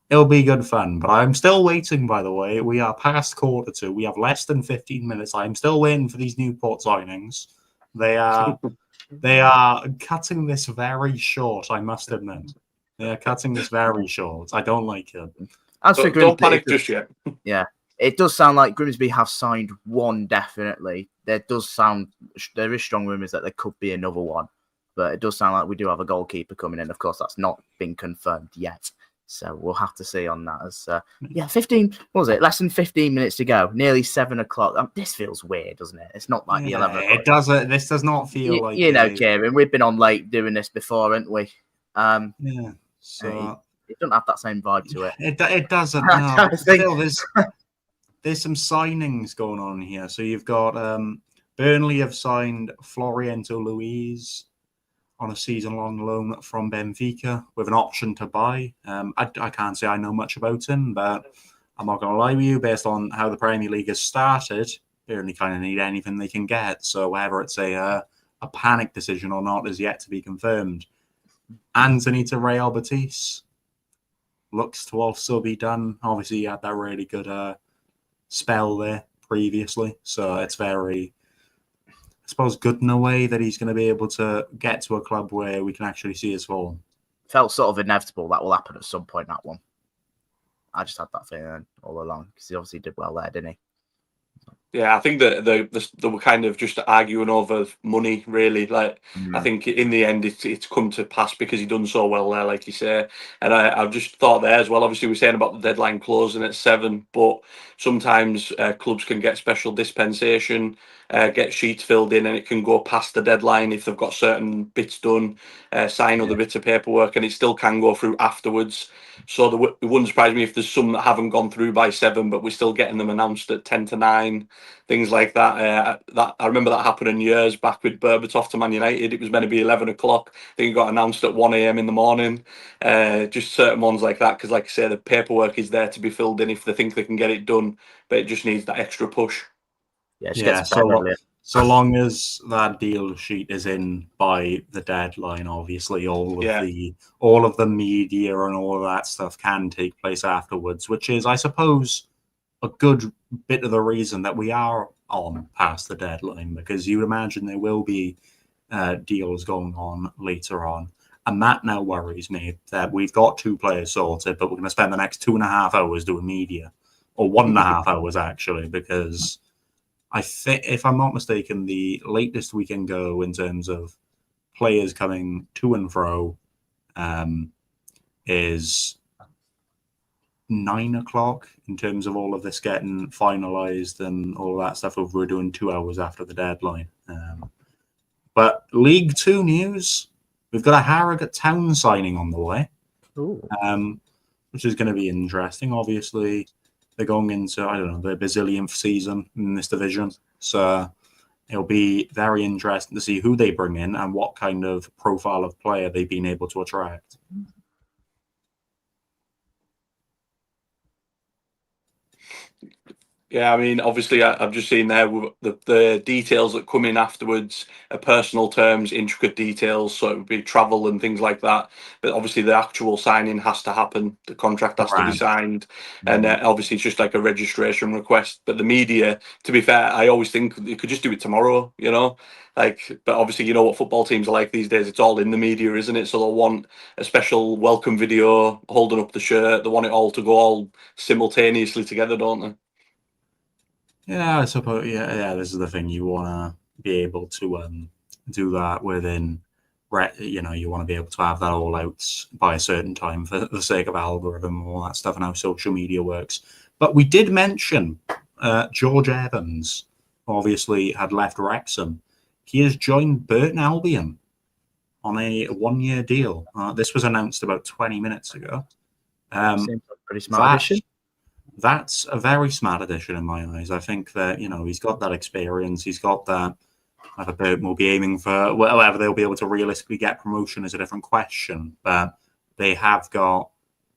it'll be good fun. But I'm still waiting, by the way. We are past 2:45. We have less than 15 minutes. I'm still waiting for these Newport signings. They are cutting this very short, I must admit. They are cutting this very short. I don't like it. As for Don't panic just yet. Yeah. It does sound like Grimsby have signed one, definitely. There is strong rumours that there could be another one, but it does sound like we do have a goalkeeper coming in. Of course, that's not been confirmed yet, so we'll have to see on that. As 15, what was it? Less than 15 minutes to go. Nearly 7 o'clock. This feels weird, doesn't it? It's not like the 11 o'clock. It doesn't. This does not feel like Kieran. We've been on late doing this before, haven't we? So it doesn't have that same vibe to it. It doesn't. No. Still, there's some signings going on here. So you've got Burnley have signed Floriento Luis on a season-long loan from Benfica with an option to buy. I can't say I know much about him, but I'm not going to lie with you. Based on how the Premier League has started, Burnley kind of need anything they can get. So whether it's a panic decision or not is yet to be confirmed. Anthony to Real Betis looks to also be done. Obviously, he had that really good spell there previously, so it's very, I suppose, good in a way that he's going to be able to get to a club where we can actually see his form. Felt sort of inevitable that will happen at some point, that one. I just had that feeling all along, because he obviously did well there, didn't he? Yeah, I think that they were kind of just arguing over money, really. I think in the end, it's come to pass because he done so well there, like you say. And I've just thought there as well. Obviously, we're saying about the deadline closing at 7, but sometimes clubs can get special dispensation, get sheets filled in, and it can go past the deadline if they've got certain bits done, sign other bits of paperwork, and it still can go through afterwards. So it wouldn't surprise me if there's some that haven't gone through by 7, but we're still getting them announced at 10 to 9, things like that. I remember that happening years back with Berbatov to Man United. It was meant to be 11 o'clock. I think it got announced at 1 a.m. in the morning. Just certain ones like that, because like I say, the paperwork is there to be filled in if they think they can get it done, but it just needs that extra push. So long as that deal sheet is in by the deadline, obviously all of the media and all of that stuff can take place afterwards, which is, I suppose, a good bit of the reason that we are on past the deadline, because you would imagine there will be deals going on later on. And that now worries me, that we've got 2 players sorted, but we're going to spend the next 2.5 hours doing media, or 1.5 hours actually, because I think, if I'm not mistaken, the latest we can go in terms of players coming to and fro is 9 o'clock in terms of all of this getting finalised and all that stuff. We're doing 2 hours after the deadline. But League Two news, we've got a Harrogate Town signing on the way, which is going to be interesting. Obviously, they're going into, I don't know, their bazillionth season in this division. So it'll be very interesting to see who they bring in and what kind of profile of player they've been able to attract. Yeah, I mean, obviously, I've just seen there the details that come in afterwards are personal terms, intricate details, so it would be travel and things like that. But obviously, the actual signing has to happen. The contract has to be signed, and obviously, it's just like a registration request. But the media, to be fair, I always think you could just do it tomorrow, you know. Like, but obviously, you know what football teams are like these days. It's all in the media, isn't it? So they'll want a special welcome video holding up the shirt. They want it all to go all simultaneously together, don't they? Yeah, I suppose. Yeah. This is the thing. You want to be able to do that within. You know, you want to be able to have that all out by a certain time for the sake of algorithm and all that stuff and how social media works. But we did mention George Evans. Obviously, had left Wrexham. He has joined Burton Albion on a 1-year deal. This was announced about 20 minutes ago. Seems like a pretty smart addition. That's a very smart addition in my eyes. I think that, you know, he's got that experience. He's got that. Whether Burton will be aiming for, whether they'll be able to realistically get promotion is a different question. But they have got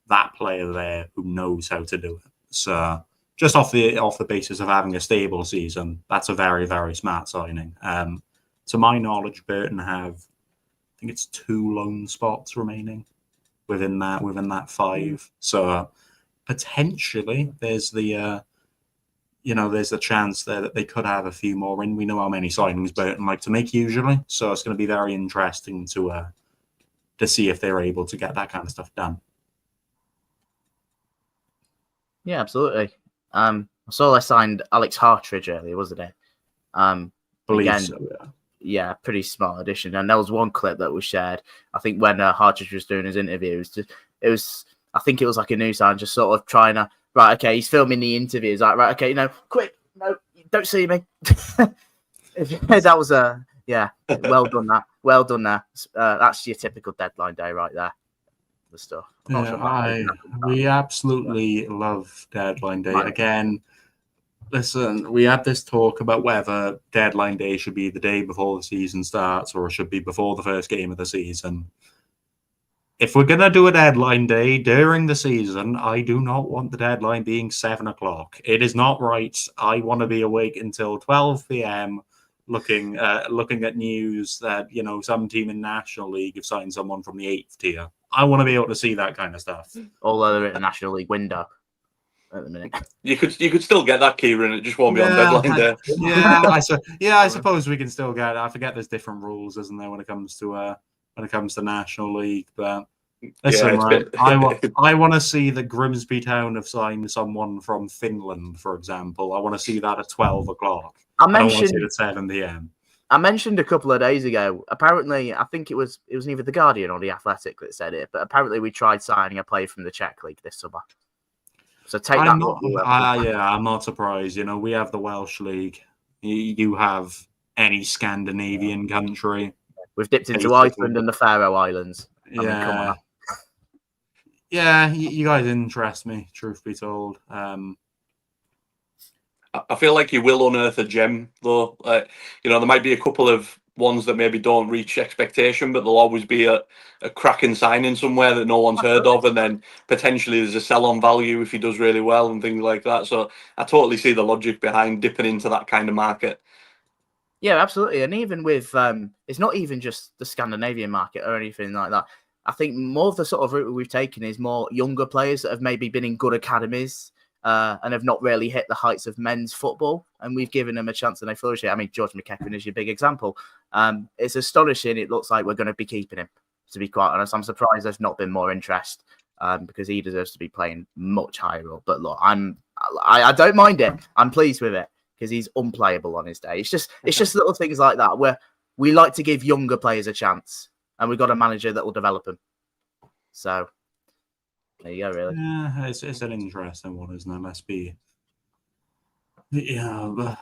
that player there who knows how to do it. So just off the basis of having a stable season, that's a very, very smart signing. To my knowledge, Burton have, I think it's 2 loan spots remaining within that 5. So potentially there's the there's the chance there that they could have a few more in. We know how many signings Burton like to make usually, so it's going to be very interesting to see if they're able to get that kind of stuff done. Yeah, absolutely. I saw they signed Alex Hartridge earlier, wasn't it? Again, So, yeah, pretty smart addition. And there was one clip that was shared. I think when Hartridge was doing his interview, I think it was like a news sign, just sort of trying to, right, okay, he's filming the interview. He's like, right, okay, quick, no, don't see me. That was well done that. Well done there. That's your typical deadline day right there. The stuff. We absolutely love deadline day. Again, listen, we had this talk about whether deadline day should be the day before the season starts or it should be before the first game of the season. If we're going to do a deadline day during the season, I do not want the deadline being 7 o'clock. It is not right. I want to be awake until 12 p.m. looking at news that, you know, some team in National League have signed someone from the 8th tier. I want to be able to see that kind of stuff. Although they're in the National League window at the minute. You could still get that, Kieran. It just won't be on deadline day. I suppose we can still get it. I forget there's different rules, isn't there, when it comes to National League. But listen, I want to see that Grimsby Town have signed someone from Finland, for example. I want to see that at 12 o'clock. I don't want to see it at 7 p.m. I mentioned a couple of days ago, apparently, I think it was either The Guardian or The Athletic that said it, but apparently we tried signing a player from the Czech League this summer. So take that. I'm not surprised. You know, we have the Welsh League. You have any Scandinavian country. We've dipped into Iceland and the Faroe Islands. Yeah. Yeah, you guys interest me, truth be told. I feel like you will unearth a gem, though. You know, there might be a couple of ones that maybe don't reach expectation, but there'll always be a cracking signing somewhere that no one's heard of, and then potentially there's a sell-on value if he does really well and things like that. So I totally see the logic behind dipping into that kind of market. Yeah, absolutely. And even with, it's not even just the Scandinavian market or anything like that. I think more of the sort of route we've taken is more younger players that have maybe been in good academies and have not really hit the heights of men's football. And we've given them a chance and they flourish here. I mean, George McKechnie is your big example. It's astonishing. It looks like we're going to be keeping him, to be quite honest. I'm surprised there's not been more interest because he deserves to be playing much higher up. But look, I don't mind it. I'm pleased with it because he's unplayable on his day. It's just little things like that where we like to give younger players a chance and we've got a manager that will develop them. So There you go, really. Yeah, it's an interesting one, isn't it? Let's be,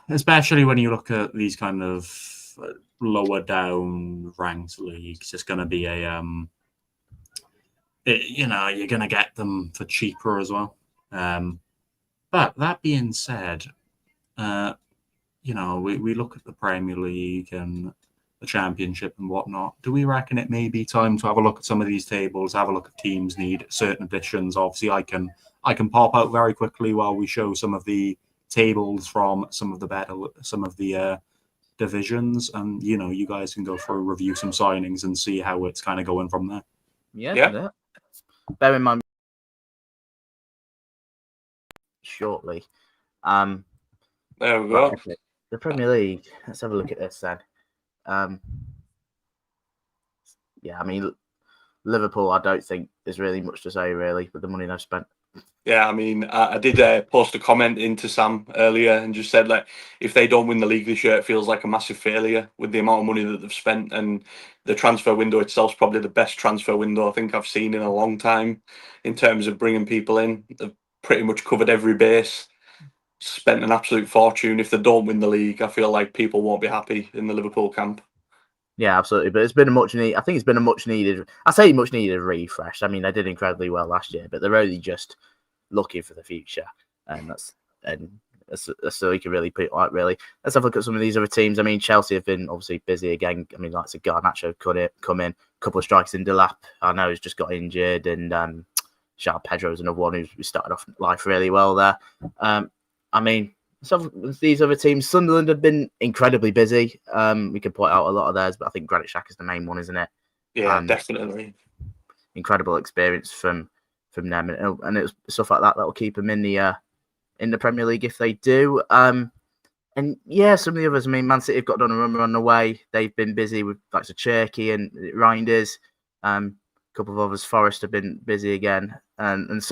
especially when you look at these kind of lower down ranked leagues, it's going to be you're going to get them for cheaper as well. But that being said, we look at the Premier League and the Championship and whatnot. Do we reckon it may be time to have a look at some of these tables, have a look at teams need certain additions? Obviously, I can pop out very quickly while we show some of the tables from some of the divisions, and you guys can go through, review some signings, and see how it's kind of going from there. Yeah. Bear in mind, shortly. There we go. Right, the Premier League. Let's have a look at this then. Yeah, I mean, Liverpool, I don't think there's really much to say, really, with the money they've spent. Yeah, I mean, I did post a comment into Sam earlier and just said, like, if they don't win the league this year, it feels like a massive failure with the amount of money that they've spent. And the transfer window itself is probably the best transfer window I think I've seen in a long time in terms of bringing people in. They've pretty much covered every base, spent an absolute fortune. If they don't win the league, I feel like people won't be happy in the Liverpool camp. Yeah, absolutely. But it's been a much needed. I think it's been a much needed. I say much needed refresh. I mean, they did incredibly well last year, but they're only just looking for the future, and that's so you can really put it like, really. Let's have a look at some of these other teams. I mean, Chelsea have been obviously busy again. I mean, like Garnacho could come in, a couple of strikers in Delap. I know he's just got injured, and Charles Pedro's another one who started off life really well there. I mean, some of these other teams, Sunderland have been incredibly busy. We can point out a lot of theirs, but I think Granit Xhaka is the main one, isn't it? Yeah, definitely. Incredible experience from them, and it's stuff like that will keep them in the Premier League if they do. And yeah, some of the others. I mean, Man City have got done a run on the way. They've been busy with like Cherky and Reinders. A couple of others, Forest have been busy again, and there's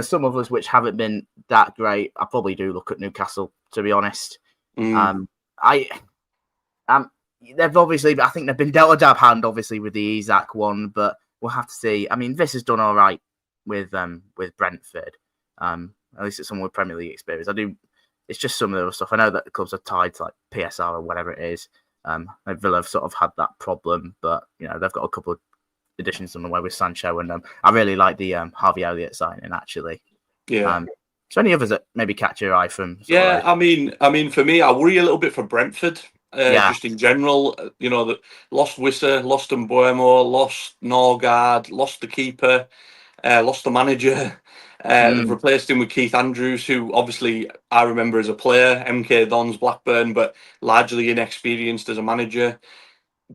some others which haven't been that great. I probably do look at Newcastle, to be honest. They've obviously, I think they've been dealt a dab hand, obviously, with the Isak one, but we'll have to see. I mean, this has done all right with Brentford. At least it's someone with Premier League experience. It's just some of the other stuff. I know that the clubs are tied to like PSR or whatever it is. Villa have sort of had that problem, but they've got a couple of additions on the way with Sancho, and I really like the Harvey Elliott signing, actually. Yeah. So any others that maybe catch your eye from? I mean, for me, I worry a little bit for Brentford. Just in general, that lost Wissa, lost Mbuemo, lost Norgard, lost the keeper, lost the manager. They've replaced him with Keith Andrews, who obviously I remember as a player, MK Dons, Blackburn, but largely inexperienced as a manager.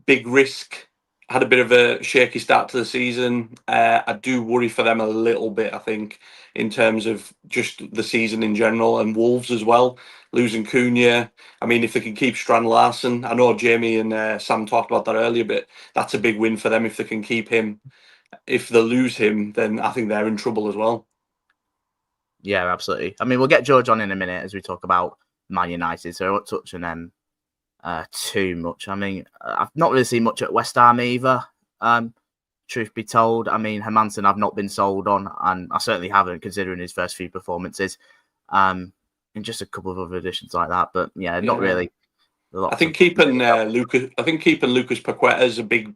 Big risk. Had a bit of a shaky start to the season. I do worry for them a little bit, I think, in terms of just the season in general, and Wolves as well, losing Cunha. I mean, if they can keep Strand Larson, I know Jamie and Sam talked about that earlier, but that's a big win for them if they can keep him. If they lose him, then I think they're in trouble as well. Yeah, absolutely. I mean, we'll get George on in a minute as we talk about Man United, so I won't touch on them too much. I mean, I've not really seen much at West Ham either. Truth be told, I mean, Hermansen I've not been sold on, and I certainly haven't, considering his first few performances. And just a couple of other additions like that, but not really. I think keeping Lucas Paqueta is a big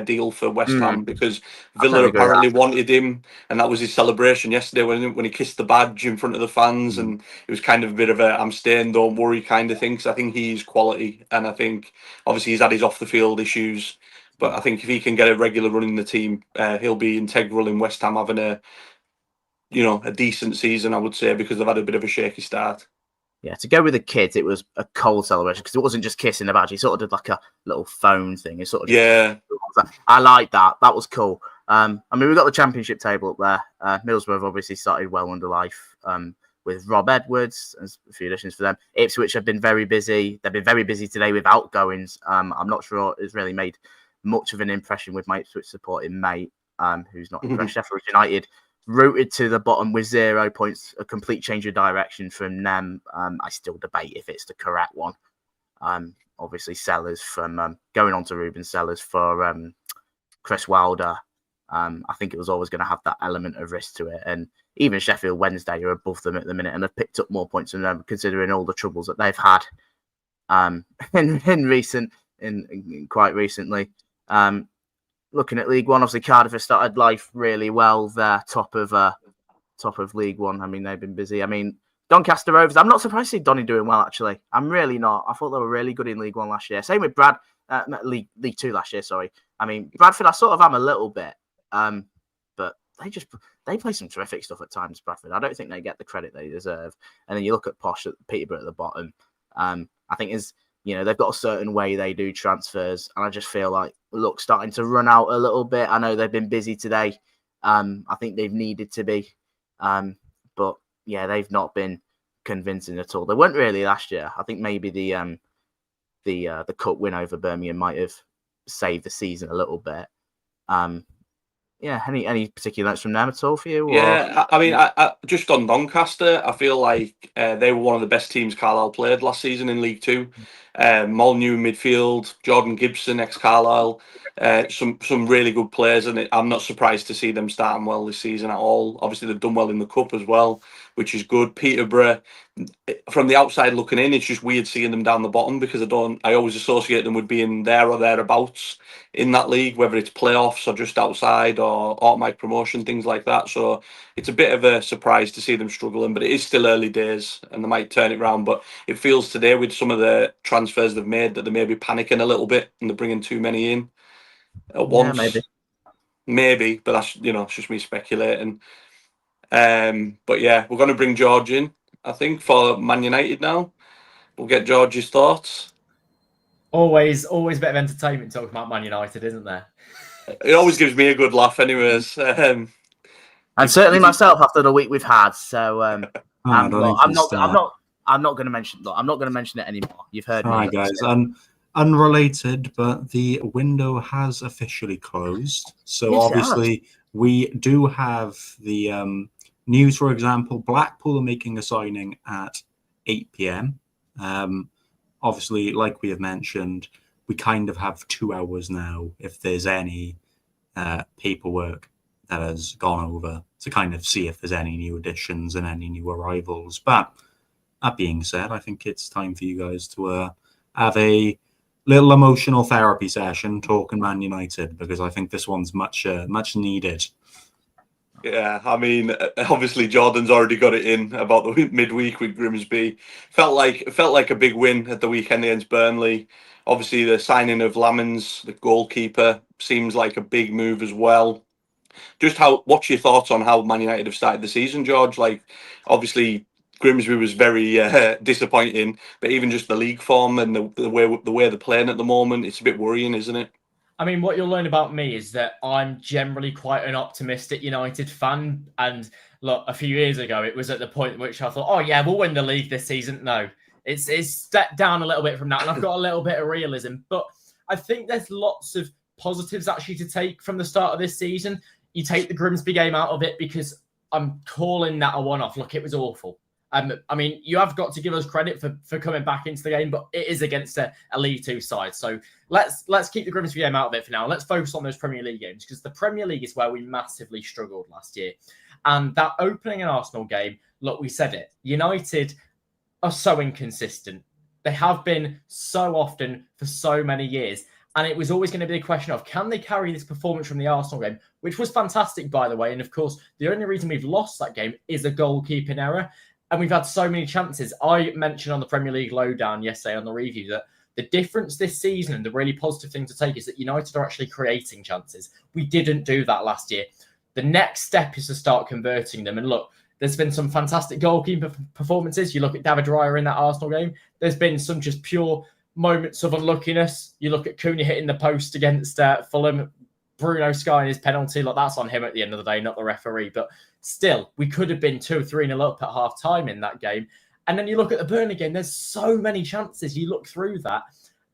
deal for West Ham, because Villa apparently wanted him, and that was his celebration yesterday when he kissed the badge in front of the fans, and it was kind of a bit of a "I'm staying, don't worry" kind of thing. Because I think he's quality, and I think obviously he's had his off the field issues, but I think if he can get a regular run in the team, he'll be integral in West Ham having a decent season, I would say, because they've had a bit of a shaky start. Yeah, to go with the kids, it was a cold celebration because it wasn't just kissing the badge. He sort of did like a little phone thing. It sort of I like that. That was cool. I mean, we've got the Championship table up there. Middlesbrough have obviously started well under life with Rob Edwards. There's a few additions for them. Ipswich have been very busy. They've been very busy today with outgoings. I'm not sure it's really made much of an impression with my Ipswich supporting mate, who's not impressed. Sheffield United rooted to the bottom with 0 points, a complete change of direction from them. I still debate if it's the correct one. Obviously, Sellers from going on to Ruben Sellers for Chris Wilder. I think it was always going to have that element of risk to it. And even Sheffield Wednesday are above them at the minute and have picked up more points than them, considering all the troubles that they've had quite recently. Looking at League One, obviously Cardiff has started life really well. They're top of League One. I mean, they've been busy. I mean, Doncaster Rovers, I'm not surprised to see Donny doing well, actually. I'm really not. I thought they were really good in League One last year. Same with League Two last year, sorry. I mean, Bradford, I sort of am a little bit. But they play some terrific stuff at times, Bradford. I don't think they get the credit they deserve. And then you look at Posh at Peterborough at the bottom. I think they've got a certain way they do transfers. And I just feel like, starting to run out a little bit. I know they've been busy today. I think they've needed to be. But yeah, they've not been convincing at all. They weren't really last year. I think maybe the cup win over Birmingham might have saved the season a little bit. Any particular notes from them at all for you? Yeah, I mean, I just on Doncaster, I feel like they were one of the best teams Carlisle played last season in League Two. Molyneux in midfield, Jordan Gibson, ex-Carlisle, some really good players, and I'm not surprised to see them starting well this season at all. Obviously, they've done well in the Cup as well, which is good. Peterborough, from the outside looking in, it's just weird seeing them down the bottom because I always associate them with being there or thereabouts in that league, whether it's playoffs or just outside or automatic promotion, things like that. So it's a bit of a surprise to see them struggling, but it is still early days and they might turn it around. But it feels today with some of the transfers they've made that they may be panicking a little bit and they're bringing too many in at once. Maybe, but that's, it's just me speculating. But yeah, we're going to bring George in, I think, for Man United now. We'll get George's thoughts. Always a bit of entertainment talking about Man United, isn't there? It always gives me a good laugh, anyways. And certainly myself after the week we've had. So I'm not going to mention. I'm not going to mention it anymore. You've heard me. All right, guys. Unrelated, but the window has officially closed. So Yes, obviously we do have the news. For example, Blackpool are making a signing at 8 p.m. Obviously, like we have mentioned, we kind of have 2 hours now, if there's any paperwork that has gone over, to kind of see if there's any new additions and any new arrivals. But that being said, I think it's time for you guys to have a little emotional therapy session talking Man United, because I think this one's much needed. Yeah, I mean, obviously Jordan's already got it in about the midweek with Grimsby. Felt like a big win at the weekend against Burnley. Obviously, the signing of Lamans, the goalkeeper, seems like a big move as well. What's your thoughts on how Man United have started the season, George? Like, obviously, Grimsby was very disappointing, but even just the league form and the way they're playing at the moment, it's a bit worrying, isn't it? I mean, what you'll learn about me is that I'm generally quite an optimistic United fan. And look, a few years ago, it was at the point in which I thought, oh yeah, we'll win the league this season. No, it's stepped down a little bit from that. And I've got a little bit of realism. But I think there's lots of positives actually to take from the start of this season. You take the Grimsby game out of it because I'm calling that a one-off. Look, it was awful. I mean, you have got to give us credit for coming back into the game, but it is against a League Two side. So let's keep the Grimsby game out of it for now. Let's focus on those Premier League games, because the Premier League is where we massively struggled last year. And that opening and Arsenal game, look, we said it. United are so inconsistent. They have been so often for so many years. And it was always going to be a question of, can they carry this performance from the Arsenal game, which was fantastic, by the way. And of course, the only reason we've lost that game is a goalkeeping error. And we've had so many chances. I mentioned on the Premier League Lowdown yesterday on the review that the difference this season, and the really positive thing to take, is that United are actually creating chances. We didn't do that last year. The next step is to start converting them. And look, there's been some fantastic goalkeeper performances. You look at David Raya in that Arsenal game. There's been some just pure moments of unluckiness. You look at Cunha hitting the post against Fulham, Bruno skying his penalty. Look, that's on him at the end of the day, not the referee. But still, we could have been 2 or 3-0 up at half time in that game. And then you look at the Burnley game, there's so many chances. You look through that,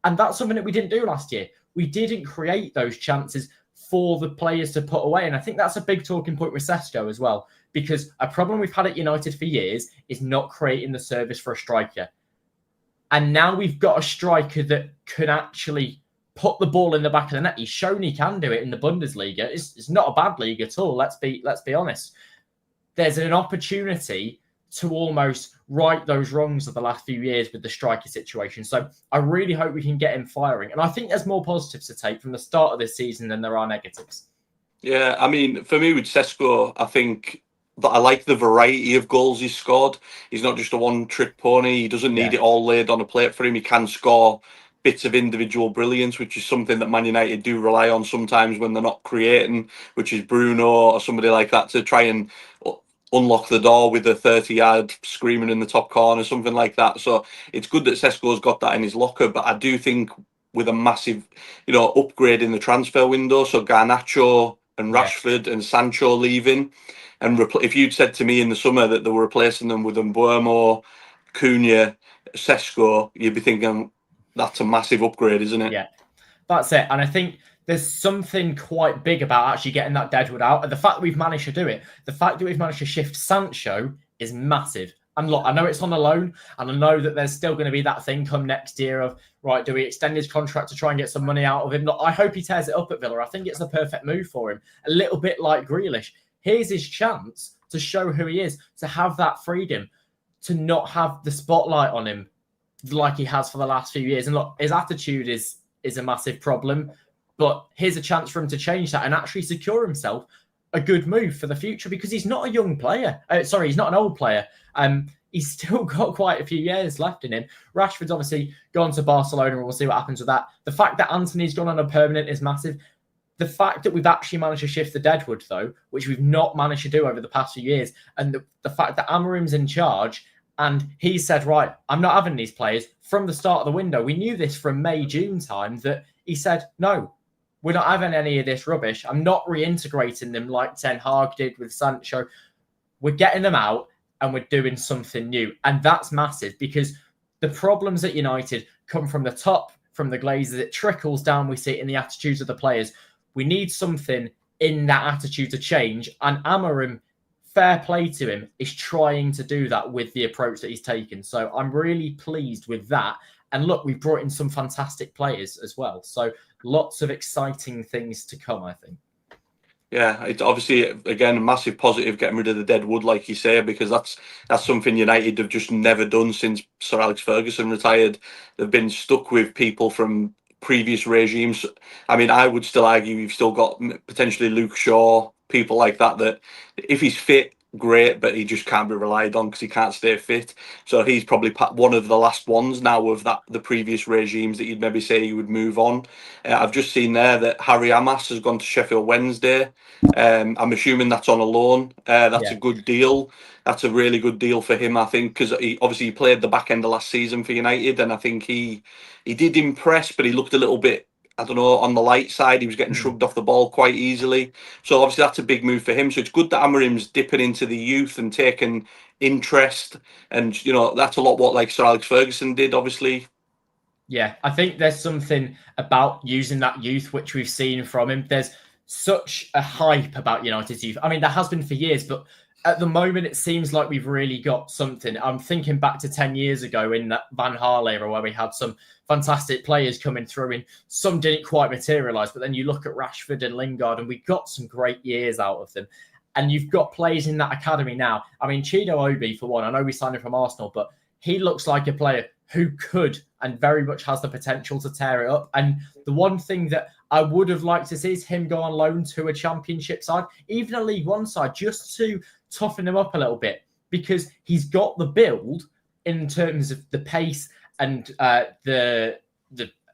and that's something that we didn't do last year. We didn't create those chances for the players to put away. And I think that's a big talking point with Sesko as well, because a problem we've had at United for years is not creating the service for a striker. And now we've got a striker that can actually put the ball in the back of the net. He's shown he can do it in the Bundesliga. It's not a bad league at all. Let's be honest. There's an opportunity to almost right those wrongs of the last few years with the striker situation. So I really hope we can get him firing. And I think there's more positives to take from the start of this season than there are negatives. Yeah, I mean, for me with Sesko, I think that I like the variety of goals he's scored. He's not just a one-trick pony. He doesn't need it all laid on a plate for him. He can score bits of individual brilliance, which is something that Man United do rely on sometimes when they're not creating, which is Bruno or somebody like that to try and unlock the door with a 30-yard screaming in the top corner, something like that. So it's good that Sesko's got that in his locker, but I do think with a massive, upgrade in the transfer window, so Garnacho and Rashford and Sancho leaving, and if you'd said to me in the summer that they were replacing them with Mbeumo, Cunha, Sesko, you'd be thinking that's a massive upgrade, isn't it? Yeah, that's it. And I think there's something quite big about actually getting that Deadwood out. And the fact that we've managed to do it, the fact that we've managed to shift Sancho is massive. And look, I know it's on a loan, and I know that there's still going to be that thing come next year of, right, do we extend his contract to try and get some money out of him? Look, I hope he tears it up at Villa. I think it's the perfect move for him. A little bit like Grealish. Here's his chance to show who he is, to have that freedom, to not have the spotlight on him like he has for the last few years. And look, his attitude is a massive problem, but here's a chance for him to change that and actually secure himself a good move for the future, because he's not a young player. He's not an old player. He's still got quite a few years left in him. Rashford's obviously gone to Barcelona, and we'll see what happens with that. The fact that Anthony's gone on a permanent is massive. The fact that we've actually managed to shift the Deadwood, though, which we've not managed to do over the past few years, and the fact that Amorim's in charge, and he said, right, I'm not having these players from the start of the window. We knew this from May, June time, that he said, no, we're not having any of this rubbish. I'm not reintegrating them like Ten Hag did with Sancho. We're getting them out and we're doing something new. And that's massive, because the problems at United come from the top, from the Glazers. It trickles down. We see it in the attitudes of the players. We need something in that attitude to change. And Amorim, fair play to him, is trying to do that with the approach that he's taken. So I'm really pleased with that. And look, we've brought in some fantastic players as well. So lots of exciting things to come, I think. Yeah, it's obviously, again, a massive positive getting rid of the Deadwood, like you say, because that's something United have just never done since Sir Alex Ferguson retired. They've been stuck with people from previous regimes. I mean, I would still argue you've still got potentially Luke Shaw, people like that if he's fit, great, but he just can't be relied on because he can't stay fit. So he's probably one of the last ones now of the previous regimes that you'd maybe say you would move on. I've just seen there that Harry Amas has gone to Sheffield Wednesday. I'm assuming that's on a loan. That's a good deal. That's a really good deal for him, I think, because he obviously played the back end of last season for United, and I think he did impress, but he looked a little bit, I don't know, on the light side. He was getting shrugged off the ball quite easily. So obviously that's a big move for him. So it's good that Amorim's dipping into the youth and taking interest. And, that's a lot what like Sir Alex Ferguson did, obviously. Yeah, I think there's something about using that youth, which we've seen from him. There's such a hype about United's youth. I mean, there has been for years, but at the moment, it seems like we've really got something. I'm thinking back to 10 years ago in that Van Gaal era where we had some fantastic players coming through, and some didn't quite materialise. But then you look at Rashford and Lingard, and we got some great years out of them. And you've got players in that academy now. I mean, Chido Obi, for one, I know we signed him from Arsenal, but he looks like a player who could and very much has the potential to tear it up. And the one thing that I would have liked to see is him go on loan to a Championship side, even a League One side, just to toughen him up a little bit, because he's got the build in terms of the pace and the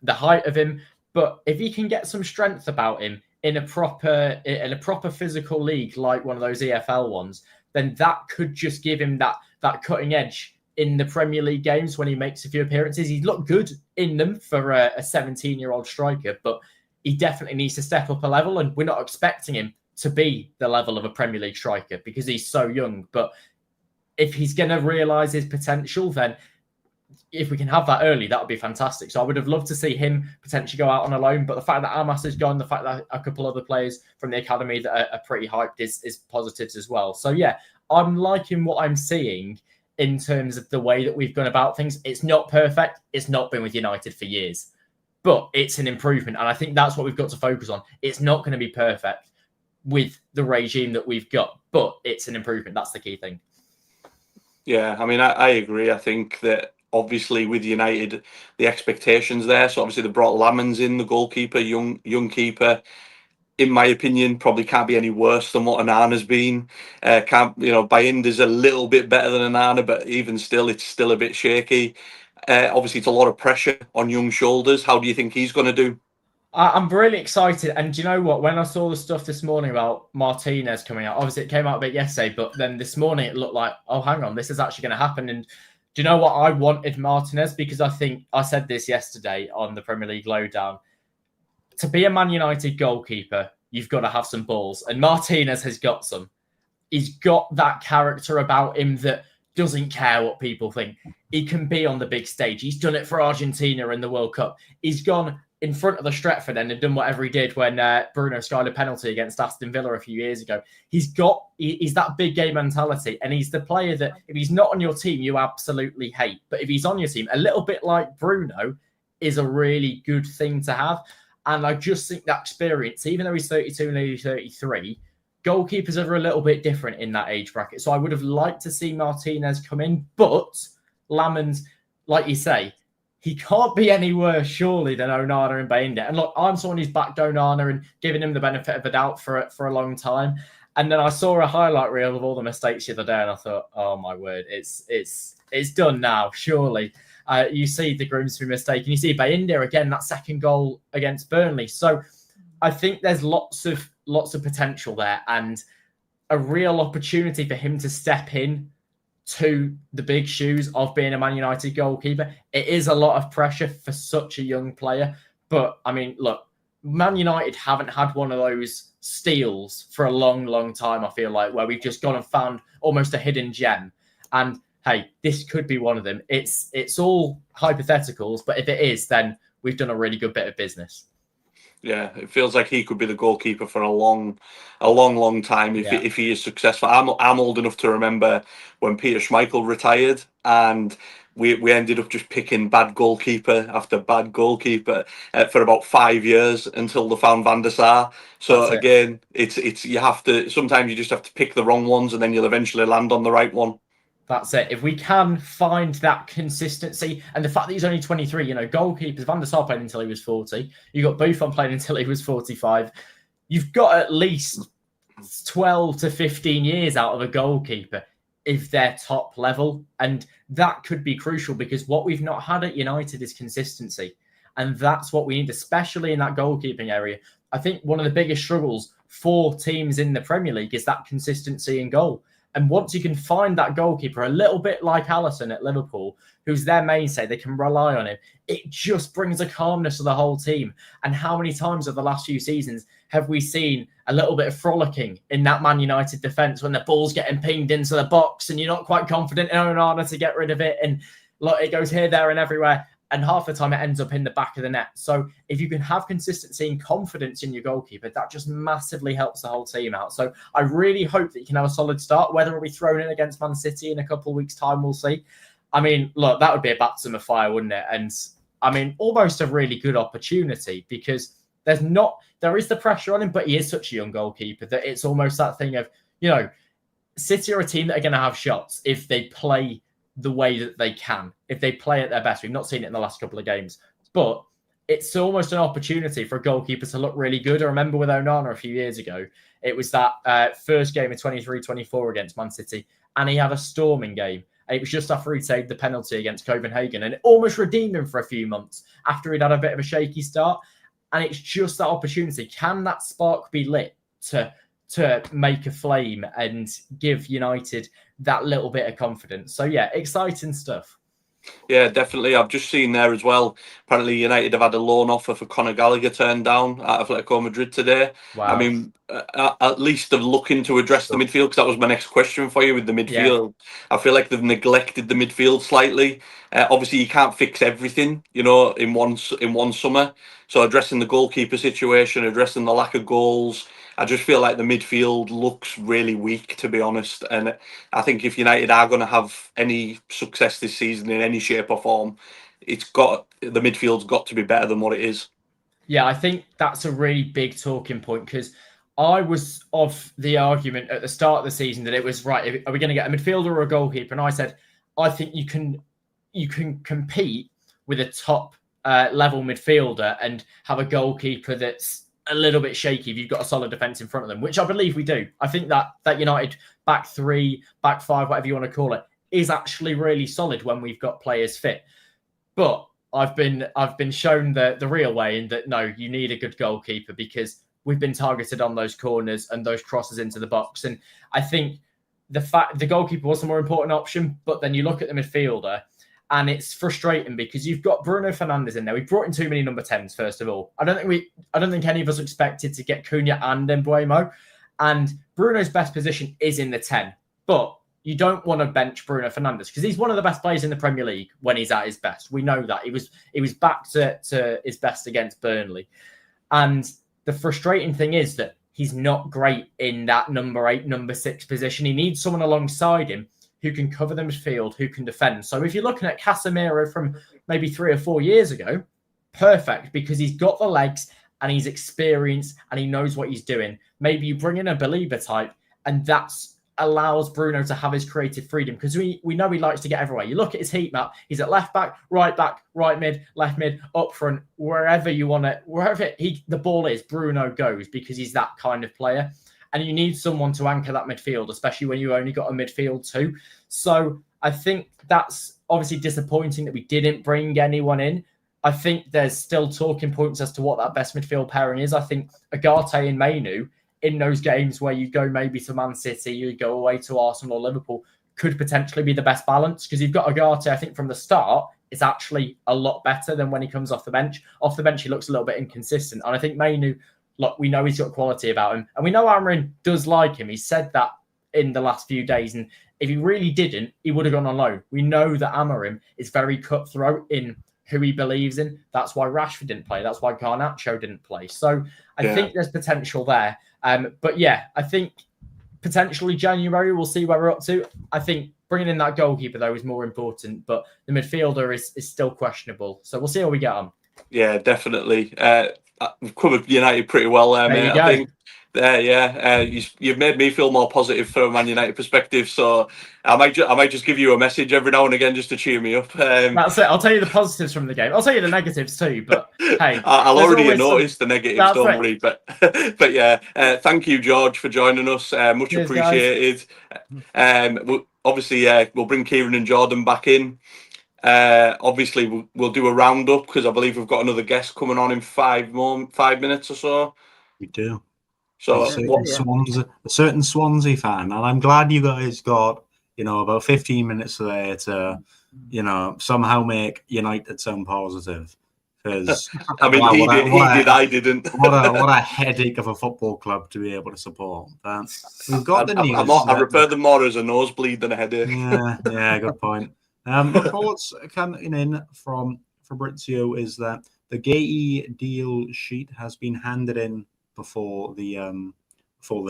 height of him. But if he can get some strength about him in a proper physical league like one of those EFL ones, then that could just give him that cutting edge in the Premier League games when he makes a few appearances. He's looked good in them for a 17-year-old striker, but he definitely needs to step up a level, and we're not expecting him to be the level of a Premier League striker because he's so young. But if he's going to realise his potential, then if we can have that early, that would be fantastic. So I would have loved to see him potentially go out on a loan. But the fact that Amas is gone, the fact that a couple other players from the academy that are pretty hyped is positives as well. So yeah, I'm liking what I'm seeing in terms of the way that we've gone about things. It's not perfect. It's not been with United for years. but it's an improvement. And I think that's what we've got to focus on. It's not going to be perfect with the regime that we've got, but it's an improvement. That's the key thing. Yeah, I mean, I agree. I think that obviously with United, the expectations there. So obviously they brought Lamans in, the goalkeeper, young keeper. In my opinion, probably can't be any worse than what Onana's been. Bayinder's a little bit better than Onana, but even still, it's still a bit shaky. Obviously, it's a lot of pressure on young shoulders. How do you think he's going to do? I'm really excited. And do you know what? When I saw the stuff this morning about Martinez coming out, obviously it came out a bit yesterday, but then this morning it looked like, oh, hang on, this is actually going to happen. And do you know what? I wanted Martinez because I think I said this yesterday on the Premier League Lowdown. To be a Man United goalkeeper, you've got to have some balls. And Martinez has got some. He's got that character about him that doesn't care what people think. He can be on the big stage. He's done it for Argentina in the World Cup. He's gone in front of the Stretford and done whatever he did when Bruno skied a penalty against Aston Villa a few years ago. He's that big game mentality, and he's the player that if he's not on your team, you absolutely hate. But if he's on your team, a little bit like Bruno, is a really good thing to have. And I just think that experience, even though he's 32 nearly 33, goalkeepers are a little bit different in that age bracket. So I would have liked to see Martinez come in, but Lamans, like you say, he can't be any worse, surely, than Onana and Bayindir. And look, I'm someone who's backed Onana and given him the benefit of the doubt for a long time. And then I saw a highlight reel of all the mistakes the other day, and I thought, oh my word, it's done now, surely. You see the Grimsby mistake, and you see Bayindir again, that second goal against Burnley. So I think there's lots of potential there, and a real opportunity for him to step in to the big shoes of being a Man United goalkeeper. It is a lot of pressure for such a young player, but I mean, look, Man United haven't had one of those steals for a long, long time, I feel like, where we've just gone and found almost a hidden gem. And hey, this could be one of them. It's all hypotheticals, but if it is, then we've done a really good bit of business. Yeah, it feels like he could be the goalkeeper for a long time if he is successful. I'm old enough to remember when Peter Schmeichel retired, and we ended up just picking bad goalkeeper after bad goalkeeper for about 5 years until they found Van der Sar. So again, it's you have to, sometimes you just have to pick the wrong ones, and then you'll eventually land on the right one. That's it. If we can find that consistency, and the fact that he's only 23, goalkeepers, Van der Sar played until he was 40. You got Buffon playing until he was 45. You've got at least 12 to 15 years out of a goalkeeper if they're top level. And that could be crucial, because what we've not had at United is consistency. And that's what we need, especially in that goalkeeping area. I think one of the biggest struggles for teams in the Premier League is that consistency in goal. And once you can find that goalkeeper, a little bit like Alisson at Liverpool, who's their mainstay, they can rely on him. It just brings a calmness to the whole team. And how many times over the last few seasons have we seen a little bit of frolicking in that Man United defence when the ball's getting pinged into the box and you're not quite confident in Onana to get rid of it, and look, it goes here, there, and everywhere. And half the time it ends up in the back of the net. So if you can have consistency and confidence in your goalkeeper, that just massively helps the whole team out. So I really hope that you can have a solid start. Whether it'll be thrown in against Man City in a couple of weeks' time, we'll see. I mean, look, that would be a baptism of fire, wouldn't it? And I mean, almost a really good opportunity, because there is the pressure on him, but he is such a young goalkeeper that it's almost that thing of, City are a team that are going to have shots if they play the way that they can, if they play at their best. We've not seen it in the last couple of games, but it's almost an opportunity for a goalkeeper to look really good. I remember with Onana a few years ago, it was that first game of 23-24 against Man City, and he had a storming game. And it was just after he'd saved the penalty against Copenhagen, and it almost redeemed him for a few months after he'd had a bit of a shaky start. And it's just that opportunity. Can that spark be lit to make a flame and give United that little bit of confidence? So yeah, exciting stuff. Yeah, definitely. I've just seen there as well. Apparently, United have had a loan offer for Conor Gallagher turned down at Atletico Madrid today. Wow. I mean, at least they're looking to address the midfield, because that was my next question for you with the midfield. Yeah. I feel like they've neglected the midfield slightly. Obviously, you can't fix everything, in one summer. So addressing the goalkeeper situation, addressing the lack of goals. I just feel like the midfield looks really weak, to be honest. And I think if United are going to have any success this season in any shape or form, it's got the midfield's got to be better than what it is. Yeah, I think that's a really big talking point, because I was of the argument at the start of the season that it was right. Are we going to get a midfielder or a goalkeeper? And I said, I think you can compete with a top level midfielder and have a goalkeeper that's a little bit shaky if you've got a solid defence in front of them, which I believe we do. I think that United back three, back five, whatever you want to call it, is actually really solid when we've got players fit. But I've been shown the real way, in that no, you need a good goalkeeper, because we've been targeted on those corners and those crosses into the box. And I think the goalkeeper was the more important option, but then you look at the midfielder and it's frustrating because you've got Bruno Fernandes in there. We brought in too many number 10s, first of all. I don't think any of us expected to get Cunha and Mbeumo. And Bruno's best position is in the 10. But you don't want to bench Bruno Fernandes because he's one of the best players in the Premier League when he's at his best. We know that. He was back to his best against Burnley. And the frustrating thing is that he's not great in that number 8, number 6 position. He needs someone alongside him who can cover the midfield, who can defend. So if you're looking at Casemiro from maybe 3 or 4 years ago, perfect, because he's got the legs and he's experienced and he knows what he's doing. Maybe you bring in a Believer type, and that's allows Bruno to have his creative freedom, because we know he likes to get everywhere. You look at his heat map, he's at left back, right mid, left mid, up front, wherever you want it, the ball is, Bruno goes, because he's that kind of player. And you need someone to anchor that midfield, especially when you only got a midfield too. So I think that's obviously disappointing that we didn't bring anyone in. I think there's still talking points as to what that best midfield pairing is. I think Agate and Mainu, in those games where you go maybe to Man City, you go away to Arsenal or Liverpool, could potentially be the best balance, because you've got Agate, I think from the start, is actually a lot better than when he comes off the bench. Off the bench, he looks a little bit inconsistent. And I think Mainu, look, we know he's got quality about him. And we know Amarin does like him. He said that in the last few days. And if he really didn't, he would have gone on loan. We know that Amarin is very cutthroat in who he believes in. That's why Rashford didn't play. That's why Garnacho didn't play. So I think there's potential there. But yeah, I think potentially January, we'll see where we're up to. I think bringing in that goalkeeper, though, is more important. But the midfielder is still questionable. So we'll see how we get on. Yeah, definitely. We've covered United pretty well there, mate. I think. You've made me feel more positive from a Man United perspective, so I might just give you a message every now and again just to cheer me up. That's it. I'll tell you the positives from the game. I'll tell you the negatives too. But hey, I'll already notice the negatives. Don't worry. But yeah, thank you, George, for joining us. Much appreciated. Obviously, we'll bring Kieran and Jordan back in. Obviously, we'll do a roundup because I believe we've got another guest coming on in 5 minutes or so. We do. So a certain Swansea fan, and I'm glad you guys got about 15 minutes there to somehow make United sound positive. Because I mean, he did. I didn't. What a headache of a football club to be able to support. We've got the news. I refer them more as a nosebleed than a headache. Yeah, good point. Reports coming in from Fabrizio is that the Guehi deal sheet has been handed in before the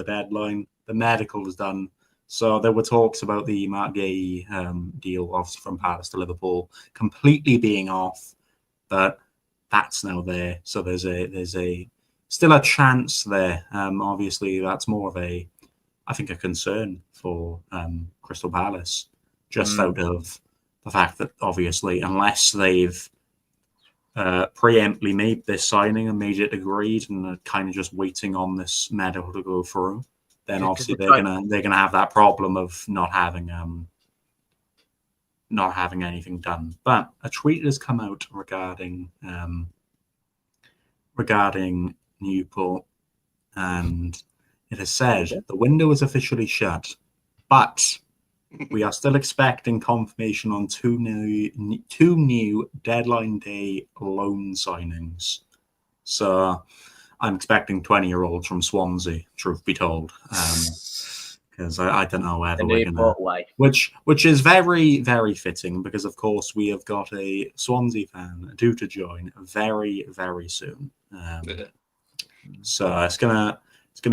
deadline. The medical is done. So there were talks about the Mark Guehi deal, obviously from Paris to Liverpool, completely being off, but that's now there. So there's still a chance there. Obviously, that's more of a concern for Crystal Palace, just out of the fact that obviously, unless they've preemptly made this signing and made it agreed and are kind of just waiting on this medical to go through, then obviously they're gonna have that problem of not having anything done. But a tweet has come out regarding Newport, and it has said the window is officially shut, but we are still expecting confirmation on two new deadline day loan signings. So I'm expecting 20-year-olds from Swansea, truth be told, because I don't know whether we're gonna. Which is very, very fitting, because of course we have got a Swansea fan due to join very, very soon. So it's gonna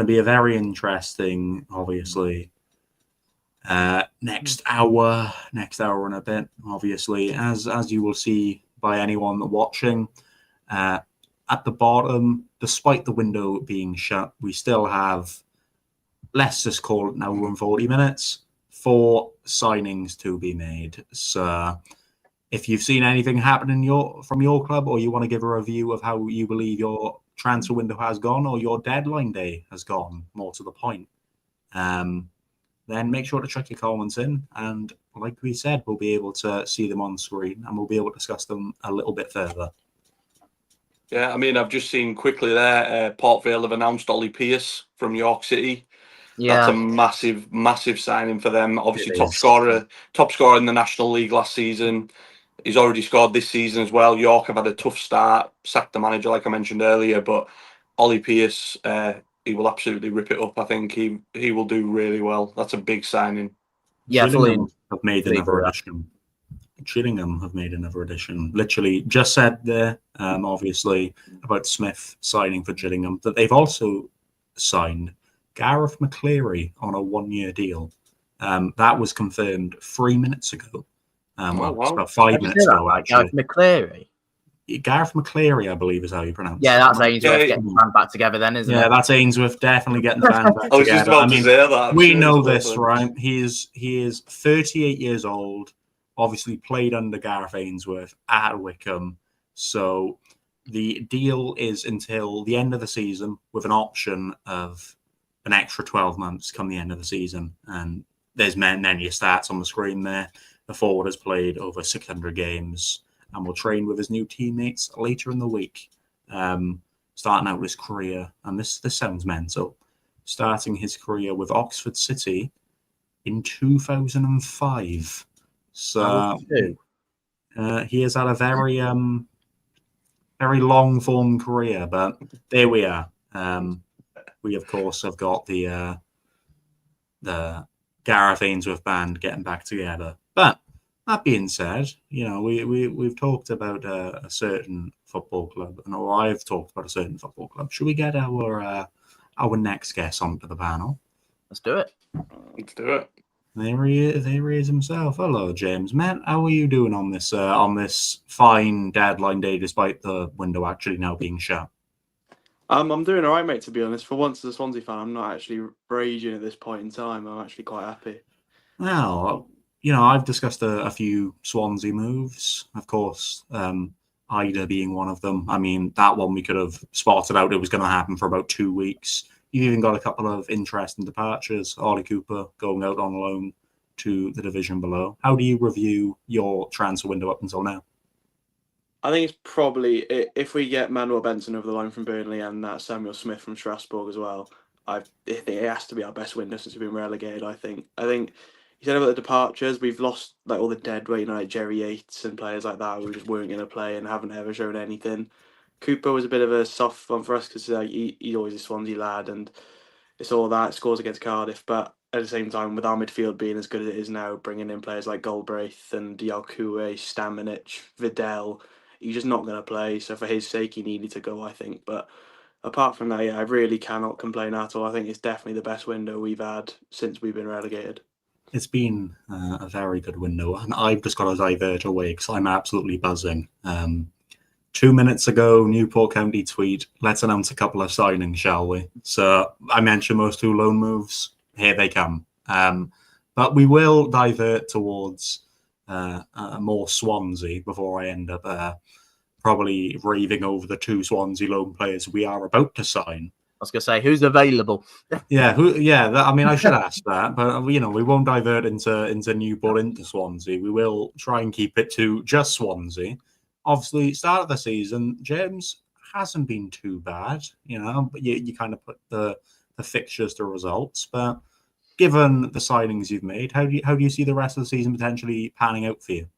be a very interesting, obviously. Next hour and a bit, obviously, as you will see by anyone watching. At the bottom, despite the window being shut, we still have, let's just call it an hour and 40 minutes, 4 signings to be made. So if you've seen anything happen from your club, or you want to give a review of how you believe your transfer window has gone or your deadline day has gone, more to the point, then make sure to chuck your comments in. And like we said, we'll be able to see them on screen and we'll be able to discuss them a little bit further. Yeah, I mean, I've just seen quickly there, Port Vale have announced Ollie Pearce from York City. Yeah, That's a massive, massive signing for them. Obviously, It top is. scorer in the National League last season. He's already scored this season as well. York have had a tough start, sacked the manager, like I mentioned earlier, but Ollie Pearce, he will absolutely rip it up. I think he will do really well. That's a big signing. yeah, fully. Gillingham have made fully another agree with edition. Gillingham have made another edition. Literally just said there, obviously, about Smith signing for Gillingham, that they've also signed Gareth McCleary on a 1-year deal. That was confirmed 3 minutes ago. Wow. It's about 5 minutes ago, actually. McCleary. Gareth McCleary, I believe, is how you pronounce it. Yeah, that's Ainsworth Yeah, getting the band back together then, isn't Yeah, it? that's Ainsworth definitely getting the fans back I was just together. about to say that. I'm we sure know it's this, awful. right? He is 38 years old, obviously played under Gareth Ainsworth at Wickham. So the deal is until the end of the season with an option of an extra 12 months come the end of the season. And there's many stats on the screen there. The forward has played over 600 games and will train with his new teammates later in the week. Starting out his career, and this sounds mental, starting his career with Oxford City in 2005. So he has had a very very long form career, but there we are. We of course have got the Gareth Ainsworth band getting back together. But that being said, we've talked about a certain football club, and I've talked about a certain football club. Should we get our next guest onto the panel? Let's do it. Let's do it. There he is himself. Hello, James. Matt, how are you doing on this fine deadline day, despite the window actually now being shut? I'm doing all right, mate, to be honest. For once, as a Swansea fan, I'm not actually raging at this point in time. I'm actually quite happy. Well, I've discussed a few Swansea moves, of course, Ida being one of them. I mean, that one we could have spotted out. It was going to happen for about 2 weeks. You've even got a couple of interesting departures. Ollie Cooper going out on loan to the division below. How do you review your transfer window up until now? I think it's probably, if we get Manuel Benson over the line from Burnley and that Samuel Smith from Strasbourg as well, I think it has to be our best window since we've been relegated, I think. You said about the departures, we've lost like all the dead weight, like Jerry Yates and players like that who just weren't going to play and haven't ever shown anything. Cooper was a bit of a soft one for us because he's always a Swansea lad and it's all that, scores against Cardiff. But at the same time, with our midfield being as good as it is now, bringing in players like Galbraith and Dialkue, Stamenic, Vidal, he's just not going to play. So for his sake, he needed to go, I think. But apart from that, I really cannot complain at all. I think it's definitely the best window we've had since we've been relegated. It's been a very good window, and I've just got to divert away because I'm absolutely buzzing. 2 minutes ago, Newport County tweet, let's announce a couple of signings, shall we? So I mentioned those 2 loan moves. Here they come. But we will divert towards more Swansea before I end up probably raving over the 2 Swansea loan players we are about to sign. I was going to say, who's available? I should ask that, but we won't divert into Newport, into Swansea. We will try and keep it to just Swansea. Obviously, start of the season, James hasn't been too bad, but you kind of put the fixtures to results. But given the signings you've made, how do you see the rest of the season potentially panning out for you?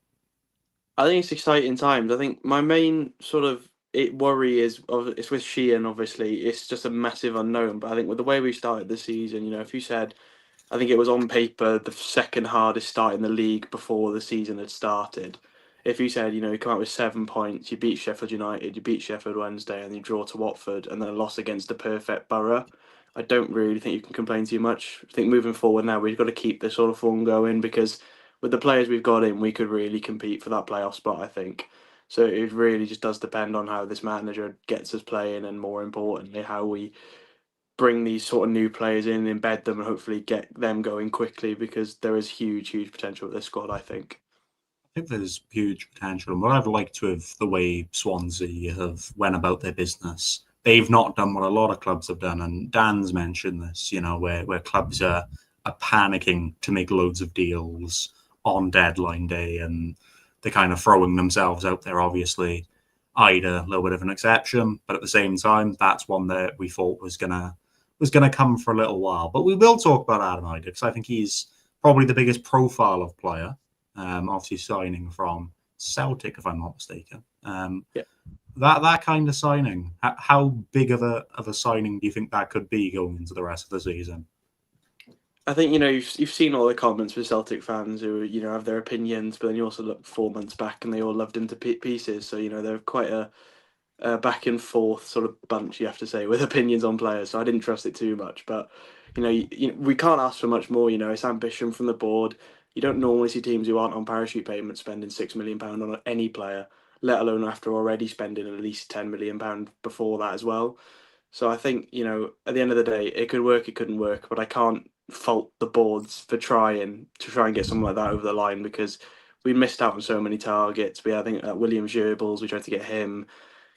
I think it's exciting times. I think my main sort of worry is it's with Sheehan, obviously. It's just a massive unknown. But I think with the way we started the season, if you said, I think it was on paper the second hardest start in the league before the season had started. If you said, you come out with 7 points, you beat Sheffield United, you beat Sheffield Wednesday, and you draw to Watford, and then a loss against the perfect Borough, I don't really think you can complain too much. I think moving forward now, we've got to keep this sort of form going because with the players we've got in, we could really compete for that playoff spot, I think. So it really just does depend on how this manager gets us playing, and more importantly, how we bring these sort of new players in, embed them, and hopefully get them going quickly, because there is huge potential with this squad, I think. I think there's huge potential. And what I've liked with the way Swansea have went about their business, they've not done what a lot of clubs have done. And Dan's mentioned this, where clubs are panicking to make loads of deals on deadline day, and they're kind of throwing themselves out there. Obviously, Ida, a little bit of an exception, but at the same time, that's one that we thought was gonna come for a little while. But we will talk about Adam Ida, because I think he's probably the biggest profile of player. Obviously signing from Celtic, if I'm not mistaken. That kind of signing, how big of a signing do you think that could be going into the rest of the season? I think you've seen all the comments with Celtic fans who have their opinions, but then you also look 4 months back and they all loved him to pieces. So they're quite a back and forth sort of bunch, you have to say, with opinions on players. So I didn't trust it too much, but we can't ask for much more. It's ambition from the board. You don't normally see teams who aren't on parachute payments spending £6 million on any player, let alone after already spending at least £10 million before that as well. So I think, at the end of the day, it could work, it couldn't work, but I can't fault the boards for trying to get something like that over the line, because we missed out on so many targets. I think William Gerbils, we tried to get him.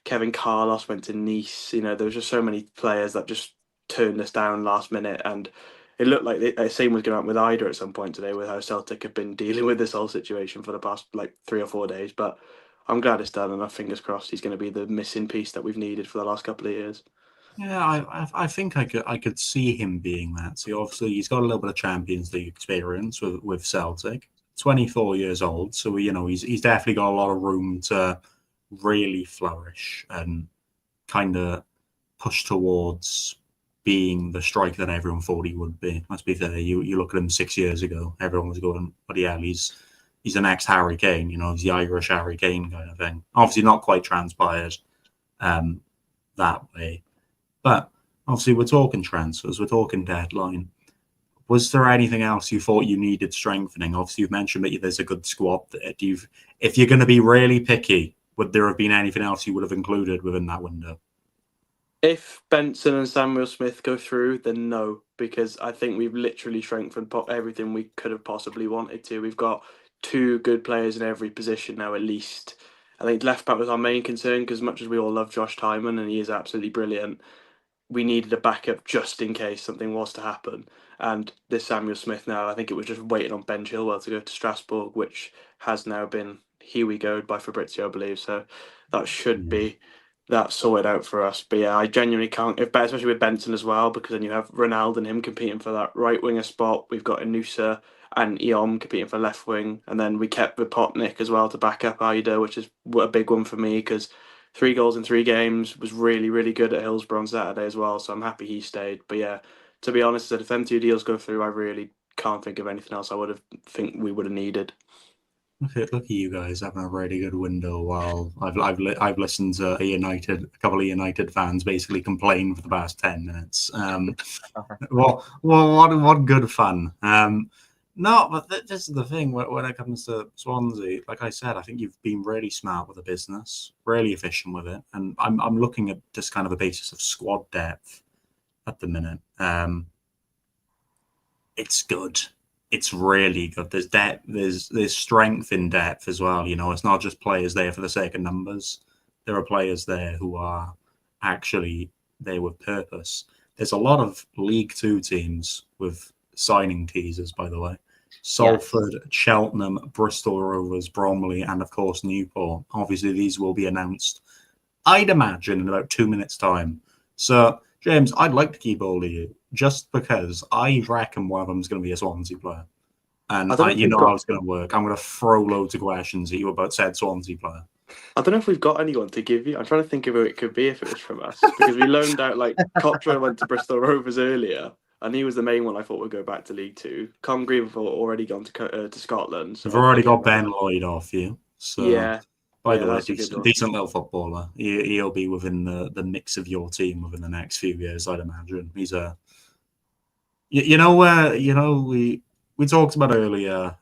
Kevin Carlos went to Nice. There was just so many players that just turned us down last minute, and it looked like the same was going to happen with Ida at some point today, with how Celtic have been dealing with this whole situation for the past 3 or 4 days. But I'm glad it's done, and fingers crossed he's going to be the missing piece that we've needed for the last couple of years. Yeah, I think I could see him being that. So obviously he's got a little bit of Champions League experience with Celtic. 24 years old, so he's definitely got a lot of room to really flourish and kind of push towards being the striker that everyone thought he would be. Let's be fair. You look at him 6 years ago, everyone was going, "But yeah, he's the next Harry Kane." He's the Irish Harry Kane kind of thing. Obviously, not quite transpired that way. But obviously, we're talking transfers, we're talking deadline. Was there anything else you thought you needed strengthening? Obviously, you've mentioned that there's a good squad there. If you're going to be really picky, would there have been anything else you would have included within that window? If Benson and Samuel Smith go through, then no, because I think we've literally strengthened everything we could have possibly wanted to. We've got 2 good players in every position now, at least. I think left back was our main concern, because as much as we all love Josh Tymon, and he is absolutely brilliant, we needed a backup just in case something was to happen. And this Samuel Smith now, I think it was just waiting on Ben Chilwell to go to Strasbourg, which has now been here we go by Fabrizio, I believe. So that should be that sorted out for us. But yeah, I genuinely can't, especially with Benson as well, because then you have Ronaldo and him competing for that right winger spot. We've got Anusa and Eom competing for left wing, and then we kept Vipotnik as well to back up Ida, which is a big one for me, because 3 goals in 3 games was really, really good at Hillsborough on Saturday as well. So I'm happy he stayed. But yeah, to be honest, if them 2 deals go through, I really can't think of anything else we would have needed. Look at you guys having a really good window. While I've listened to a couple of United fans basically complain for the past 10 minutes. What good fun. No, but this is the thing when it comes to Swansea. Like I said, I think you've been really smart with the business, really efficient with it, and I'm looking at just kind of a basis of squad depth at the minute. It's good. It's really good. There's depth. There's strength in depth as well. It's not just players there for the sake of numbers. There are players there who are actually there with purpose. There's a lot of League Two teams with signing teasers, by the way. Salford, Cheltenham, Bristol Rovers, Bromley, and of course Newport. Obviously, these will be announced, I'd imagine, in about 2 minutes' time. So, James, I'd like to keep all of you, just because I reckon one of them is going to be a Swansea player. And how it's going to work. I'm going to throw loads of questions at you about said Swansea player. I don't know if we've got anyone to give you. I'm trying to think of who it could be if it was from us, because we loaned out, Cottrell went to Bristol Rovers earlier, and he was the main one I thought would go back to League Two. Colm Green have already gone to Scotland. So we've already got Ben Lloyd off you. So yeah. By the way, decent little footballer. He'll be within the mix of your team within the next few years, I'd imagine. He's a, we talked about earlier,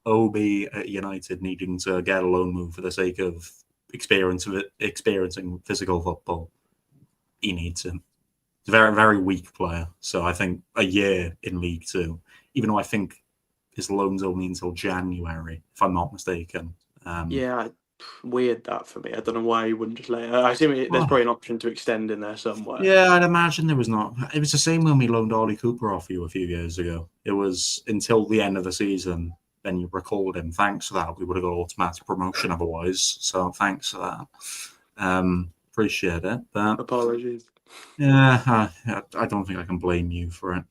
OB at United needing to get a loan move for the sake of experiencing physical football. He needs him. He's a very, very weak player. So I think a year in League Two, even though I think his loan's only until January, if I'm not mistaken. Weird that for me. I don't know why he wouldn't just let it. I assume there's probably an option to extend in there somewhere. Yeah, I'd imagine there was not. It was the same when we loaned Ollie Cooper off you a few years ago. It was until the end of the season. Then you recalled him. Thanks for that. We would have got automatic promotion otherwise. So thanks for that. Appreciate it. But apologies. Yeah, I don't think I can blame you for it.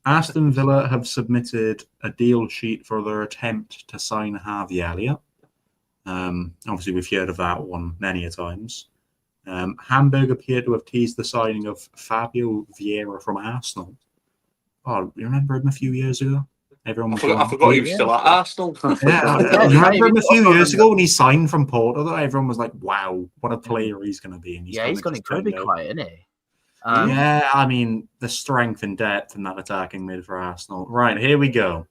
Aston Villa have submitted a deal sheet for their attempt to sign Harvey Elliott. Obviously, we've heard of that one many a times. Hamburg appear to have teased the signing of Fabio Vieira from Arsenal. Oh, you remember him a few years ago? Everyone I forgot he was still at Arsenal. Yeah, you remember him a few years ago when he signed from Porto? Though everyone was like, "Wow, what a player he's going to be!" And he's gone incredibly quiet, isn't he? Yeah, I mean the strength and depth in that attacking mid for Arsenal. Right, here we go.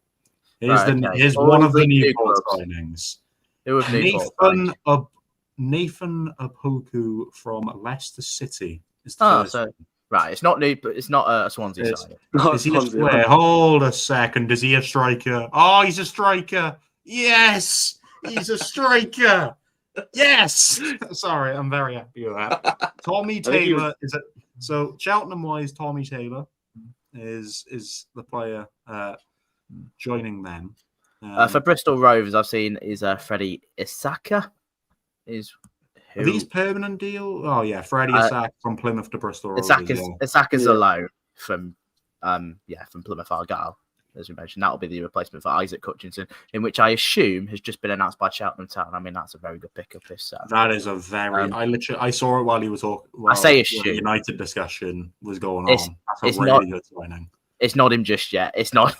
Here's one of the Newport signings. Nathan Opoku from Leicester City is the first. So right, it's not new, but it's not a Swansea signing. Is he a striker? Hold a second. Is he a striker? Oh, he's a striker. Yes, he's a striker. Yes. Sorry, I'm very happy with that. Tommy Taylor is a so Cheltenham-wise. Tommy Taylor is the player joining them. For Bristol Rovers, I've seen is Freddie Isaka. Are these permanent deal? Oh yeah, Freddie Isaka from Plymouth to Bristol Rovers. Isaka's a loan from Plymouth Argyle, as we mentioned. That'll be the replacement for Isaac Hutchinson, in which I assume has just been announced by Cheltenham Town. I mean, that's a very good pickup. That is a very. I saw it while he was talking. I say assume. The United discussion was going on. That's a really good signing. It's not him just yet. It's not.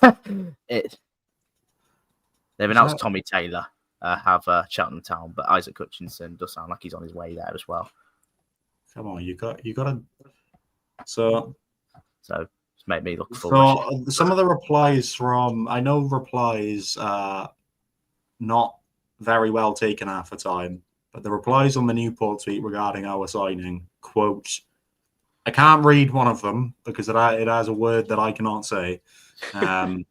They've announced Tommy Taylor. Have Cheltenham Town, but Isaac Hutchinson does sound like he's on his way there as well. Come on, you got to. So it's made me look foolish. So some of the replies from replies not very well taken half the time, but the replies on the Newport tweet regarding our signing, quote, I can't read one of them because it has a word that I cannot say. I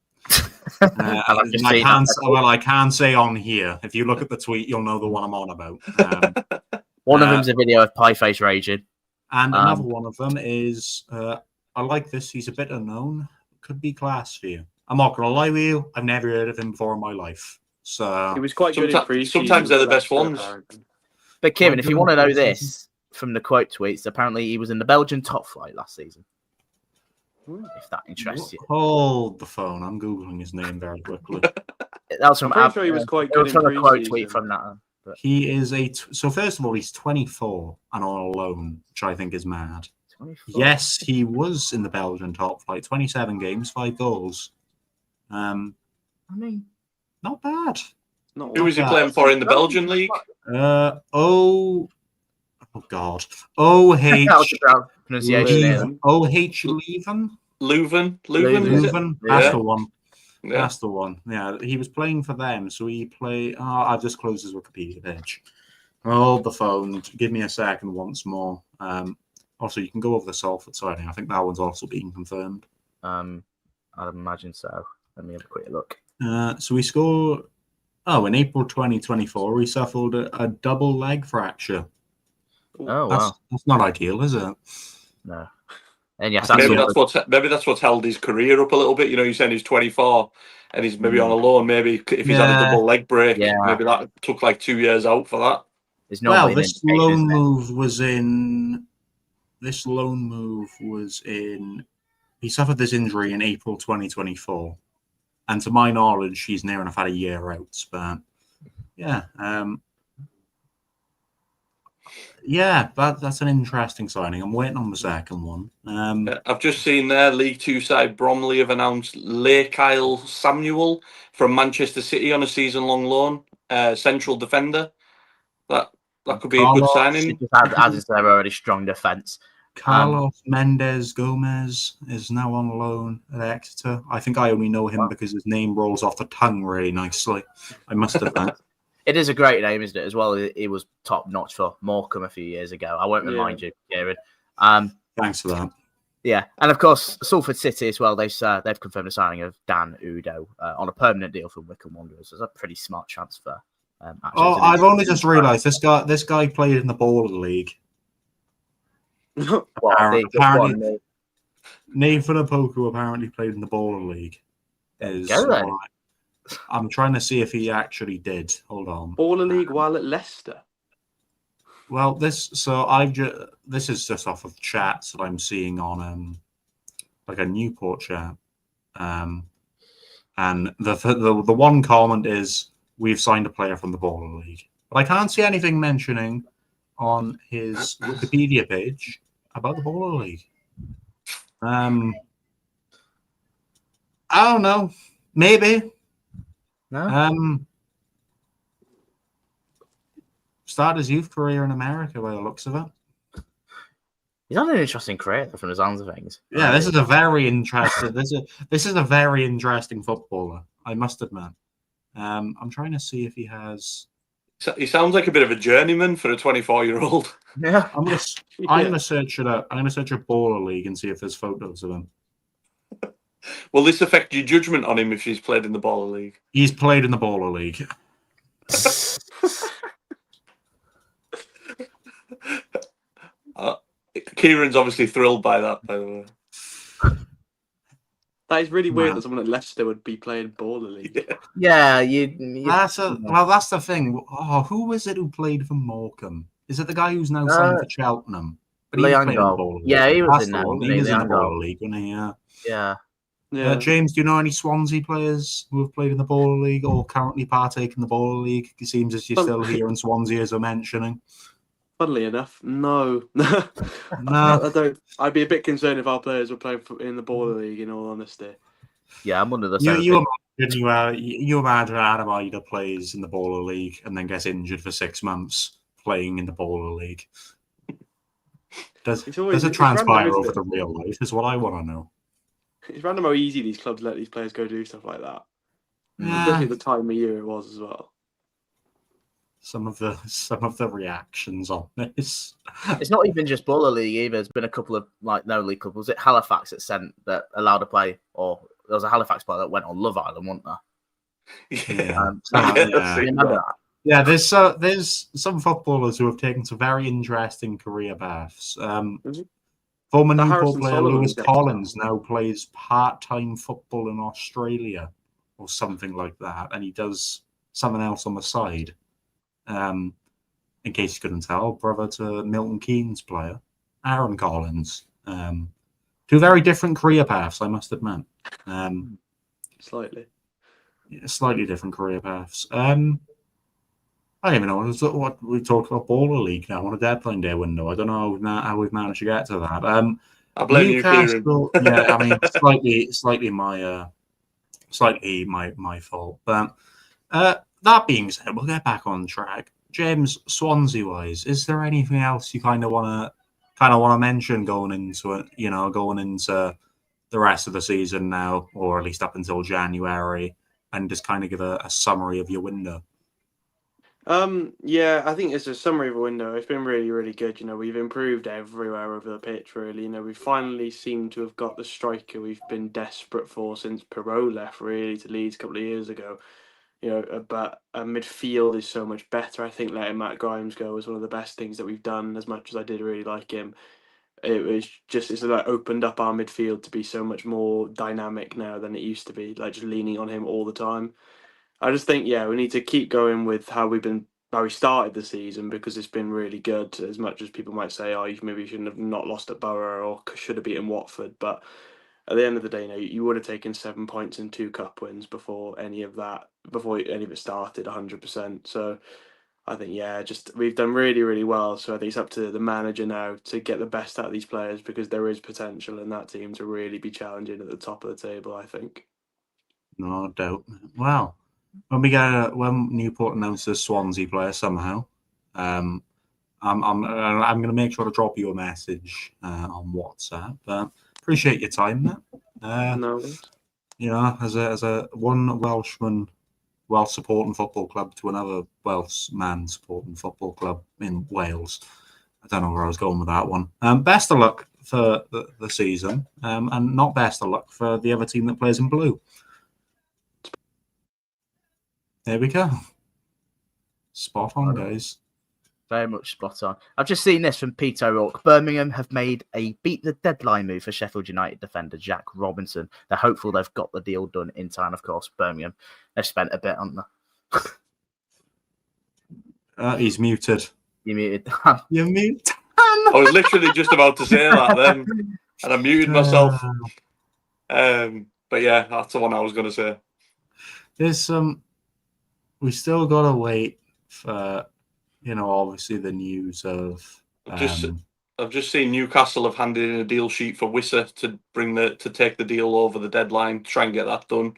can't say on here. If you look at the tweet, you'll know the one I'm on about. One of them's a video of Pieface raging. And another one of them is, I like this. He's a bit unknown. Could be class for you. I'm not going to lie with you. I've never heard of him before in my life. So he was quite good in pre-season. Sometimes they're the best ones. But Kieran, if you want to know this from the quote tweets, apparently he was in the Belgian top flight last season. If that interests you. Hold the phone. I'm Googling his name very quickly. That was from I'm sure he was quite good in a quote tweet from that. But... He is so first of all, he's 24 and on a loan, which I think is mad. 24? Yes, he was in the Belgian top flight. 27 games, 5 goals. I mean, not bad. Who was he playing for in the Belgian league? Oh God. O-H... pronunciation. O-H Leuven? Leuven. That's the one. Yeah. That's the one. Yeah, he was playing for them, so he played... I've just closed his Wikipedia page. Hold the phone. Give me a second once more. Also, you can go over the Salford signing. I think that one's also being confirmed. I'd imagine so. Let me have a quick look. So we scored... in April 2024, he suffered a double leg fracture. Oh, wow. That's not ideal, is it? No. And yes, maybe that's what's held his career up a little bit. You know, you're saying he's 24 and he's maybe on a loan. Maybe if he's had a double leg break, maybe that took like 2 years out for that. This loan move was in. He suffered this injury in April 2024, and to my knowledge, he's near enough had a year out. But that's an interesting signing. I'm waiting on the second one. I've just seen there, League Two side Bromley have announced Kyle Samuel from Manchester City on a season-long loan, central defender. That could be a good signing. As is their already strong defence. Carlos Mendes Gomez is now on loan at Exeter. I think I only know him because his name rolls off the tongue really nicely. I must admit. It is a great name, isn't it, as well? It was top notch for Morecambe a few years ago. I won't remind you, Kieran. Thanks for that. Yeah, and of course, Salford City as well. They've confirmed the signing of Dan Udo on a permanent deal from Wycombe Wanderers. It's a pretty smart transfer. I've only just realised this guy played in the Baller League. Apparently, Nathan Opoku apparently played in the Baller League. I'm trying to see if he actually did. Hold on. Baller League while at Leicester. Well, this is just off of chats that I'm seeing on like a Newport chat, and the one comment is we've signed a player from the Baller League, but I can't see anything mentioning on his Wikipedia page about the Baller League. I don't know. Maybe. No. Started his youth career in America by the looks of it. He's had an interesting career from the sounds of things. Yeah, this is a very interesting. This is a very interesting footballer, I must admit. I'm trying to see if he has. He sounds like a bit of a journeyman for a 24-year-old. Yeah, I'm gonna search it up. I'm gonna search a Baller League and see if there's photos of him. Will this affect your judgment on him if he's played in the Baller League? He's played in the Baller League. Kieran's obviously thrilled by that, by the way. That is really weird that someone at Leicester would be playing Baller League. Yeah, that's the thing. Oh, who is it who played for Morecambe? Is it the guy who's now signed for Cheltenham? But he was in the Baller League, wasn't he? Yeah. James, do you know any Swansea players who have played in the Baller League or currently partake in the Baller League? It seems as you're still here in Swansea, as I'm mentioning. Funnily enough, no. I don't. I'd be a bit concerned if our players were playing in the Baller League, in all honesty. Yeah, I'm under the same. You imagine Adam Ida plays in the Baller League and then gets injured for 6 months playing in the Baller League. Does it transpire over the real life? Is what I want to know. It's random how easy these clubs let these players go do stuff like that. Yeah. Especially at the time of year it was as well. Some of the reactions on this. It's not even just Baller League either. There's been a couple of no league clubs. Was it Halifax that allowed to play, or there was a Halifax player that went on Love Island, wasn't there? Yeah, there's some footballers who have taken some very interesting career paths. Former Newport player Lewis Collins now plays part-time football in Australia or something like that, and he does something else on the side. In case you couldn't tell, brother to Milton Keynes player, Aaron Collins. Two very different career paths, I must admit. Slightly different career paths. I don't even know what we talked about Baller League now on a deadline day window. I don't know how we've managed to get to that. I blame Newcastle, you, Kieran. Yeah, I mean, slightly my fault. But that being said, we'll get back on track. James, Swansea-wise, is there anything else you kind of want to mention going into it? You know, going into the rest of the season now, or at least up until January, and just kind of give a summary of your window. Yeah, I think it's a summary of a window. It's been really, really good. You know, we've improved everywhere over the pitch, really. You know, we finally seem to have got the striker we've been desperate for since Perot left, really, to Leeds a couple of years ago. You know, but midfield is so much better. I think letting Matt Grimes go was one of the best things that we've done, as much as I did really like him. It's like opened up our midfield to be so much more dynamic now than it used to be, like just leaning on him all the time. I just think, yeah, we need to keep going with how we started the season, because it's been really good. As much as people might say, oh, maybe you shouldn't have not lost at Borough or should have beaten Watford, but at the end of the day, you know, you would have taken 7 points and 2 cup wins before any of it started 100%. So I think, yeah, we've done really, really well. So I think it's up to the manager now to get the best out of these players, because there is potential in that team to really be challenging at the top of the table, I think. No doubt. Well, when Newport announced a Swansea player somehow, I'm I'm going to make sure to drop you a message on WhatsApp. Appreciate your time, mate. No. You know, as a one Welshman supporting football club to another Welsh man supporting football club in Wales. I don't know where I was going with that one. Best of luck for the season, and not best of luck for the other team that plays in blue. There we go. Spot on, guys. Very much spot on. I've just seen this from Pete O'Rourke. Birmingham have made a beat the deadline move for Sheffield United defender Jack Robinson. They're hopeful they've got the deal done in time. Of course, Birmingham, they've spent a bit on that. He's muted. You muted. You're muted. I was literally just about to say that then, and I muted myself. But yeah, that's the one I was going to say. There's some. We still got to wait for, obviously the news of. I've just seen Newcastle have handed in a deal sheet for Wissa to take the deal over the deadline, try and get that done.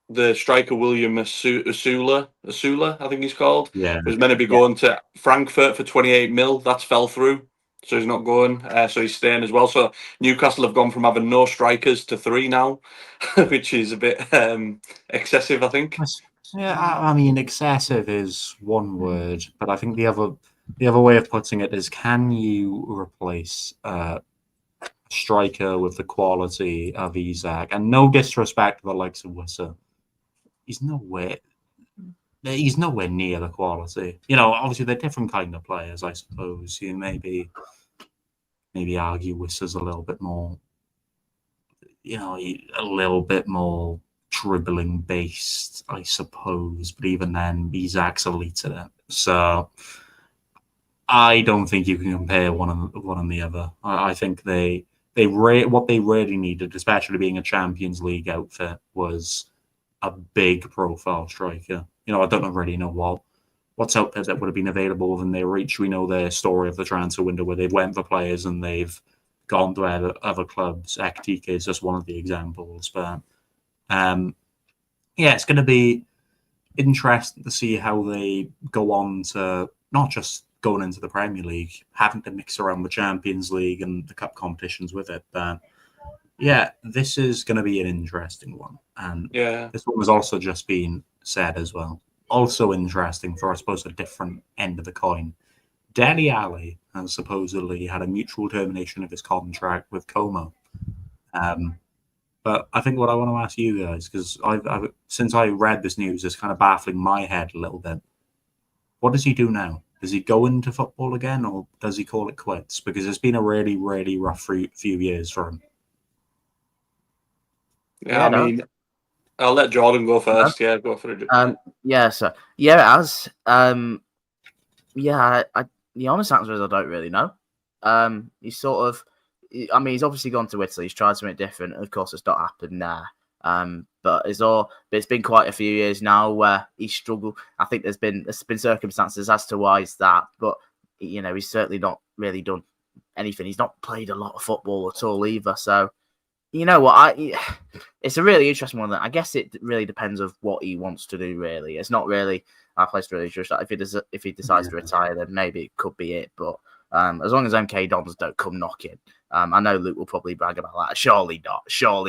The striker William Asula, I think he's called, was meant to be going to Frankfurt for 28 mil. That's fell through, so he's not going. So he's staying as well. So Newcastle have gone from having no strikers to 3 now, which is a bit excessive, I think. Yeah, I mean, excessive is one word, but I think the other way of putting it is, can you replace a striker with the quality of Isak? And no disrespect to the likes of Wissa, he's nowhere near the quality. Obviously they're different kind of players, I suppose. You maybe argue Wissa's a little bit more, a little bit more dribbling based, I suppose. But even then, Isak's elite at it. So I don't think you can compare one and the other. I think what they really needed, especially being a Champions League outfit, was a big profile striker. I don't really know what's out there that would have been available within their reach. We know their story of the transfer window where they've went for players and they've gone to other clubs. Ekitike is just one of the examples. But it's going to be interesting to see how they go on to not just going into the Premier League, having to mix around the Champions League and the cup competitions with it. But this is going to be an interesting one. And this one has also just been said as well. Also interesting for, I suppose, a different end of the coin. Dele Alli has supposedly had a mutual termination of his contract with Como. But I think what I want to ask you guys, because I've since I read this news, it's kind of baffling my head a little bit. What does he do now? Does he go into football again, or does he call it quits? Because it's been a really, really rough few years for him. Yeah, I mean, I'll let Jordan go first. Yeah, go for it. It has. The honest answer is I don't really know. He's sort of, he's obviously gone to Italy. He's tried something different. Of course, it's not happened there. But it's been quite a few years now where he's struggled. I think there's been circumstances as to why it's that, but he's certainly not really done anything. He's not played a lot of football at all either. So, you know what? It's a really interesting one. I guess it really depends of what he wants to do. Really, it's not really our place to really judge that. If he decides to retire, then maybe it could be it. But as long as MK Dons don't come knocking, I know Luke will probably brag about that. Surely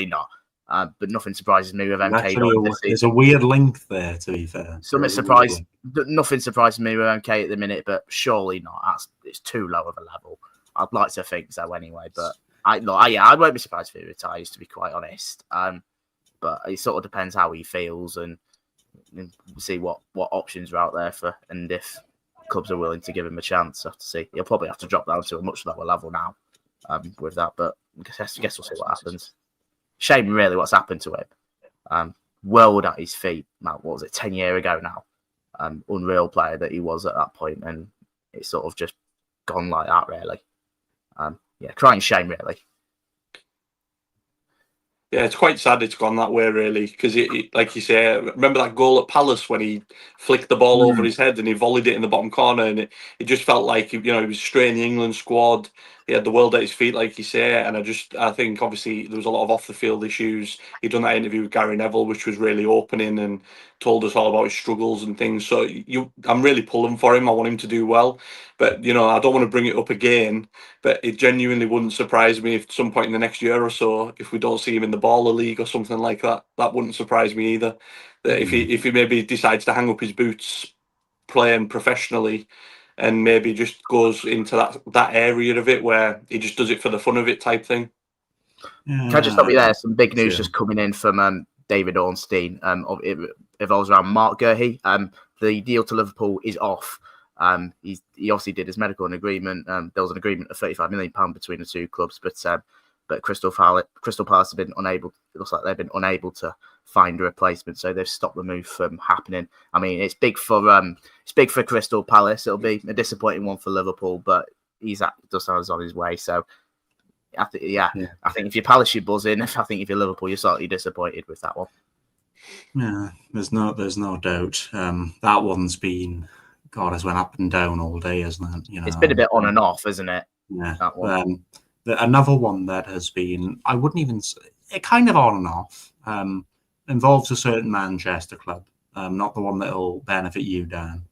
not. But nothing surprises me with MK Dons. There's a weird link there, to be fair. Nothing surprises me with MK at the minute, but surely not. It's too low of a level. I'd like to think so anyway, but I won't be surprised if he retires, to be quite honest. But it sort of depends how he feels and see what options are out there and if clubs are willing to give him a chance. I have to see. He'll probably have to drop down to a much lower level now with that, but I guess we'll see what happens. Shame, really, what's happened to him. World at his feet, what was it, 10 years ago now? Unreal player that he was at that point, and it's sort of just gone like that, really. Crying shame, really. Yeah, it's quite sad it's gone that way, really, because like you say, remember that goal at Palace when he flicked the ball over his head and he volleyed it in the bottom corner, and it just felt like he was straight in the England squad. He had the world at his feet, like you say, and I think obviously there was a lot of off the field issues. He'd done that interview with Gary Neville, which was really opening, and told us all about his struggles and things. So I'm really pulling for him. I want him to do well, but I don't want to bring it up again. But it genuinely wouldn't surprise me if at some point in the next year or so, if we don't see him in the Baller League or something like that, that wouldn't surprise me either. That if he maybe decides to hang up his boots playing professionally, and maybe just goes into that area of it where he just does it for the fun of it type thing. Can I just stop you there? Some big news just coming in from David Ornstein. It revolves around Mark Guehi. The deal to Liverpool is off. He obviously did his medical agreement. There was an agreement of £35 million between the two clubs, but Crystal Palace have been unable. It looks like they've been unable to find a replacement, so they've stopped the move from happening. I mean, it's big for Crystal Palace. It'll be a disappointing one for Liverpool, but he's on his way. So I think if you're Palace, you're buzzing. I think if you're Liverpool, you're slightly disappointed with that one. Yeah, there's no doubt. That one's been, God, has went up and down all day, hasn't it? It's been a bit on and off, isn't it? Yeah. That one. Another one that has been, I wouldn't even say, it kind of on and off, involves a certain Manchester club, not the one that'll benefit you, Dan.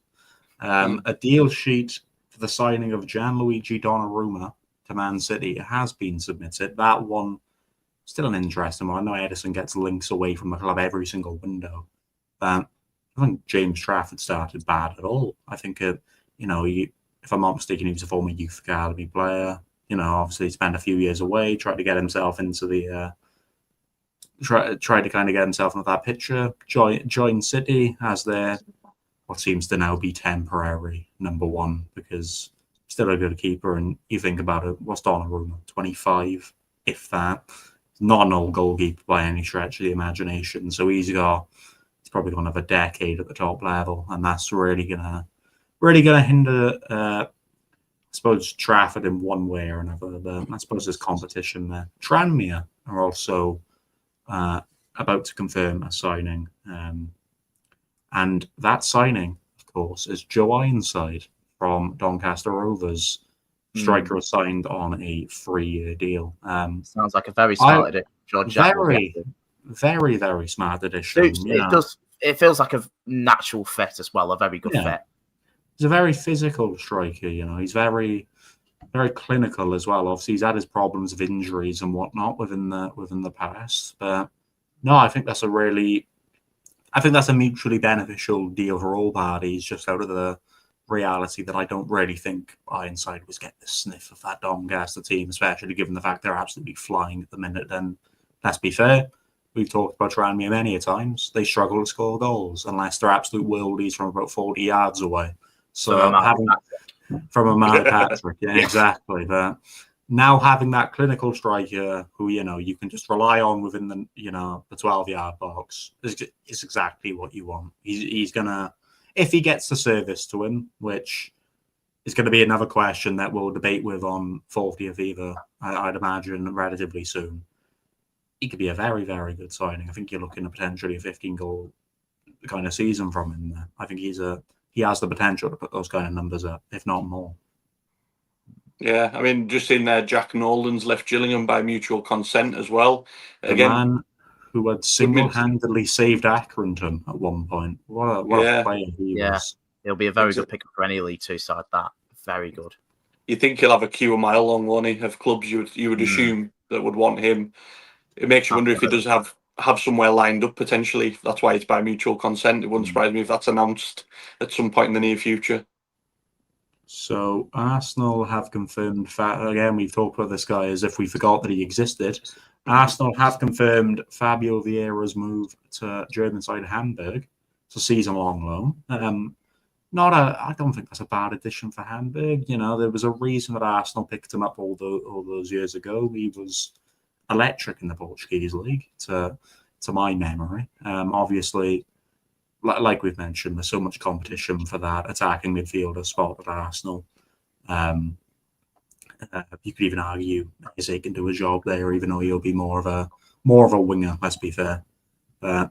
A deal sheet for the signing of Gianluigi Donnarumma to Man City has been submitted. That one, still an interesting one. I know Edison gets links away from the club every single window. I think James Trafford started bad at all. I think, if I'm not mistaken, he was a former youth academy player. Obviously spent a few years away, tried to get himself into the tried to kind of get himself into that picture. Join City as their what seems to now be temporary number one, because still a good keeper. And you think about it, what's Donnarumma? 25, if that. Not an old goalkeeper by any stretch of the imagination. So he's probably going to have a decade at the top level, and that's really gonna hinder. I suppose Trafford in one way or another. I suppose there's competition there. Tranmere are also about to confirm a signing. And that signing, of course, is Joe Ironside from Doncaster Rovers. Striker was signed on a 3-year deal. Sounds like a very smart addition. Very, very smart addition. It feels like a natural fit as well, a very good fit. He's a very physical striker, He's very, very clinical as well. Obviously, he's had his problems of injuries and whatnot within the past. But no, I think that's a mutually beneficial deal for all parties, just out of the reality that I don't really think Ironside was getting the sniff of that Doncaster team, especially given the fact they're absolutely flying at the minute. And let's be fair, we've talked about Tranmere many a times. They struggle to score goals unless they're absolute worldies from about 40 yards away. So from a Mark Patrick, yeah, exactly. But now having that clinical striker who you can just rely on within the the 12-yard box is exactly what you want. He's gonna, if he gets the service to him, which is going to be another question that we'll debate with on 40th either, I'd imagine relatively soon. He could be a very, very good signing. I think you're looking at potentially a 15-goal kind of season from him there. I think he has the potential to put those kind of numbers up, if not more. Yeah, I mean, just in there, Jack Nolan's left Gillingham by mutual consent as well. Again, the man who had single-handedly saved Accrington at one point. What a player he was. He'll be a very good pickup for any League Two side. That very good. You think he'll have a queue a mile long, won't he, of clubs you would assume that would want him. It makes you wonder if he does have somewhere lined up potentially. That's why it's by mutual consent. It wouldn't surprise me if that's announced at some point in the near future. So Arsenal have confirmed, again, we've talked about this guy as if we forgot that he existed. Arsenal have confirmed Fabio Vieira's move to German side Hamburg. It's a season-long loan. I don't think that's a bad addition for Hamburg. There was a reason that Arsenal picked him up all those years ago. He was electric in the Portuguese league, to my memory. Obviously, like we've mentioned, there's so much competition for that attacking midfielder spot at Arsenal. You could even argue Isaac can do a job there, even though he'll be more of a winger. Let's be fair. But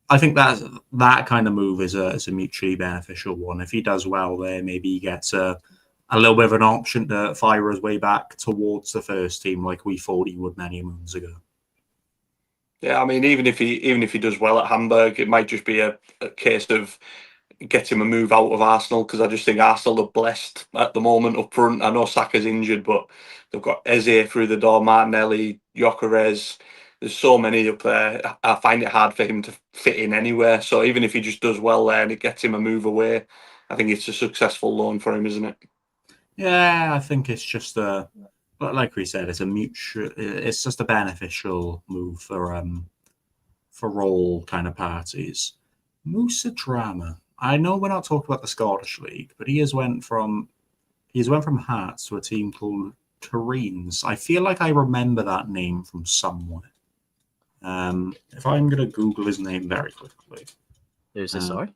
I think that kind of move is a mutually beneficial one. If he does well there, maybe he gets a little bit of an option to fire his way back towards the first team, like we thought he would many moons ago. Yeah, I mean, even if he does well at Hamburg, it might just be a case of get him a move out of Arsenal, because I just think Arsenal are blessed at the moment up front. I know Saka's injured, but they've got Eze through the door, Martinelli, Gyökeres. There's so many up there. I find it hard for him to fit in anywhere. So even if he just does well there and it gets him a move away, I think it's a successful loan for him, isn't it? Yeah, I think it's just but like we said, it's a mutual. It's just a beneficial move for all kind of parties. Musa Drama. I know we're not talking about the Scottish League, but he went from Hearts to a team called Tureens. I feel like I remember that name from somewhere. If I'm going to Google his name very quickly. Who's this, sorry?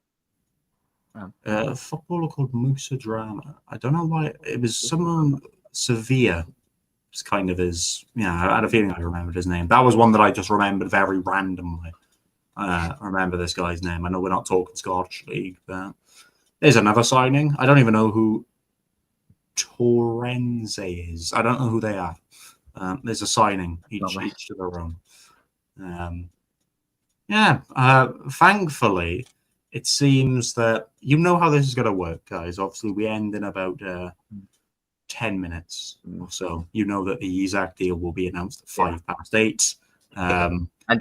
A footballer called Musa Drama. I don't know why. It was someone Sevilla. It's kind of his. Yeah, I had a feeling I remembered his name. That was one that I just remembered very randomly. I remember this guy's name. I know we're not talking Scottish League, but there's another signing. I don't even know who Torrenze is. I don't know who they are. There's a signing, each to their own. Thankfully, it seems that you know how this is going to work, guys. Obviously, we end in about 10 minutes or so. You know that the Isak deal will be announced at 8:05. And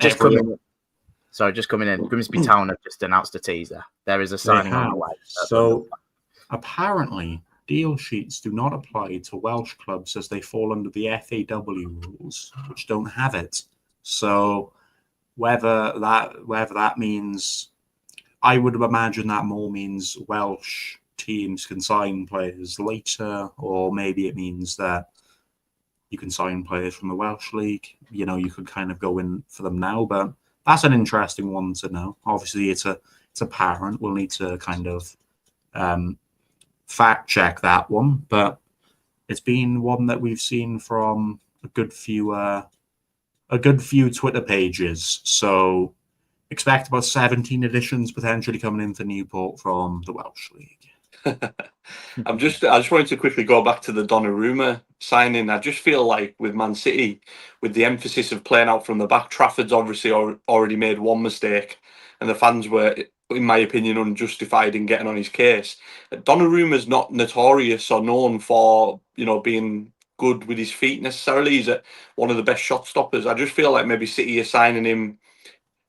just coming in, Grimsby Town have just announced a teaser. There is a signing on the way. So apparently, deal sheets do not apply to Welsh clubs as they fall under the FAW rules, which don't have it. So whether that means, I would imagine that more means Welsh teams can sign players later, or maybe it means that you can sign players from the Welsh League. You know, you could kind of go in for them now, but that's an interesting one to know. Obviously, it's apparent. We'll need to kind of fact check that one, but it's been one that we've seen from a good few Twitter pages. So expect about 17 editions potentially coming in for Newport from the Welsh League. I just wanted to quickly go back to the Donnarumma signing. I just feel like with Man City, with the emphasis of playing out from the back, Trafford's obviously already made one mistake, and the fans were, in my opinion, unjustified in getting on his case. Donnarumma's not notorious or known for, being good with his feet necessarily. He's one of the best shot stoppers. I just feel like maybe City are signing him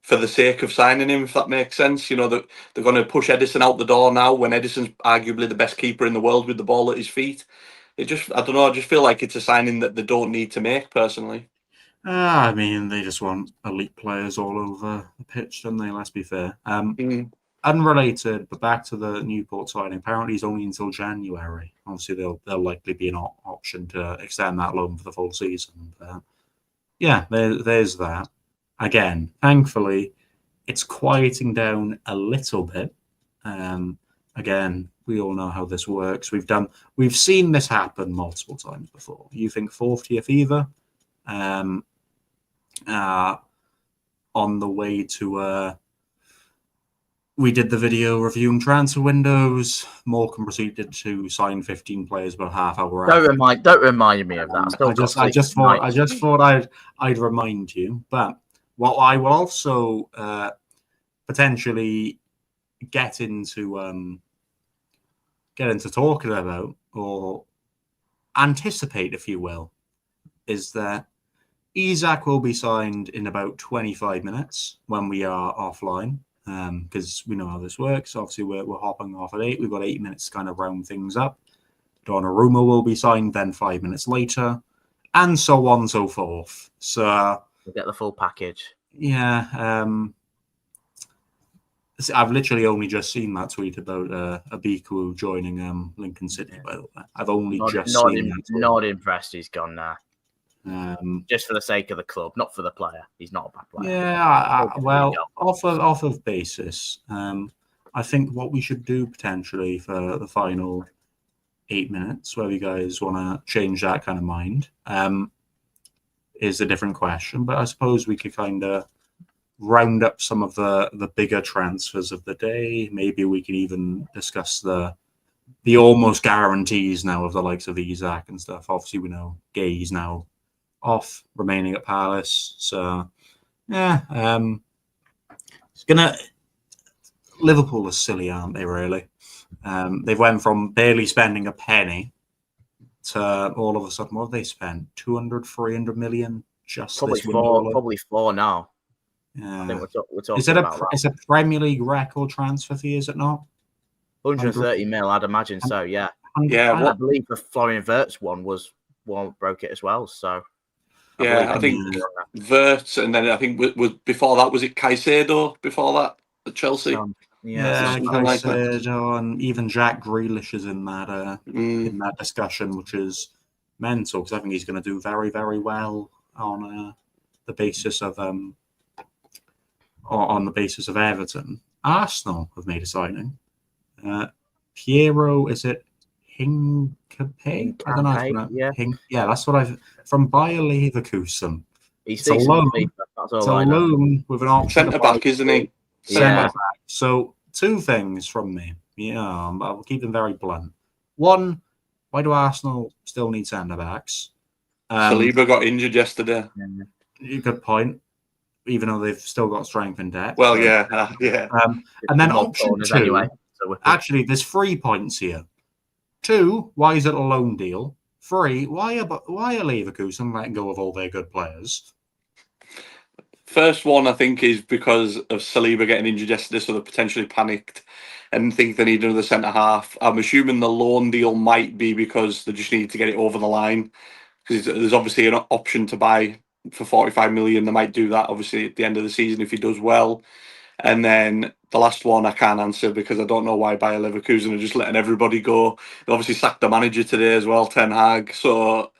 for the sake of signing him, if that makes sense. That they're going to push Edison out the door now when Edison's arguably the best keeper in the world with the ball at his feet. I don't know, I just feel like it's a signing that they don't need to make, personally. I mean, they just want elite players all over the pitch, don't they? Let's be fair. Unrelated, but back to the Newport signing. Apparently, it's only until January. Obviously, there'll likely be an option to extend that loan for the full season. There's that. Again, thankfully, it's quieting down a little bit. Again, we all know how this works. We've seen this happen multiple times before. You think 40th either? On the way to we did the video reviewing transfer windows. Morecambe proceeded to sign 15 players about half hour. Don't remind me of that. I just thought I'd remind you. But what I will also potentially get into talking about, or anticipate, if you will, is that Isak will be signed in about 25 minutes when we are offline, because we know how this works. Obviously, we're hopping off at 8. We've got 8 minutes to kind of round things up. Donnarumma will be signed then 5 minutes later, and so on and so forth. So we'll get the full package. Yeah. I've literally only just seen that tweet about Abiku joining Lincoln City, by the way. I've only seen that. Not impressed he's gone there. Just for the sake of the club, not for the player. He's not a bad player. Yeah, off of basis, I think what we should do potentially for the final 8 minutes, where you guys want to change that kind of mind, is a different question. But I suppose we could kind of round up some of the bigger transfers of the day. Maybe we can even discuss the almost guarantees now of the likes of Isak and stuff. Obviously, we know Guehi's now off, remaining at Palace. So Yeah, it's gonna. Liverpool are silly, aren't they? Really, they've went from barely spending a penny to all of a sudden, what have they spent? 200, 300 million just Probably this window. probably four now. Yeah. I think we're talking Is it about it's a Premier League record transfer fee? Is it not? 130 mil. I'd imagine so. Yeah. Yeah, I believe the Florian Wirtz one broke it as well. So I think Wirtz, and then I think was before that, was it Caicedo before that at Chelsea? Caicedo, and even Jack Grealish is in that discussion, which is mental because I think he's going to do very, very well on the basis of Everton. Arsenal have made a signing. Piero, is it Hincapié? I don't know. Yeah, that's what I've from Bayer Leverkusen. He's a loan. It's a loan with an option. Centre back, isn't he? Centre back. So 2 things from me. Yeah, I'll keep them very blunt. 1, why do Arsenal still need centre backs? Saliba got injured yesterday. Good point. Even though they've still got strength in depth. Well, yeah. And then option 2. Anyway, actually, there's 3 points here. 2, why is it a loan deal? 3, why are Leverkusen letting go of all their good players? First one, I think, is because of Saliba getting injured yesterday, so they potentially panicked and think they need another centre half. I'm assuming the loan deal might be because they just need to get it over the line, because there's obviously an option to buy for 45 million. They might do that obviously at the end of the season if he does well. And then the last one I can't answer because I don't know why Bayer Leverkusen are just letting everybody go. They obviously sacked the manager today as well, Ten Hag. So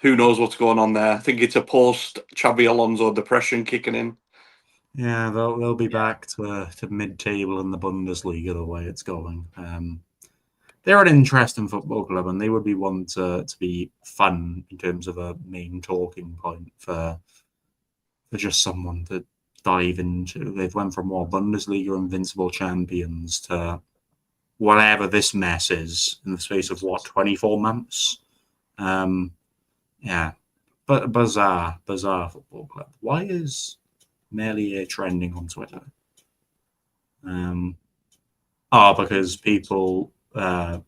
who knows what's going on there? I think it's a post Xabi Alonso depression kicking in. Yeah, they'll be back to mid-table in the Bundesliga the way it's going. They're an interesting football club, and they would be one to be fun in terms of a main talking point for just someone to dive into. They've went from Bundesliga invincible champions to whatever this mess is in the space of 24 months. Yeah, but bizarre football club. Why is Melier trending on Twitter? Because people were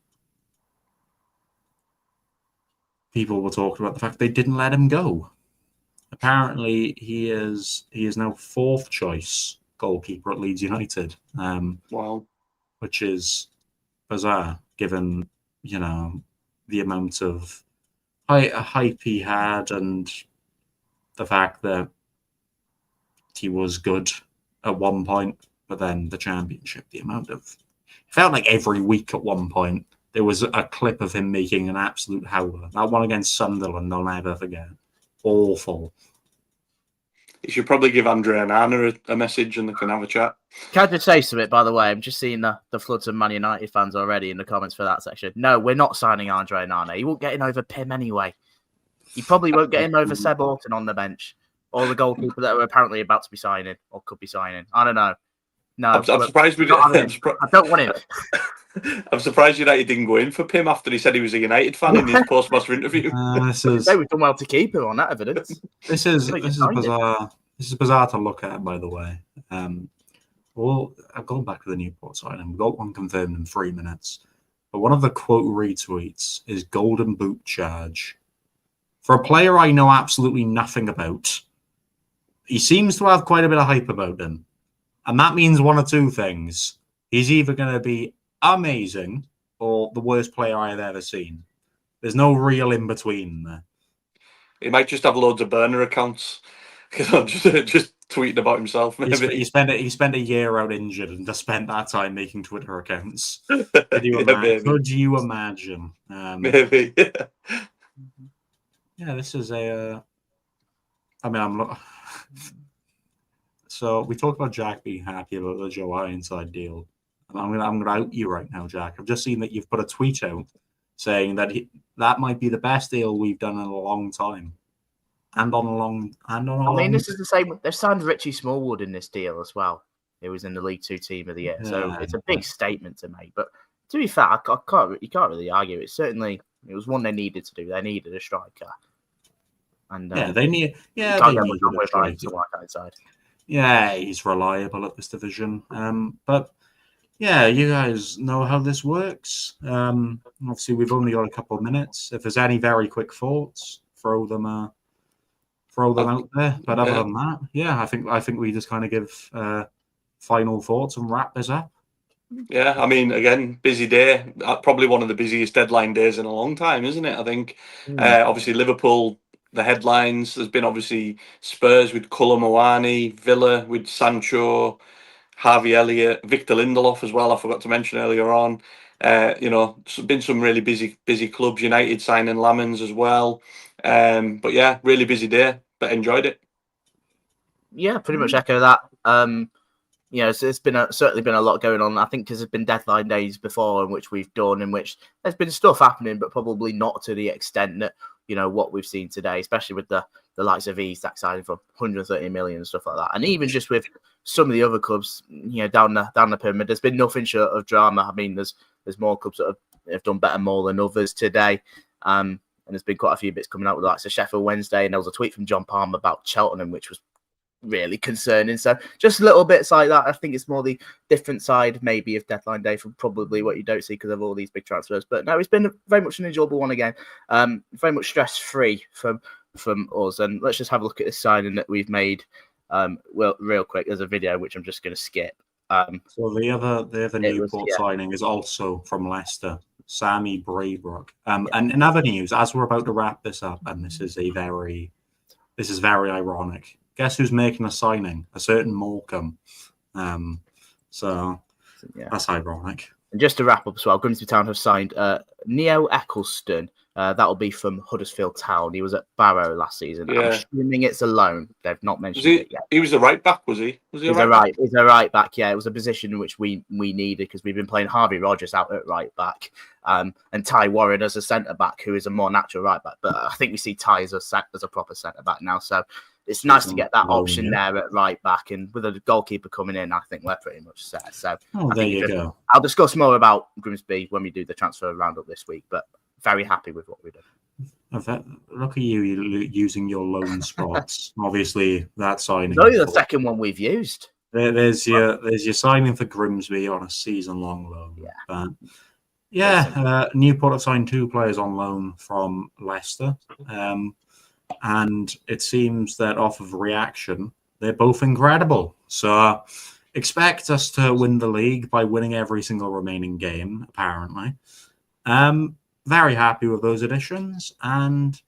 talking about the fact they didn't let him go. Apparently, he is now 4th choice goalkeeper at Leeds United. Wow, which is bizarre given the amount of hype he had and the fact that he was good at one point, but then the championship, it felt like every week at one point there was a clip of him making an absolute howler. That one against Sunderland, I'll never forget. Awful. You should probably give Andre and Anna a message and they can have a chat. Can I just say something, by the way? I'm just seeing the floods of Man United fans already in the comments for that section. No, we're not signing Andre and Anna. He won't get in over Pim anyway. He probably won't get in over Seb Orton on the bench or the goalkeeper that are apparently about to be signing or could be signing. I don't know. No, I'm surprised we didn't. I don't want him. I'm surprised United didn't go in for Pim after he said he was a United fan in his post-match interview. They would done well to keep him on that evidence. This is bizarre. This is bizarre to look at, by the way. Well, I've gone back to the Newport side and we've got one confirmed in 3 minutes. But one of the quote retweets is golden boot charge. For a player I know absolutely nothing about, he seems to have quite a bit of hype about him. And that means one of 2 things. He's either going to be amazing or the worst player I have ever seen. There's no real in between there. He might just have loads of burner accounts because I'm just tweeting about himself. Maybe. He spent a year out injured and just spent that time making Twitter accounts. Could you imagine? Maybe. Yeah, this is a. I'm not. So we talked about Jack being happy about the Joe Ironside deal. I'm gonna out you right now, Jack. I've just seen that you've put a tweet out saying that that might be the best deal we've done in a long time. I mean, this is the same. They've signed Richie Smallwood in this deal as well. It was in the League Two Team of the Year, so it's a big statement to make. But to be fair, you can't really argue. It was one they needed to do. They needed a striker, and they need a striker. Yeah, he's reliable at this division. But yeah, you guys know how this works. Obviously, we've only got a couple of minutes. If there's any very quick thoughts, throw them out there. But other than that, yeah, I think we just kind of give final thoughts and wrap this up. Yeah, I mean, again, busy day. Probably one of the busiest deadline days in a long time, isn't it? I think, obviously, Liverpool, the headlines. There's been obviously Spurs with Koulibaly, Villa with Sancho, Harvey Elliott, Victor Lindelof as well. I forgot to mention earlier on. Been some really busy clubs. United signing Lamans as well. But yeah, really busy day, but enjoyed it. Yeah, pretty much echo that. So it's been certainly been a lot going on. I think because there's been deadline days before in which we've done, in which there's been stuff happening, but probably not to the extent that what we've seen today, especially with the likes of Isak signing for 130 million and stuff like that, and even just with some of the other clubs, down the pyramid, there's been nothing short of drama. I mean, there's more clubs that have done better more than others today, and there's been quite a few bits coming out with the likes of Sheffield Wednesday, and there was a tweet from John Palmer about Cheltenham, which was really concerning. So just little bits like that. I think it's more the different side maybe of deadline day from probably what you don't see because of all these big transfers. But no, it's been very much an enjoyable one again. Very much stress free from us. And let's just have a look at this signing that we've made. Real quick, there's a video which I'm just going to skip. So the other Newport signing is also from Leicester, Sammy Braybrook. And in other news, as we're about to wrap this up, and this is very ironic. Guess who's making a signing? A certain Morecambe. So that's ironic. And just to wrap up as well, Grimsby Town have signed Neo Eccleston. That'll be from Huddersfield Town. He was at Barrow last season. Yeah. I'm assuming it's a loan. They've not mentioned it yet. He was a right back, was he? He's a right back. Yeah, it was a position in which we needed because we've been playing Harvey Rogers out at right back, and Ty Warren as a centre back, who is a more natural right back. But I think we see Ty as a proper centre back now. So it's nice to get that option there at right back, and with a goalkeeper coming in, I think we're pretty much set. So there you go. I'll discuss more about Grimsby when we do the transfer roundup this week, but very happy with what we did. Look at you using your loan spots. Obviously, that signing. It's only the second one we've used. There's your signing for Grimsby on a season-long loan. Newport have signed 2 players on loan from Leicester. And it seems that off of reaction, they're both incredible. So expect us to win the league by winning every single remaining game, apparently. Very happy with those additions. And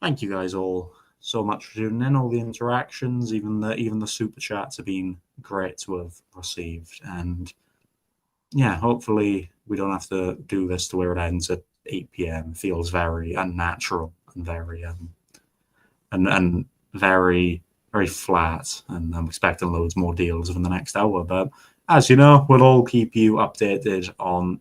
thank you guys all so much for tuning in, all the interactions, even the super chats have been great to have received. And yeah, hopefully we don't have to do this to where it ends at 8 p.m. Feels very unnatural and very and very, very flat. And I'm expecting loads more deals in the next hour. But as you know, we'll all keep you updated on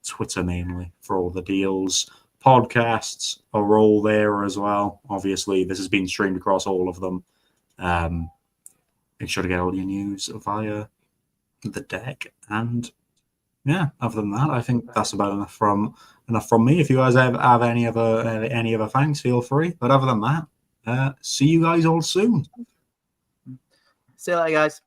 Twitter mainly for all the deals. Podcasts are all there as well. Obviously, this has been streamed across all of them. Make sure to get all your news via the deck. And yeah, other than that, I think that's about enough from me. If you guys have any other thanks, feel free. But other than that, see you guys all soon. See you later, guys.